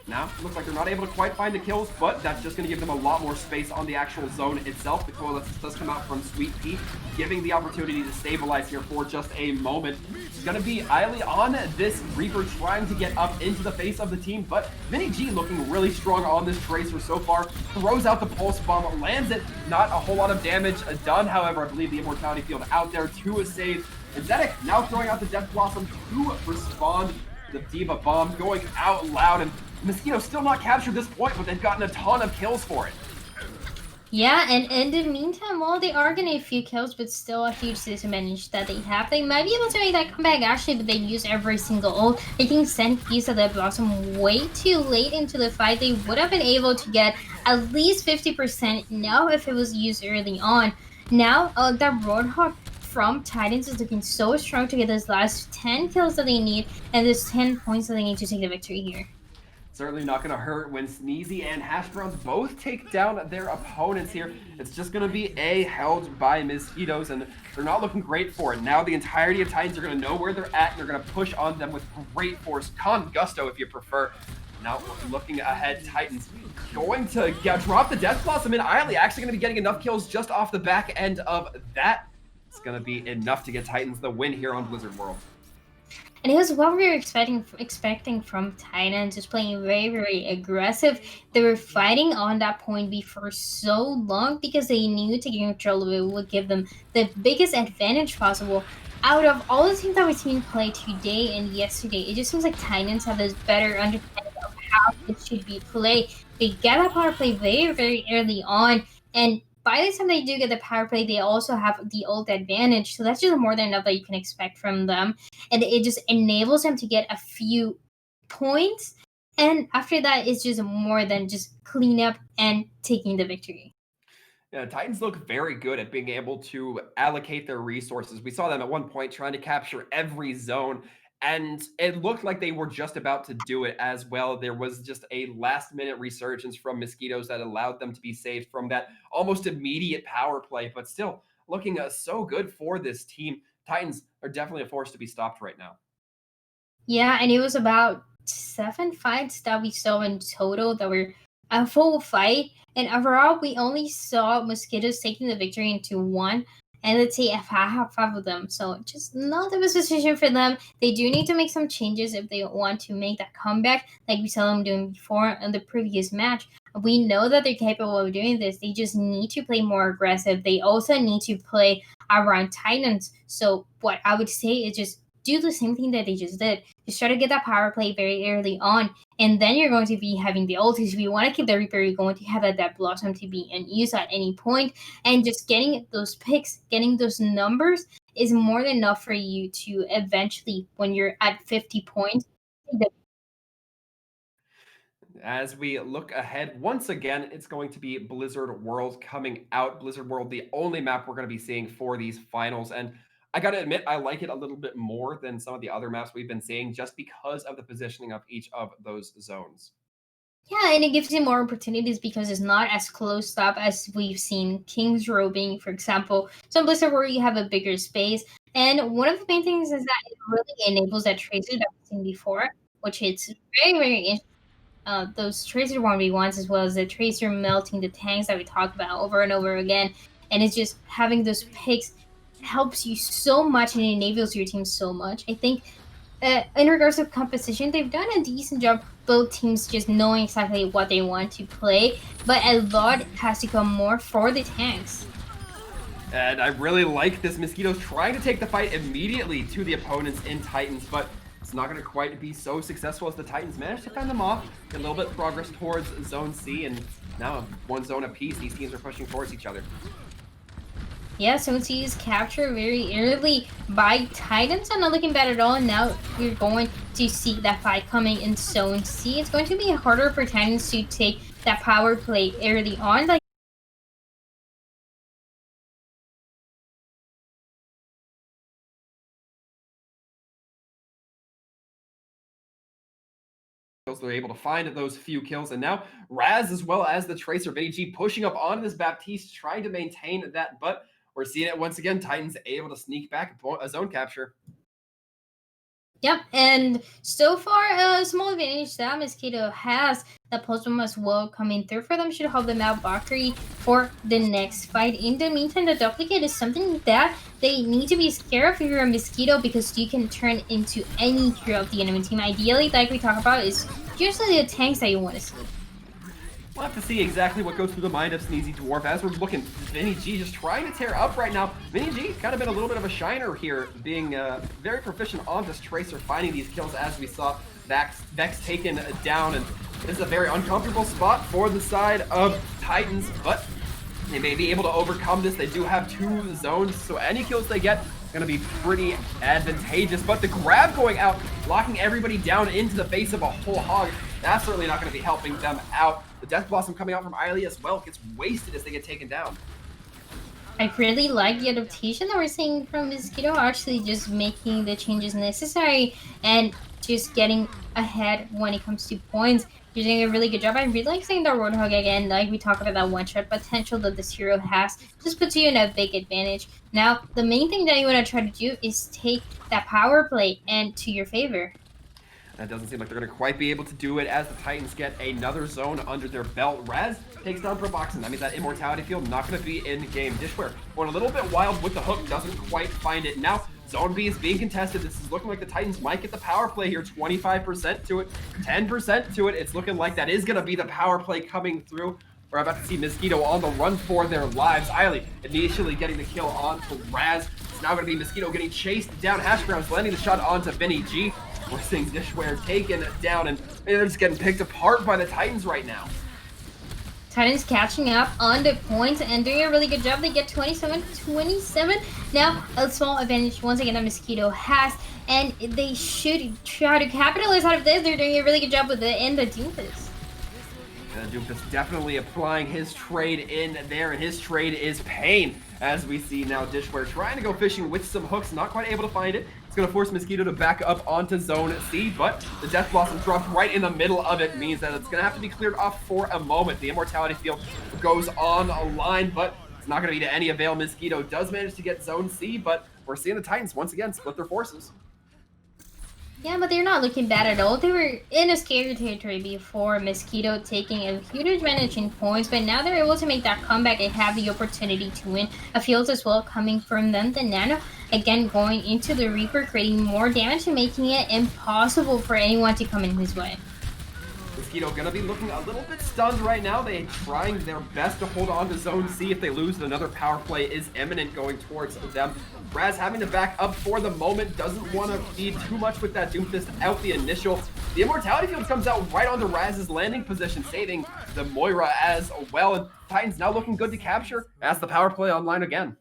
Now, looks like they're not able to quite find the kills, but that's just going to give them a lot more space on the actual zone itself. The coalescence does come out from Sweet Pea, giving the opportunity to stabilize here for just a moment. It's going to be Eiley on this Reaper trying to get up into the face of the team, but Vinny G looking really strong on this Tracer so far. Throws out the Pulse Bomb, lands it. Not a whole lot of damage done, however, I believe the Immortality Field out there to save. And Zedek now throwing out the Death Blossom to respond. The Diva Bomb going out loud, and Mosquito still not captured this point, but they've gotten a ton of kills for it. Yeah, and in the meantime, while they are getting a few kills, but still a huge disadvantage that they have, they might be able to make that comeback actually, but they use every single ult. I think Sen used the Blossom way too late into the fight. They would have been able to get at least 50% now if it was used early on. Now, that Roadhog from Titans is looking so strong to get those last 10 kills that they need, and those 10 points that they need to take the victory here. Certainly not going to hurt when Sneezy and Hash Browns both take down their opponents here. It's just going to be A held by Mosquitoes, and they're not looking great for it. Now the entirety of Titans are going to know where they're at, and they're going to push on them with great force. Con Gusto, if you prefer. Now looking ahead, Titans going to drop the Death Blossom in. Eiley actually going to be getting enough kills just off the back end of that. It's going to be enough to get Titans the win here on Blizzard World. And it was what we were expecting from Titans, just playing very, very aggressive. They were fighting on that point B for so long because they knew taking control of it would give them the biggest advantage possible. Out of all the teams that we've seen play today and yesterday, it just seems like Titans have this better understanding of how it should be played. They get a power play very, very early on, and by the time they do get the power play, they also have the ult advantage. So that's just more than enough that you can expect from them. And it just enables them to get a few points. And after that, it's just more than just clean up and taking the victory. Yeah, Titans look very good at being able to allocate their resources. We saw them at one point trying to capture every zone, and it looked like they were just about to do it as well. There was just a last-minute resurgence from Mosquitoes that allowed them to be saved from that almost immediate power play, but still looking so good for this team. Titans are definitely a force to be stopped right now. Yeah, and it was about 7 fights that we saw in total that were a full fight. And overall, we only saw Mosquitoes taking the victory into 1. And let's say half of them. So just not the best decision for them. They do need to make some changes if they want to make that comeback like we saw them doing before in the previous match. We know that they're capable of doing this. They just need to play more aggressive. They also need to play around Titans. So what I would say is just do the same thing that they just did. Just try to get that power play very early on, and then you're going to be having the ultis. If you want to keep the Reaper, you're going to have that Blossom to be in use at any point, and just getting those picks, getting those numbers is more than enough for you to eventually, when you're at 50 points. As we look ahead, once again, it's going to be Blizzard World coming out. Blizzard World, the only map we're going to be seeing for these finals, and I got to admit, I like it a little bit more than some of the other maps we've been seeing just because of the positioning of each of those zones. Yeah, and it gives you more opportunities because it's not as closed up as we've seen King's Row being, for example. So Blizzard where you have a bigger space. And one of the main things is that it really enables that tracer that we've seen before, which is very, very interesting. Those tracer 1v1s as well as the tracer melting the tanks that we talk about over and over again. And it's just having those picks helps you so much and enables your team so much. I think in regards to composition, they've done a decent job both teams just knowing exactly what they want to play, but a lot has to come more for the tanks. And I really like this. Mosquito's trying to take the fight immediately to the opponents in Titans, but it's not going to quite be so successful as the Titans manage to fend them off. Get a little bit of progress towards Zone C, and now one zone apiece. These teams are pushing towards each other. Yeah, Zone C is captured very early by Titans. I'm not looking bad at all. And now you're going to see that fight coming in Zone C. It's going to be harder for Titans to take that power play early on. Like, they're able to find those few kills, and now Raz as well as the Tracer Vinny G pushing up on this Baptiste, trying to maintain that, but we're seeing it once again. Titans able to sneak back a zone capture. Yep, and so far, a small advantage that Mosquito has. That Pulse Bomb as well coming through for them should help them out Valkyrie for the next fight. In the meantime, the duplicate is something that they need to be scared of if you're a Mosquito, because you can turn into any hero of the enemy team. Ideally, like we talk about, is usually the tanks that you want to see. We'll have to see exactly what goes through the mind of Sneezy Dwarf as we're looking. Vinny G just trying to tear up right now. Vinny G kind of been a little bit of a shiner here, being very proficient on this Tracer, finding these kills as we saw Vex taken down. And this is a very uncomfortable spot for the side of Titans, but they may be able to overcome this. They do have 2 zones, so any kills they get going to be pretty advantageous. But the grab going out, locking everybody down into the face of a whole hog, that's certainly not going to be helping them out. The Death Blossom coming out from Eiley as well gets wasted as they get taken down. I really like the adaptation that we're seeing from Mosquito, actually just making the changes necessary and just getting ahead when it comes to points. You're doing a really good job. I really like seeing the Roadhog again, like we talk about that one-shot potential that this hero has. Just puts you in a big advantage. Now, the main thing that you want to try to do is take that power play and to your favor. That doesn't seem like they're going to quite be able to do it as the Titans get another zone under their belt. Raz takes down Provoxin. That means that Immortality Field not going to be in game. Dishware going a little bit wild with the hook, doesn't quite find it. Now, Zone B is being contested. This is looking like the Titans might get the power play here. 25% to it, 10% to it. It's looking like that is going to be the power play coming through. We're about to see Mosquito on the run for their lives. Eiley initially getting the kill onto Raz. It's now going to be Mosquito getting chased down. Hash Browns landing the shot onto Vinny G. We're seeing Dishware taken down, and they're just getting picked apart by the Titans right now. Titans catching up on the points and doing a really good job. They get 27-27. Now, a small advantage once again that Mosquito has, and they should try to capitalize out of this. They're doing a really good job with it and the Doomfist. Doomfist definitely applying his trade in there, and his trade is pain. As we see now Dishware trying to go fishing with some hooks, not quite able to find it. It's going to force Mosquito to back up onto Zone C, but the Death Blossom dropped right in the middle of it, means that it's going to have to be cleared off for a moment. The Immortality Field goes on a line, but it's not going to be to any avail. Mosquito does manage to get Zone C, but we're seeing the Titans once again split their forces. Yeah, but they're not looking bad at all. They were in a scary territory before, Mosquito taking a huge advantage in points, but now they're able to make that comeback and have the opportunity to win. A field as well coming from them. The Nano, again, going into the Reaper, creating more damage and making it impossible for anyone to come in his way. Mosquito going to be looking a little bit stunned right now. They're trying their best to hold on to Zone C. If they lose, another power play is imminent going towards them. Raz having to back up for the moment, doesn't want to feed too much with that Doomfist out the initial. The Immortality Field comes out right onto Raz's landing position, saving the Moira as well. And Titans now looking good to capture as the power play online again.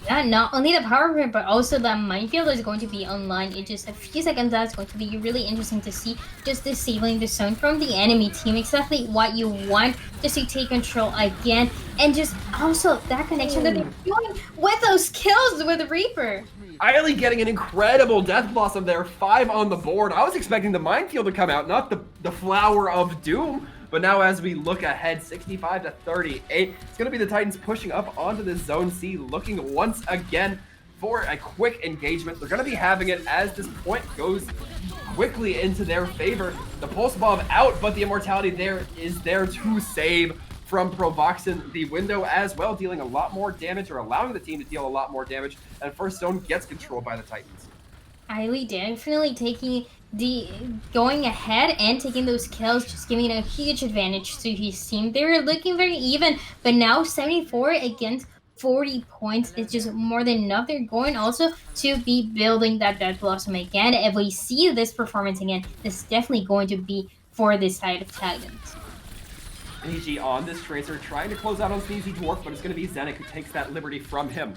Yeah, not only the power grid, but also the minefield is going to be online in just a few seconds. That's going to be really interesting to see, just disabling the zone from the enemy team. Exactly what you want, just to take control again. And just also that connection that they're doing with those kills with Reaper. Eiley getting an incredible Death Blossom there, 5 on the board. I was expecting the minefield to come out, not the Flower of Doom. But now as we look ahead, 65-38, it's going to be the Titans pushing up onto the Zone C, looking once again for a quick engagement. They're going to be having it as this point goes quickly into their favor. The Pulse Bomb out, but the Immortality there is there to save from Provoxin. The window as well, dealing a lot more damage, or allowing the team to deal a lot more damage. And first zone gets controlled by the Titans. Eiley definitely going ahead and taking those kills, just giving a huge advantage to his team. They were looking very even, but now 74 against 40 points is just more than enough. They're going also to be building that Dead Blossom again. If we see this performance again, this is definitely going to be for this side of Titans. AG on this Tracer, trying to close out on Sneezy Dwarf, but it's going to be Zenik who takes that liberty from him.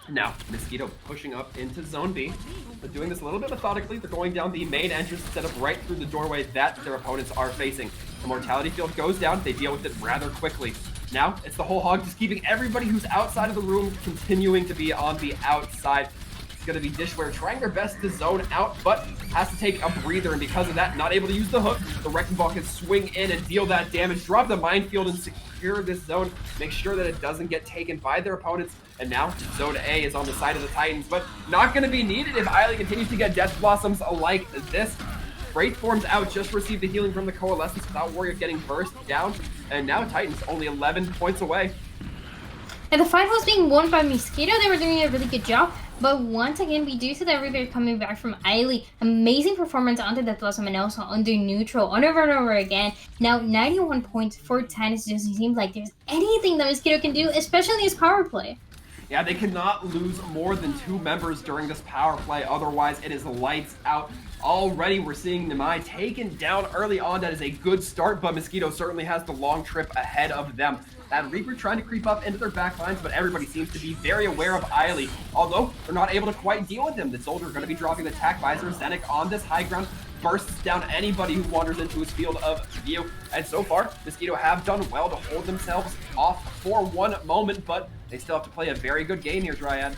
Now, Mosquito pushing up into Zone B, but doing this a little bit methodically. They're going down the main entrance instead of right through the doorway that their opponents are facing. The Mortality Field goes down, they deal with it rather quickly. Now, it's the whole hog just keeping everybody who's outside of the room continuing to be on the outside. It's going to be Dishware trying their best to zone out, but has to take a breather, and because of that, not able to use the hook. The Wrecking Ball can swing in and deal that damage, drop the minefield and secure this zone, make sure that it doesn't get taken by their opponents. And now, Zone A is on the side of the Titans, but not going to be needed if Eiley continues to get Death Blossoms like this. Great Forms out, just received the healing from the Coalescence without Warrior getting burst down. And now Titans only 11 points away. And the fight was being won by Mosquito. They were doing a really good job. But once again, we do see that Reaper coming back from Eiley. Amazing performance onto Death Blossom and also under neutral. Over and over again. Now, 91 points for Titans. It doesn't seem like there's anything that Mosquito can do, especially his power play. Yeah, they cannot lose more than 2 members during this power play. Otherwise, it is lights out. Already, we're seeing Nemai taken down early on. That is a good start, but Mosquito certainly has the long trip ahead of them. That Reaper trying to creep up into their back lines, but everybody seems to be very aware of Eiley. Although, they're not able to quite deal with him. The Soldier going to be dropping the attack visor. Zenik on this high ground bursts down anybody who wanders into his field of view. And so far, Mosquito have done well to hold themselves off for one moment, but they still have to play a very good game here, Dryad.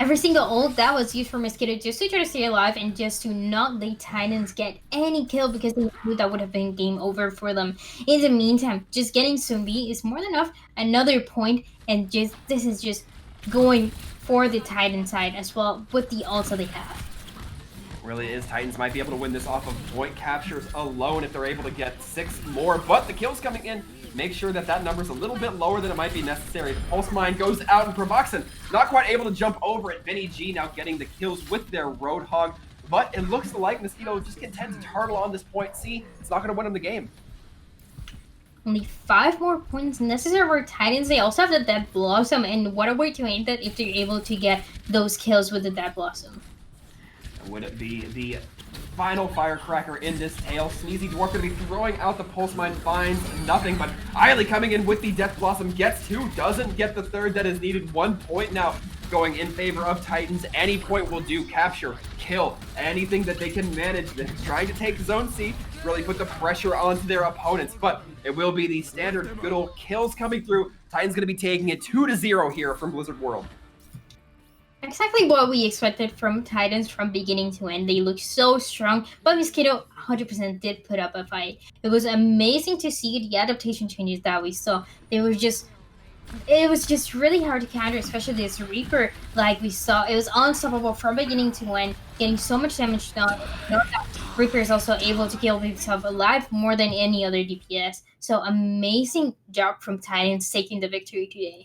Every single ult that was used for Mosquito just to try to stay alive and just to not let Titans get any kill because they knew that would have been game over for them. In the meantime, just getting Sumbi is more than enough. Another point, and this is just going for the Titan side as well with the ults that they have. Really is. Titans might be able to win this off of point captures alone if they're able to get 6 more, but the kills coming in make sure that that number's a little bit lower than it might be necessary. Pulse Mine goes out, and Provoxen not quite able to jump over it. Vinny G now getting the kills with their Roadhog, but it looks like Mosquito just content to turtle on this point. See, it's not going to win them the game. Only 5 more points necessary for Titans. They also have the Dead Blossom, and what a way to end that if they're able to get those kills with the Dead Blossom. Would it be the final firecracker in this tale? Sneezy Dwarf going to be throwing out the Pulse Mine, finds nothing, but Eiley coming in with the Death Blossom, gets 2, doesn't get the 3rd that is needed. 1 point now going in favor of Titans. Any point will do. Capture, kill, anything that they can manage. They're trying to take Zone C, really put the pressure onto their opponents, but it will be the standard good old kills coming through. Titans going to be taking it 2-0 here from Blizzard World. Exactly what we expected from Titans from beginning to end. They look so strong, but Mosquito 100% did put up a fight. It was amazing to see the adaptation changes that we saw. It was just really hard to counter, especially this Reaper. Like we saw, it was unstoppable from beginning to end, getting so much damage done. Reaper is also able to kill himself alive more than any other DPS. So amazing job from Titans taking the victory today.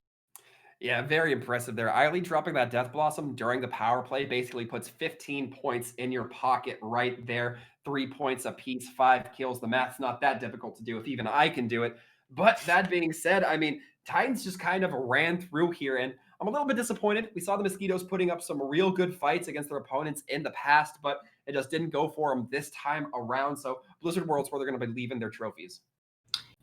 Yeah, very impressive there. Eiley dropping that Death Blossom during the power play basically puts 15 points in your pocket right there. 3 points apiece, 5 kills. The math's not that difficult to do if even I can do it. But that being said, I mean, Titans just kind of ran through here, and I'm a little bit disappointed. We saw the Mosquitoes putting up some real good fights against their opponents in the past, but it just didn't go for them this time around. So Blizzard World's where they're going to be leaving their trophies.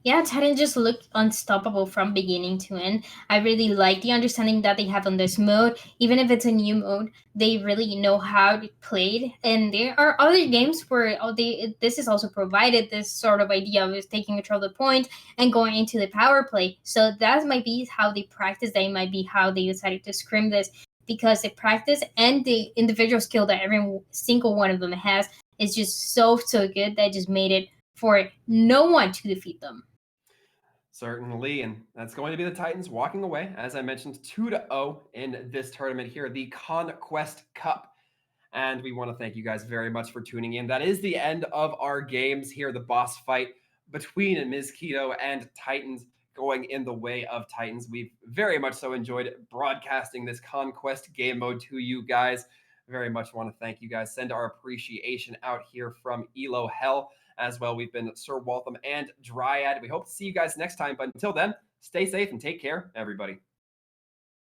Yeah, Titan just looked unstoppable from beginning to end. I really like the understanding that they have on this mode. Even if it's a new mode, they really know how to play it. And there are other games where this is also provided, this sort of idea of taking control of the point and going into the power play. So that might be how they practice. That might be how they decided to scrim this, because the practice and the individual skill that every single one of them has is just so good that just made it for no one to defeat them. Certainly, and that's going to be the Titans walking away, as I mentioned, 2-0 in this tournament here, the Conquest Cup. And we want to thank you guys very much for tuning in. That is the end of our games here, the boss fight between Mosquito and Titans going in the way of Titans. We've very much so enjoyed broadcasting this Conquest game mode to you guys. very much want to thank you guys. Send our appreciation out here from Elo Hell as well. We've been Sir Waltham and Dryad. We hope to see you guys next time. But until then, stay safe and take care, everybody.